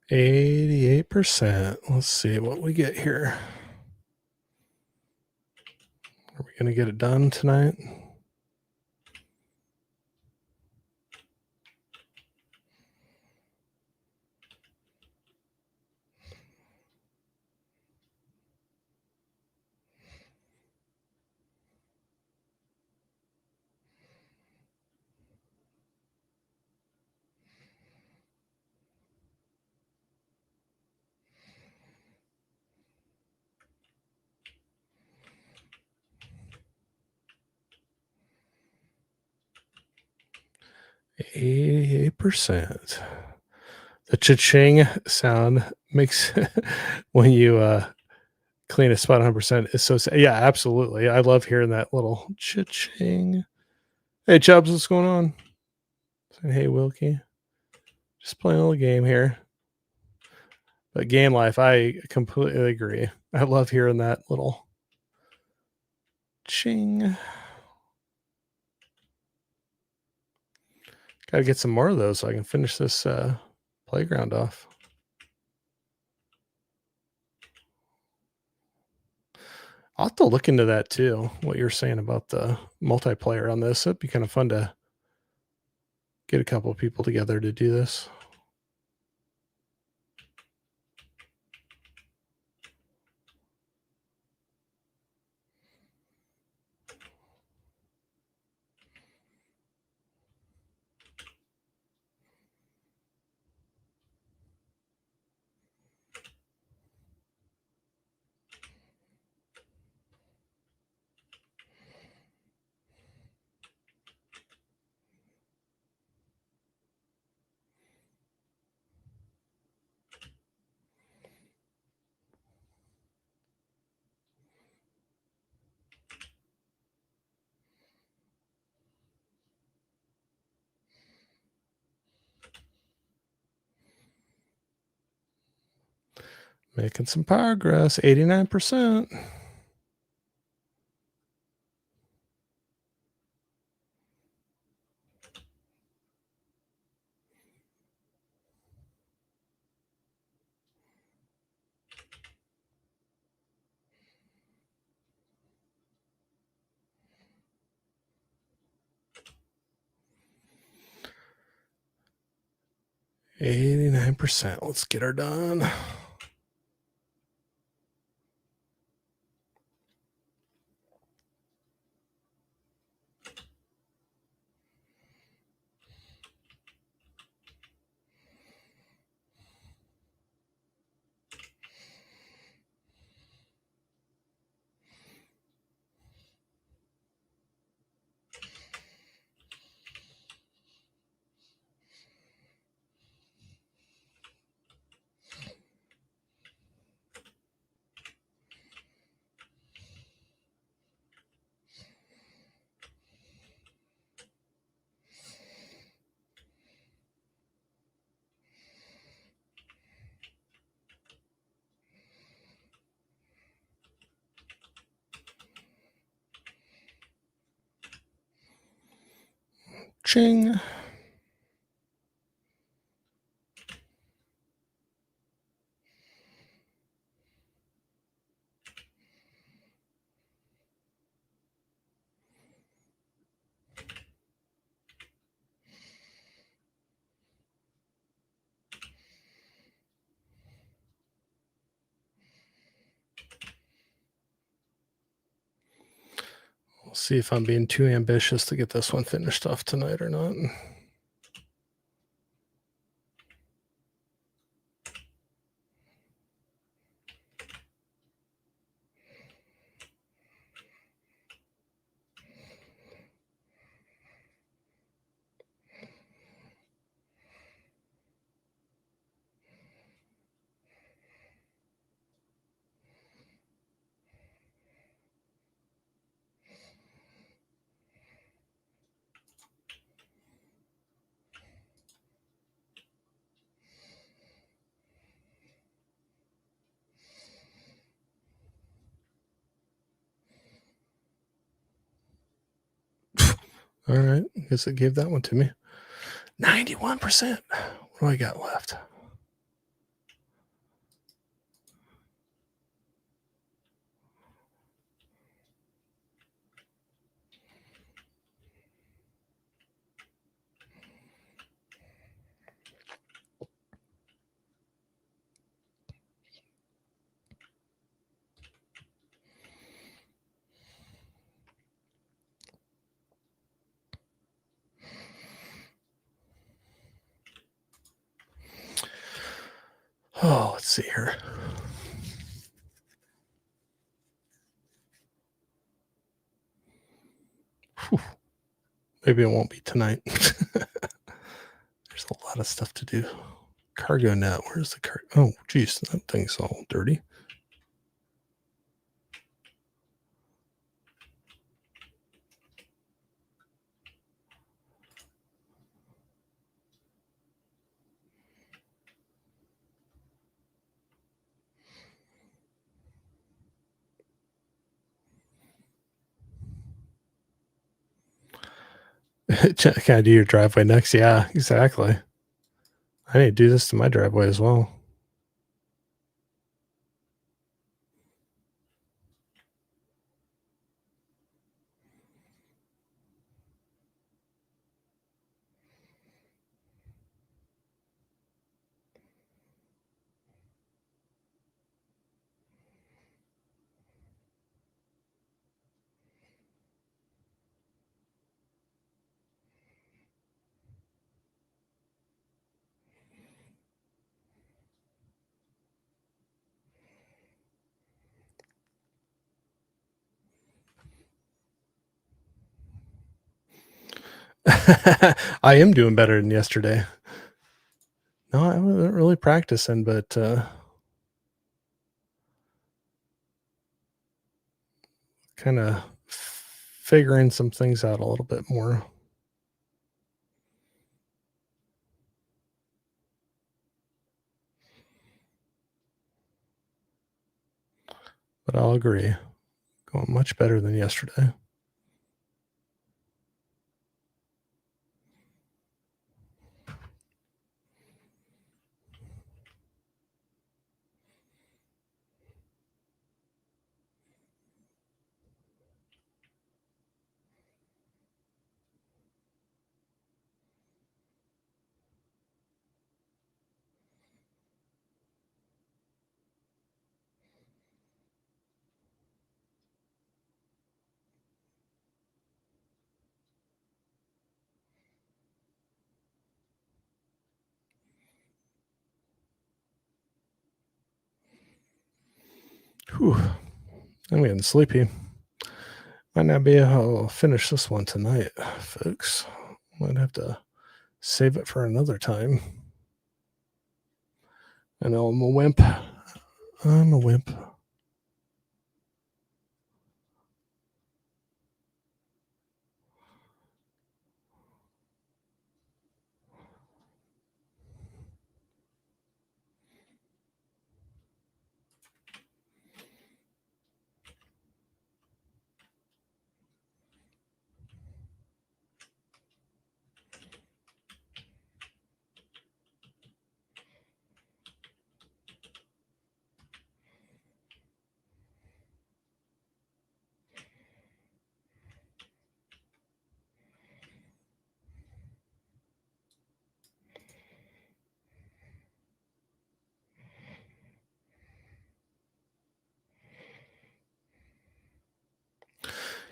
88%. Let's see what we get here. Are we going to get it done tonight? %. The cha-ching sound makes when you clean a spot 100% is so yeah, absolutely. I love hearing that little cha-ching. Hey, Chubbs, what's going on? Saying, hey, Wilkie. Just playing a little game here. But game life, I completely agree. I love hearing that little ching. Got to get some more of those so I can finish this playground off. I'll have to look into that too. What you're saying about the multiplayer on this. It'd be kind of fun to get a couple of people together to do this. Making some progress, 89%. %. Let's get her done. Ching. We'll see if I'm being too ambitious to get this one finished off tonight or not. All right. I guess it gave that one to me. 91%. What do I got left? see here. Whew. Maybe it won't be tonight. There's a lot of stuff to do. Cargo net. Where's the car? Oh, geez, that thing's all dirty. Can I do your driveway next? Yeah, exactly. I need to do this to my driveway as well. I am doing better than yesterday. No, I wasn't really practicing, but kind of figuring some things out a little bit more. But I'll agree, going much better than yesterday. Whew. I'm getting sleepy. Might not be able to finish this one tonight, folks. Might have to save it for another time. I know I'm a wimp. I'm a wimp.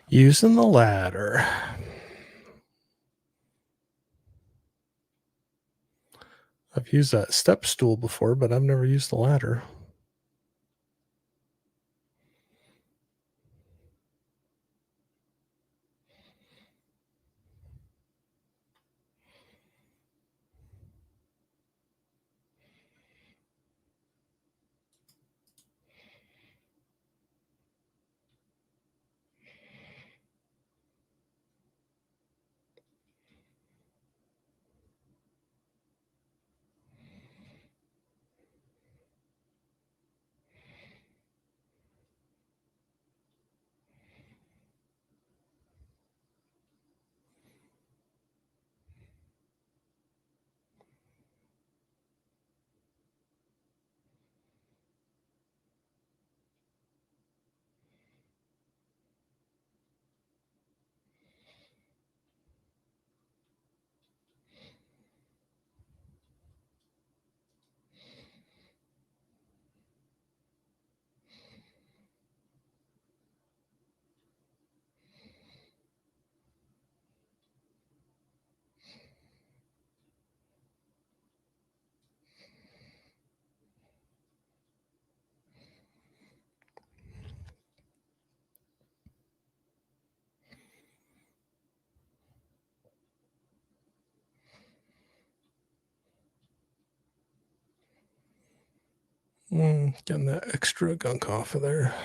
Using the ladder. I've used that step stool before, but I've never used the ladder. Getting that extra gunk off of there.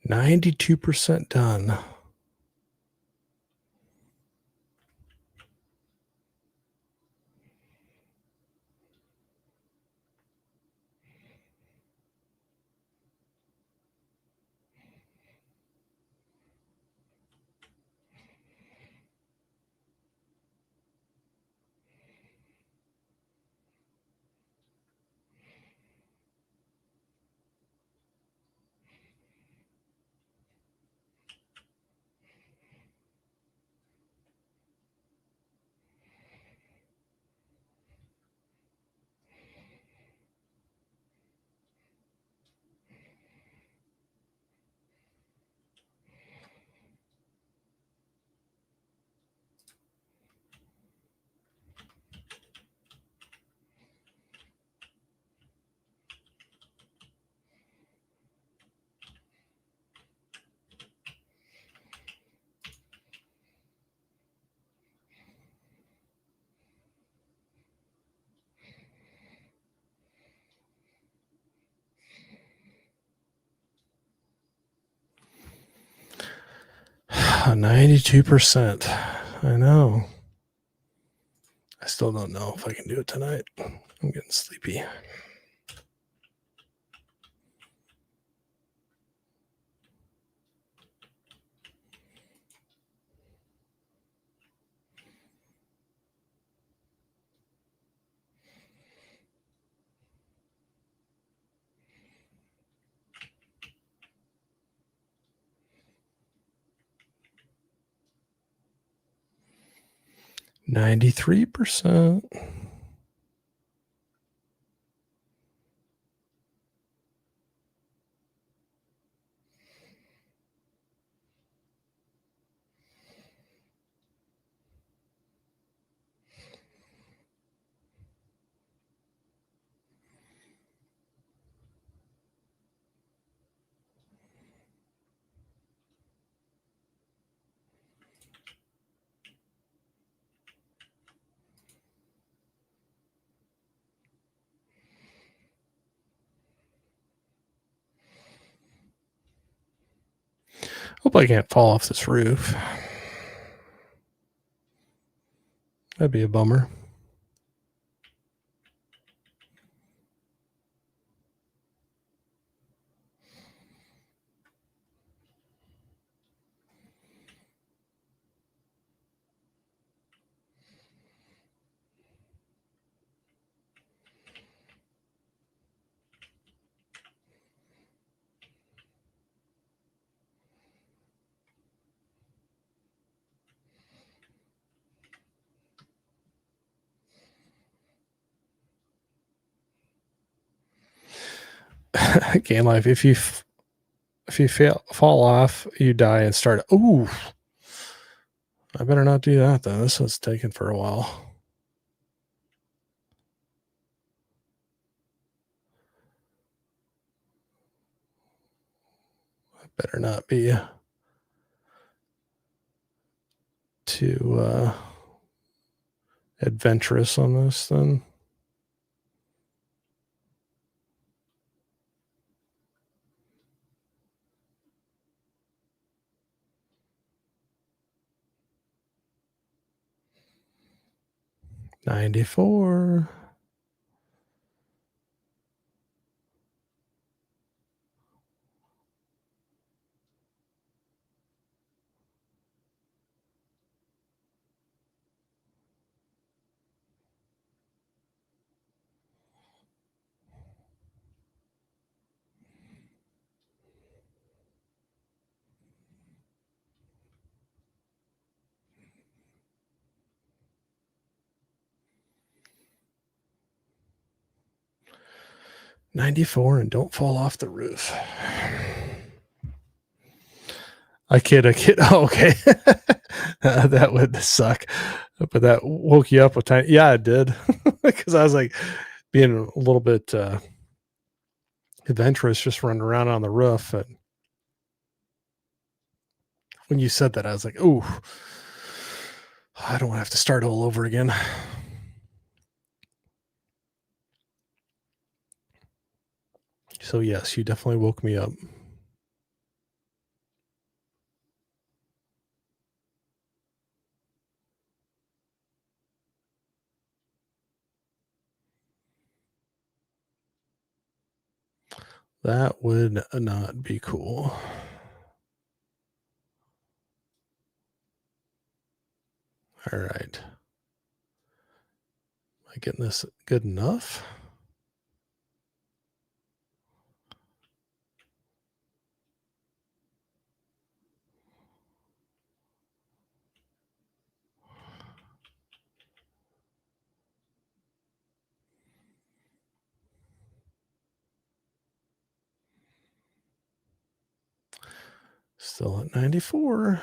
%92 done. %92. I know. I still don't know if I can do it tonight. I'm getting sleepy. %93. Hope I can't fall off this roof. That'd be a bummer. Game life. If you fall off, you die and start. Ooh, I better not do that then. This one's taking for a while. I better not be too adventurous on this then. $94. 94 and don't fall off the roof. I kid. Oh, okay. That would suck. But that woke you up with time. Yeah, it did. Because I was like being a little bit adventurous, just running around on the roof. And when you said that, I was like, oh, I don't want to have to start all over again. So, yes, you definitely woke me up. That would not be cool. All right. Am I getting this good enough? Still at 94.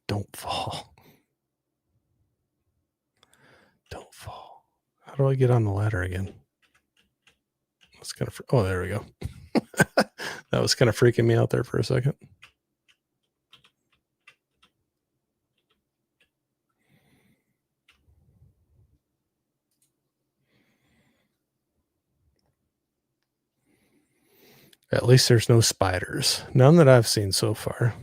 Don't fall. Don't fall. How do I get on the ladder again? That's kind of. Oh, there we go. That was kind of freaking me out there for a second. At least there's no spiders. None that I've seen so far.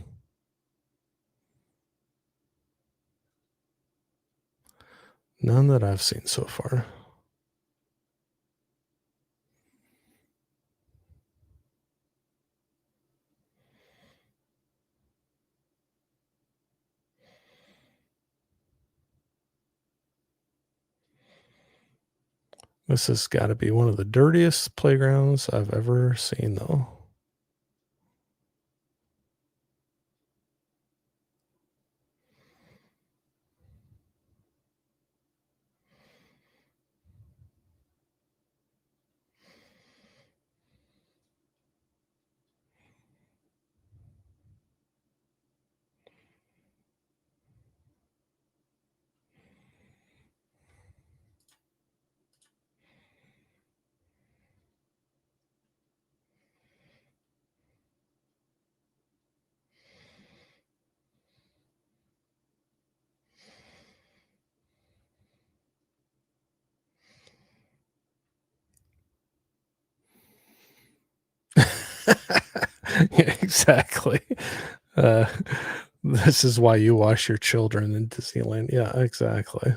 None that I've seen so far. This has got to be one of the dirtiest playgrounds I've ever seen, though. Exactly. This is why you wash your children in Disneyland. Yeah, exactly.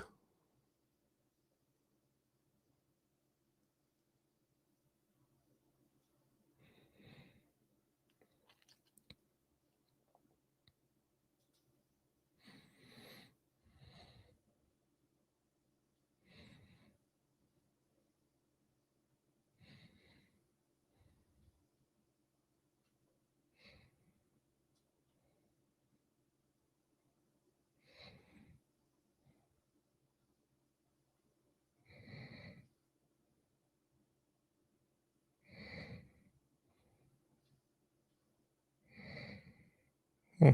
Hmm.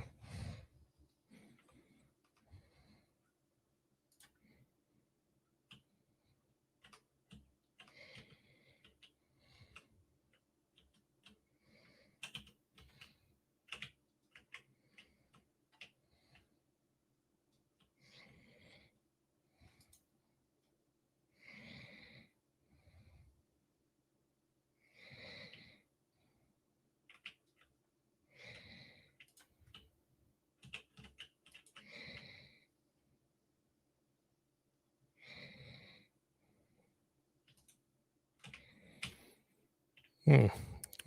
Hmm.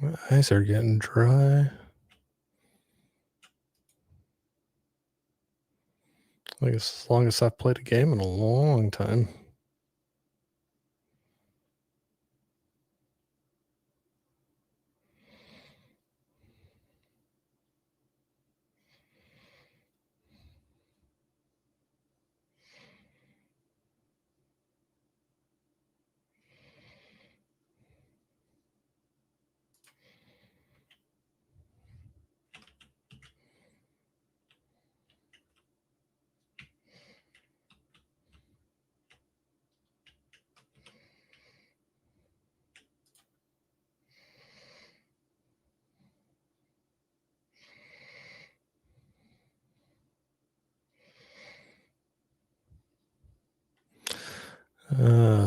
My eyes are getting dry. I guess as long as I've played a game in a long time.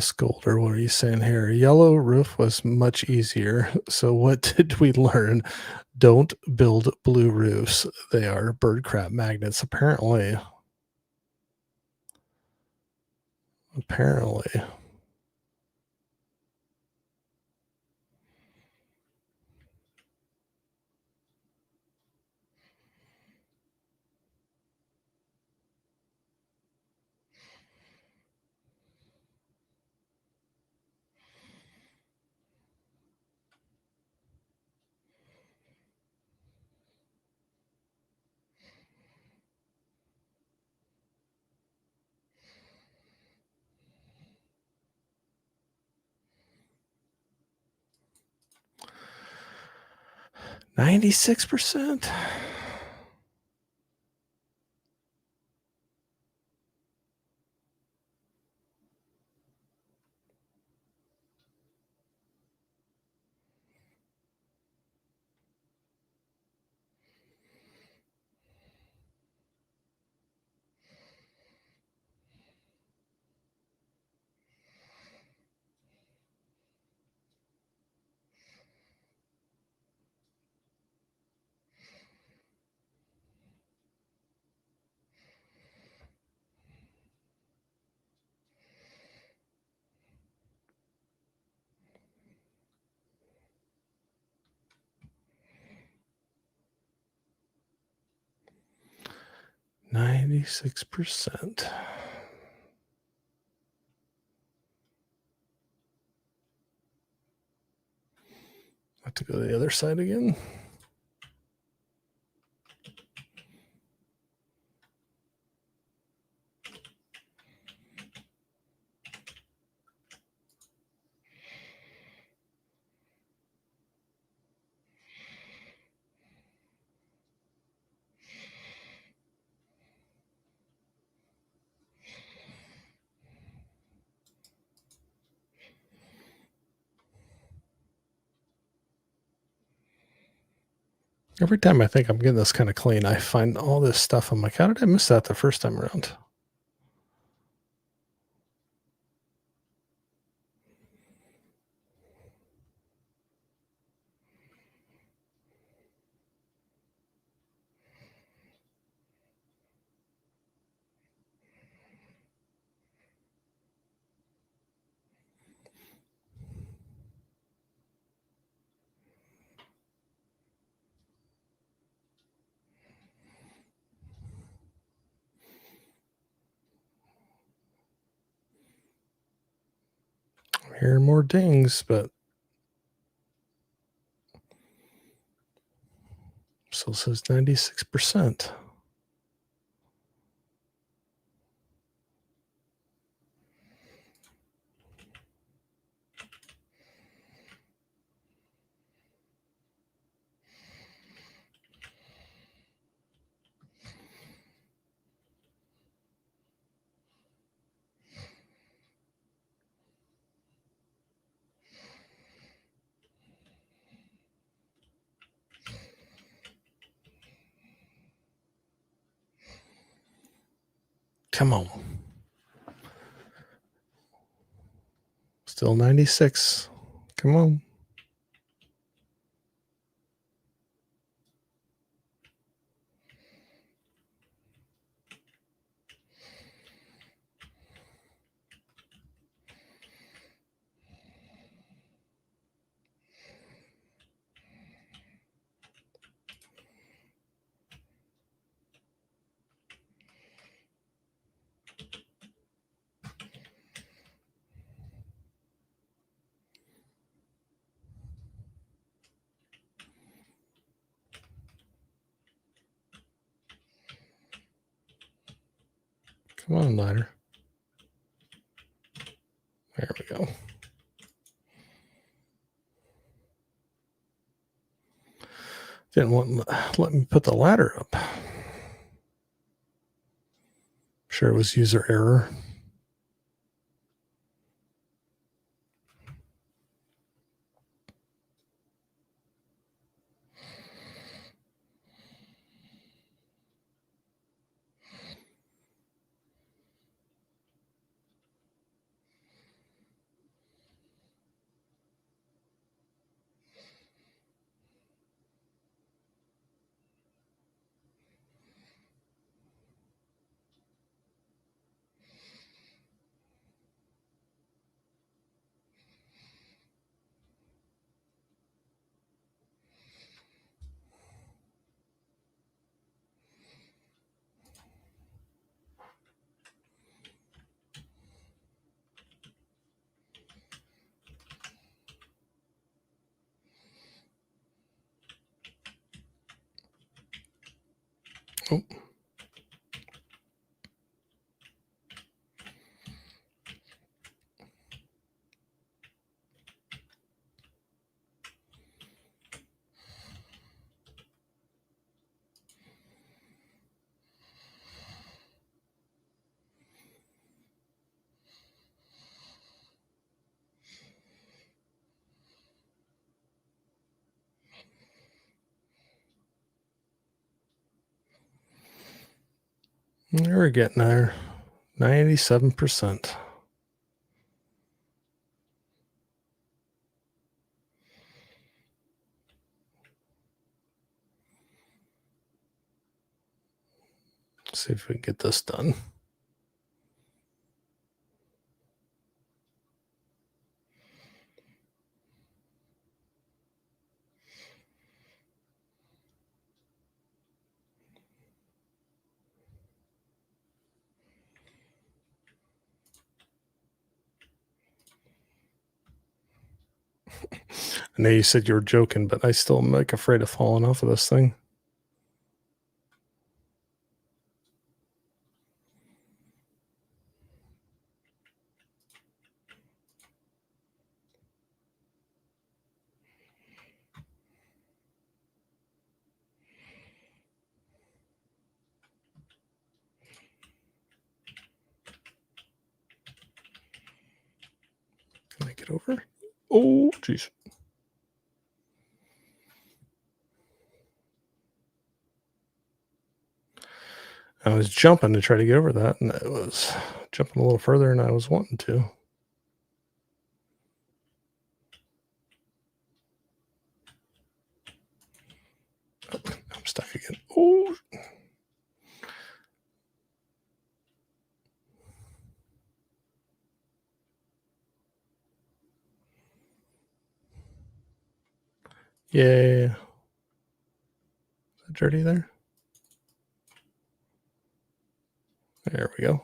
Golder, what are you saying here? Yellow roof was much easier. So what did we learn? Don't build blue roofs. They are bird crap magnets, apparently. Apparently. $96%. $96%. I have to go to the other side again. Every time I think I'm getting this kind of clean, I find all this stuff. I'm like, how did I miss that the first time around? I'm hearing more dings, but still says 96%. Come on. Still 96. Come on. Come on, ladder. There we go. Didn't let me put the ladder up. Sure, it was user error. Oh. We're getting there. 97%. See if we can get this done. I know you said you were joking, but I still am like afraid of falling off of this thing. Can I get over? Oh, jeez. I was jumping to try to get over that, and it was jumping a little further than I was wanting to. Oh, I'm stuck again. Oh. Yeah. Is it dirty there? There we go.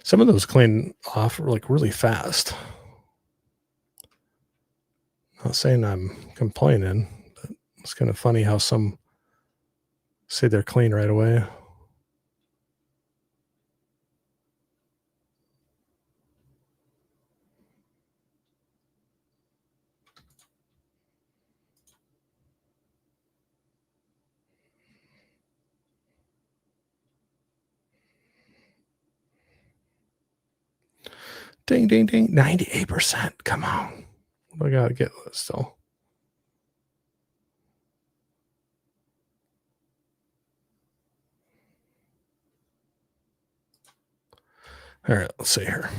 Some of those clean off like really fast. Not saying I'm complaining, but it's kind of funny how some say they're clean right away. Ding, ding, ding. 98%. Come on. What do I got to get still? All right, let's see here.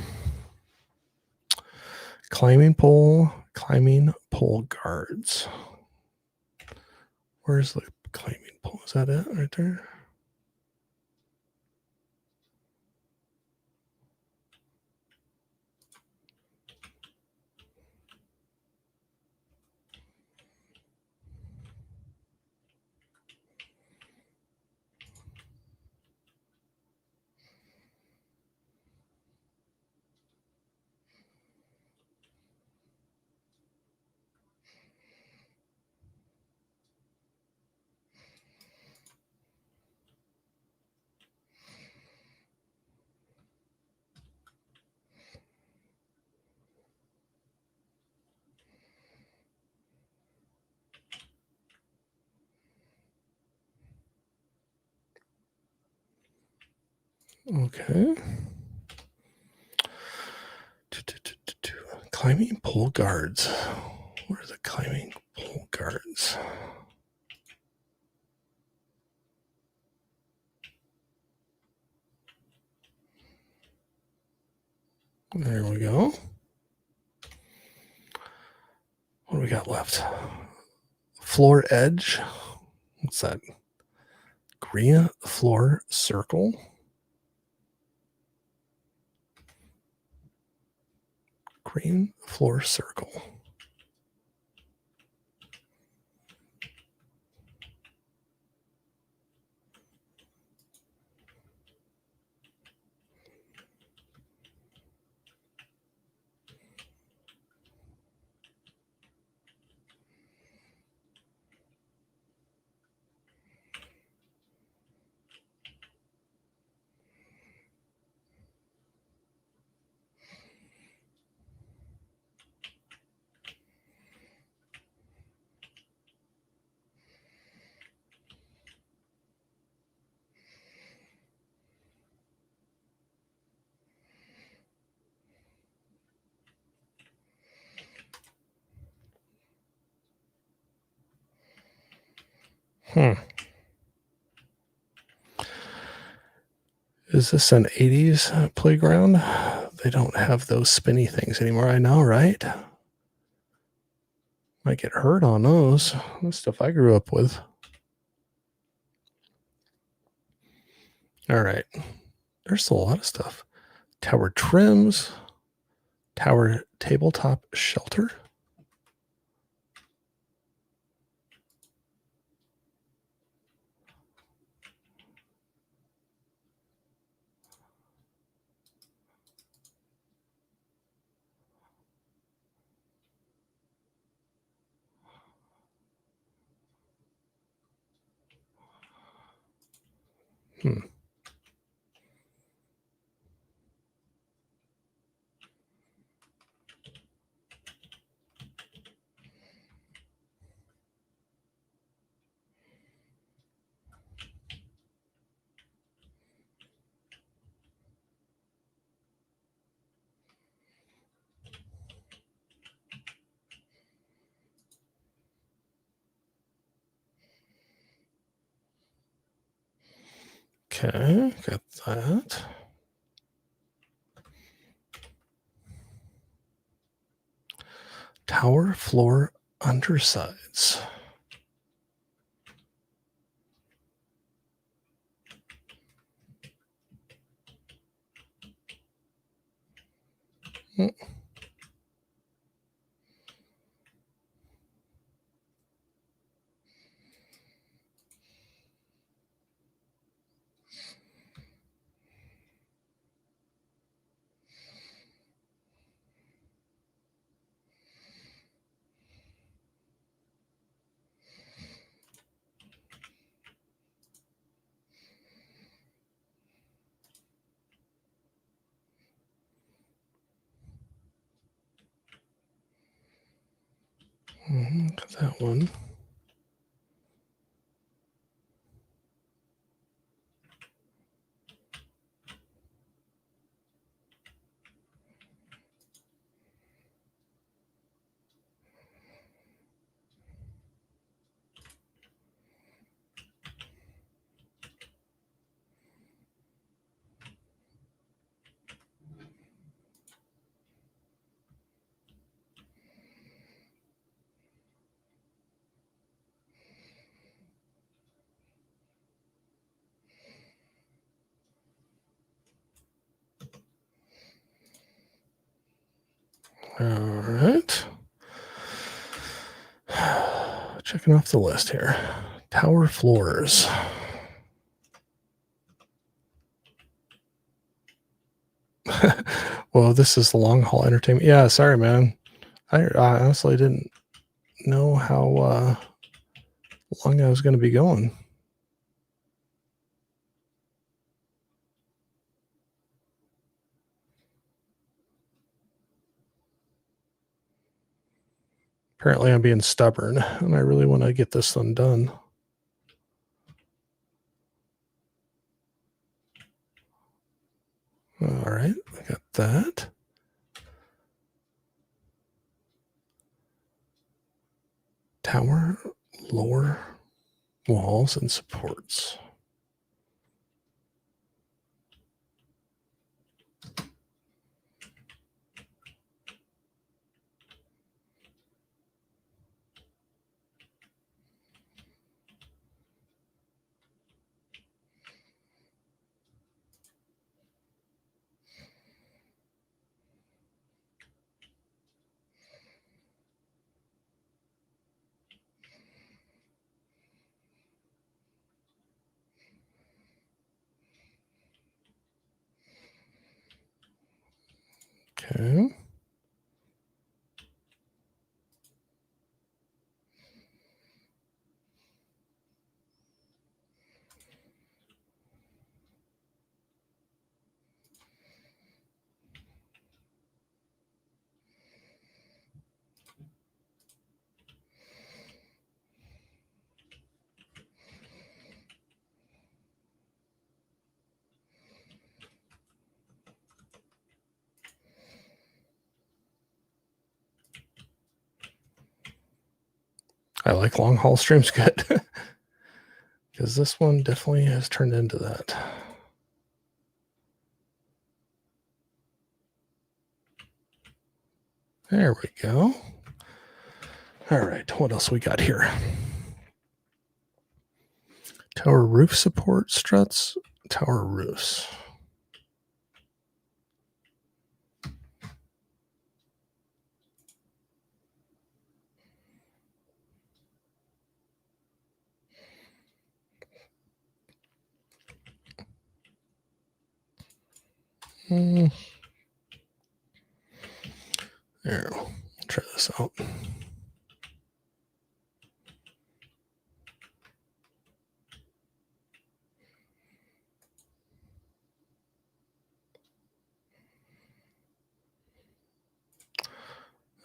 Climbing pole guards. Where's the climbing pole? Is that it right there? Okay. Climbing pole guards. Where are the climbing pole guards? There we go. What do we got left? Floor edge. What's that? Green floor circle. Green floor circle. Is this an 80s playground? They don't have those spinny things anymore. I know, right? Might get hurt on those. That's stuff I grew up with. All right. There's a lot of stuff. Tower trims. Tower tabletop shelter. Okay, got that. Tower floor undersides. Got that one. All right. Checking off the list here. Tower floors. Well, this is the long haul entertainment. Yeah, sorry, man. I honestly didn't know how long I was going to be going. Apparently, I'm being stubborn, and I really want to get this one done. All right, I got that. Tower, lower walls, and supports. Okay. I like long haul streams good because this one definitely has turned into that. There we go. All right, what else we got here? Tower roof support struts, tower roofs. There, we'll try this out.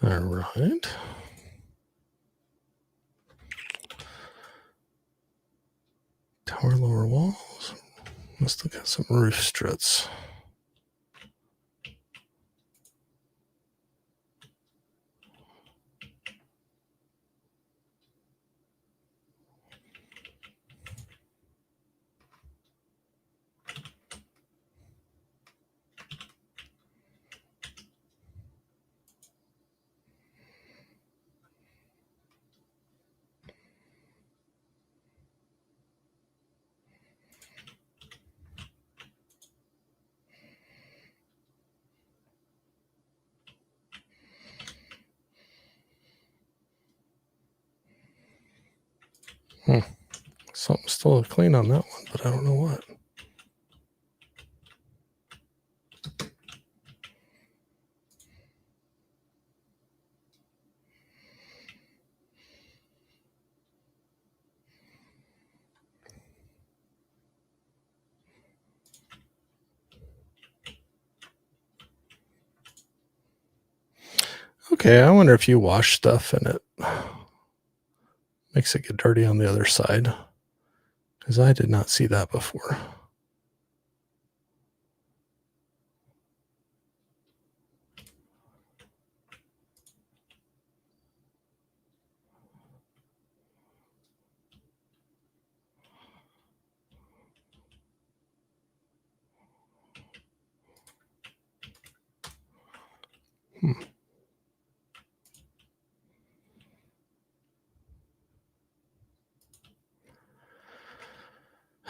All right. Tower lower walls. Let's look at some roof struts. Something's still clean on that one, but I don't know what. Okay, I wonder if you wash stuff and it makes it get dirty on the other side, because I did not see that before.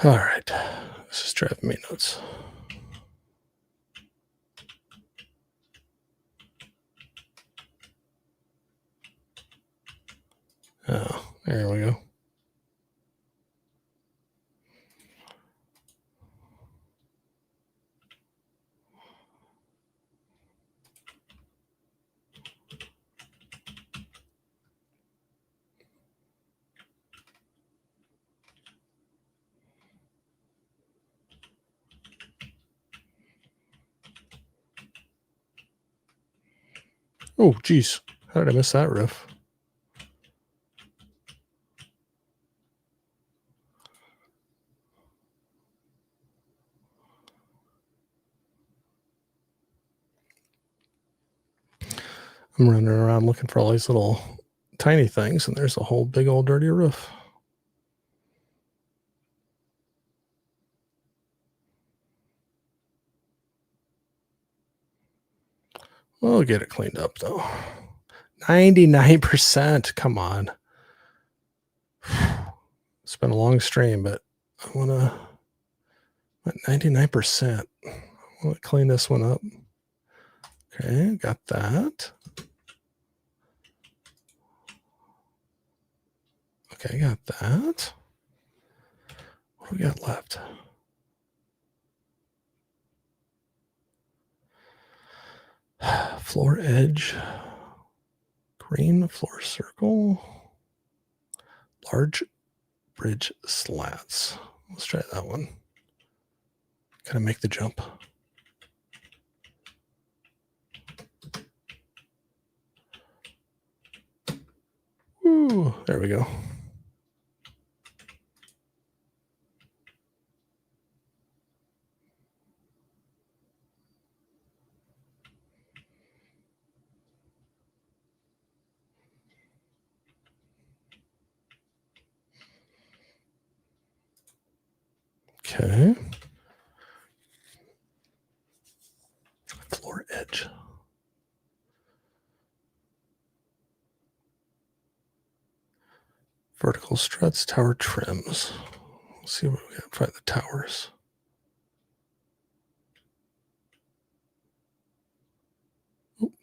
All right, this is driving me nuts. Oh, there we go. Oh, geez. How did I miss that roof? I'm running around looking for all these little tiny things, and there's a whole big old dirty roof. We'll get it cleaned up, though. 99%. Come on. It's been a long stream, but I want to... 99%. I want to clean this one up. Okay, got that. Okay, got that. What do we got left? Floor edge, green floor circle, large bridge slats. Let's try that one. Gotta make the jump. Ooh, there we go. Okay. Floor edge. Vertical struts, tower trims. Let's see what we got. Find the towers. Oop.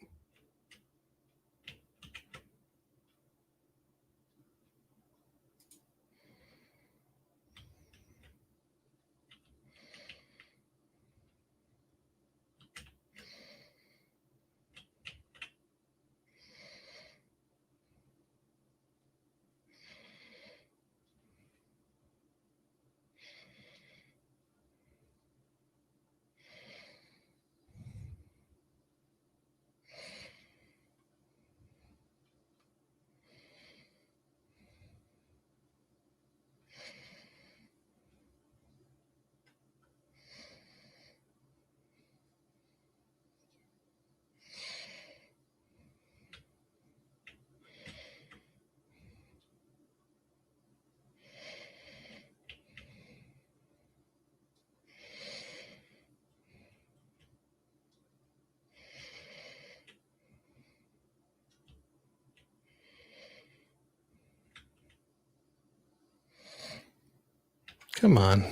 Come on.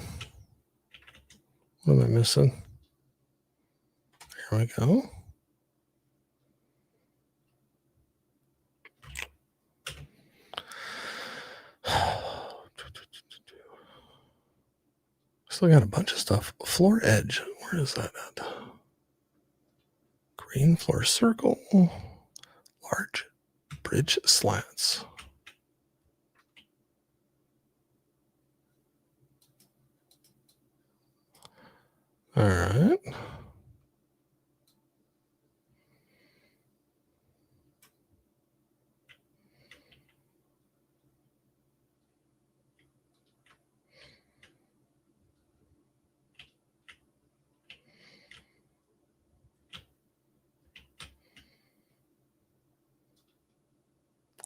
What am I missing? There we go. Still got a bunch of stuff. Floor edge. Where is that at? Green floor circle. Large bridge slats. All right.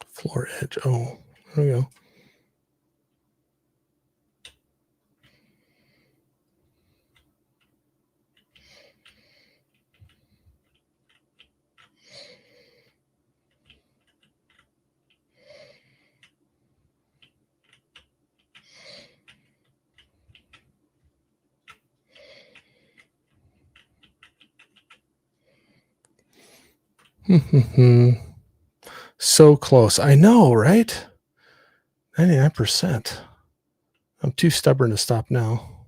Floor edge. Oh, there we go. So close. I know, right? 99%. I'm too stubborn to stop now.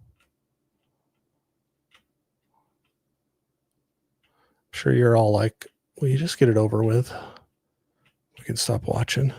I'm sure you're all like, will you just get it over with? We can stop watching.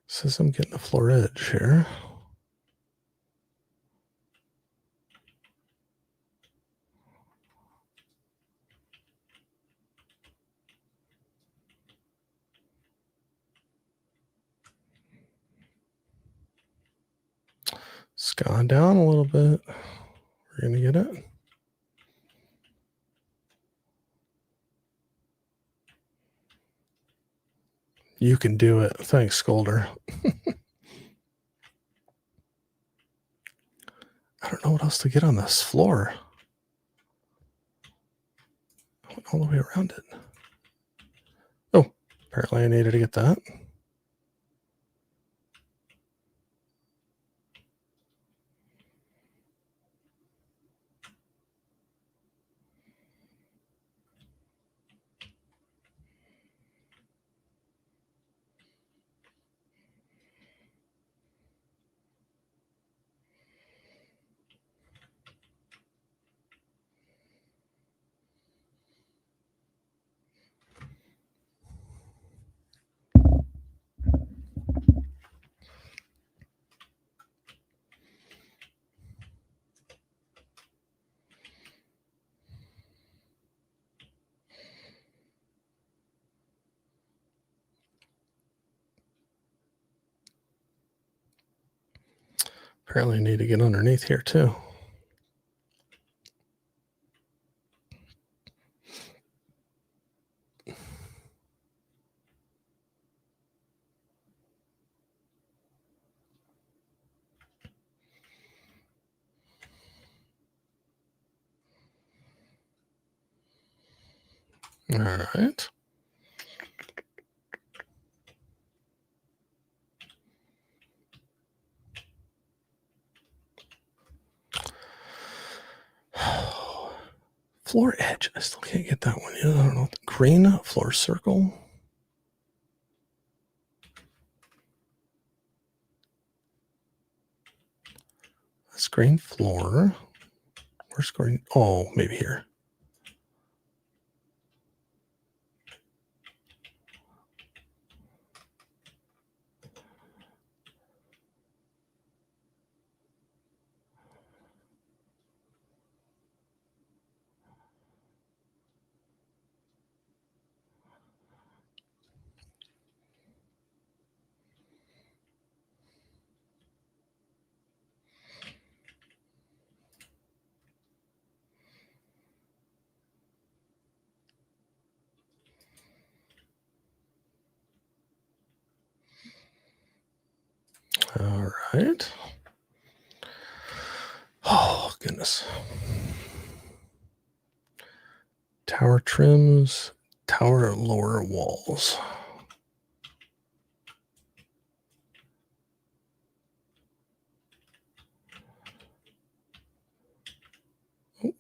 Says I'm getting a floor edge here. It's gone down a little bit. We're going to get it. You can do it. Thanks, Scolder. I don't know what else to get on this floor. I went all the way around it. Oh, apparently I needed to get that. Apparently need to get underneath here too. All right. Floor edge. I still can't get that one. I don't know. Green floor circle. That's green floor. Where's green? Oh, maybe here. All right. Oh, goodness. Tower trims, tower lower walls. Oh.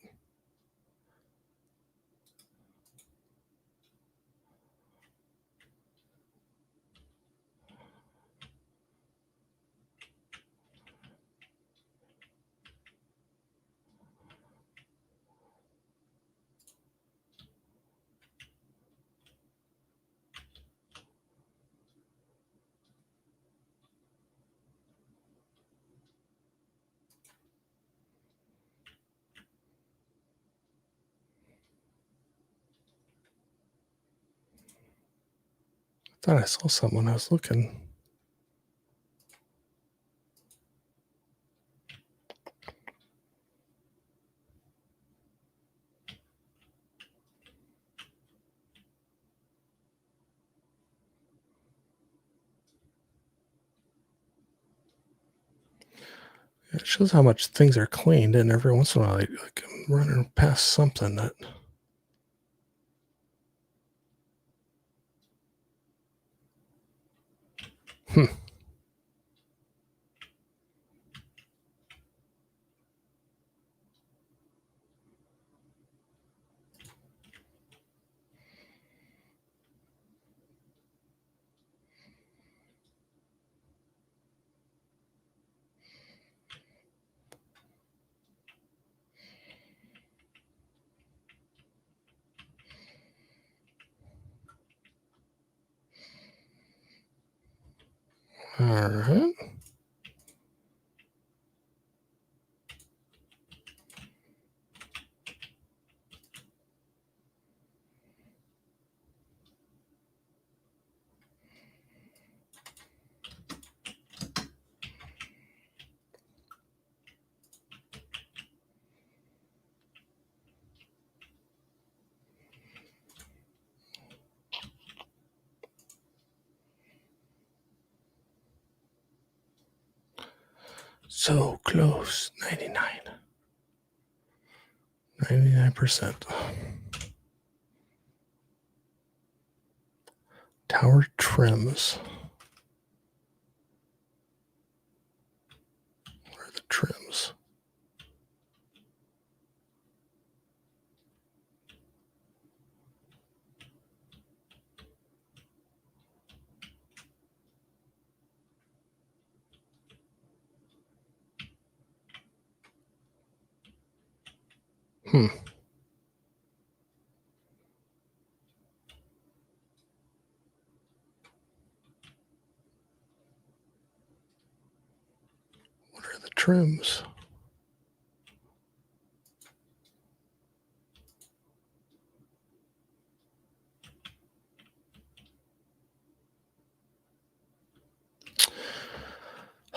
Thought I saw something when I was looking. It shows how much things are cleaned, and every once in a while, like I'm running past something that. Hmm. All right. So close. 99%. Tower trims. Where are the trims? Hmm. What are the trims?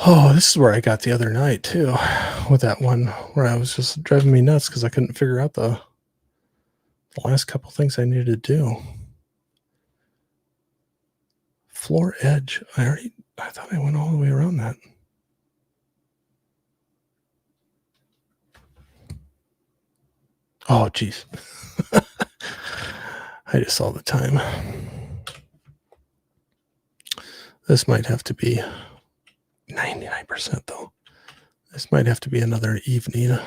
Oh, this is where I got the other night too, with that one where I was just driving me nuts because I couldn't figure out the last couple things I needed to do. Floor edge. I thought I went all the way around that. Oh, geez. I just saw the time. This might have to be 99% though. This might have to be another evening.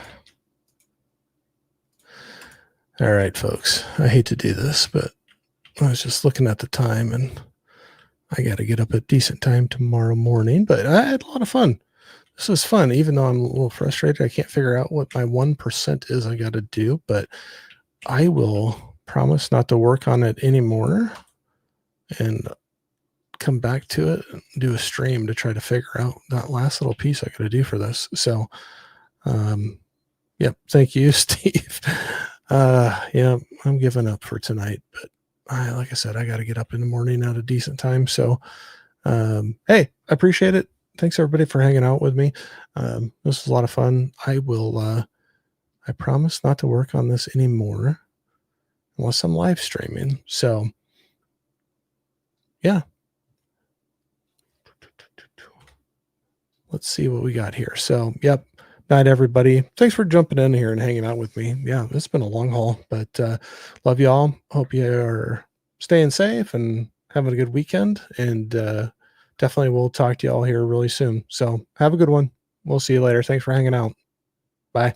All right, folks. I hate to do this, but I was just looking at the time and I got to get up at decent time tomorrow morning, but I had a lot of fun. This was fun, even though I'm a little frustrated. I can't figure out what my 1% is I got to do, but I will promise not to work on it anymore and come back to it and do a stream to try to figure out that last little piece I got to do for this. So, yep. Thank you, Steve. Yeah, I'm giving up for tonight, but like I said, I got to get up in the morning at a decent time. So, hey, I appreciate it. Thanks everybody for hanging out with me. This was a lot of fun. I promise not to work on this anymore unless I'm live streaming. So yeah, let's see what we got here. So, yep. Night, everybody. Thanks for jumping in here and hanging out with me. Yeah, it's been a long haul, but love y'all. Hope you are staying safe and having a good weekend. And definitely we'll talk to y'all here really soon. So have a good one. We'll see you later. Thanks for hanging out. Bye.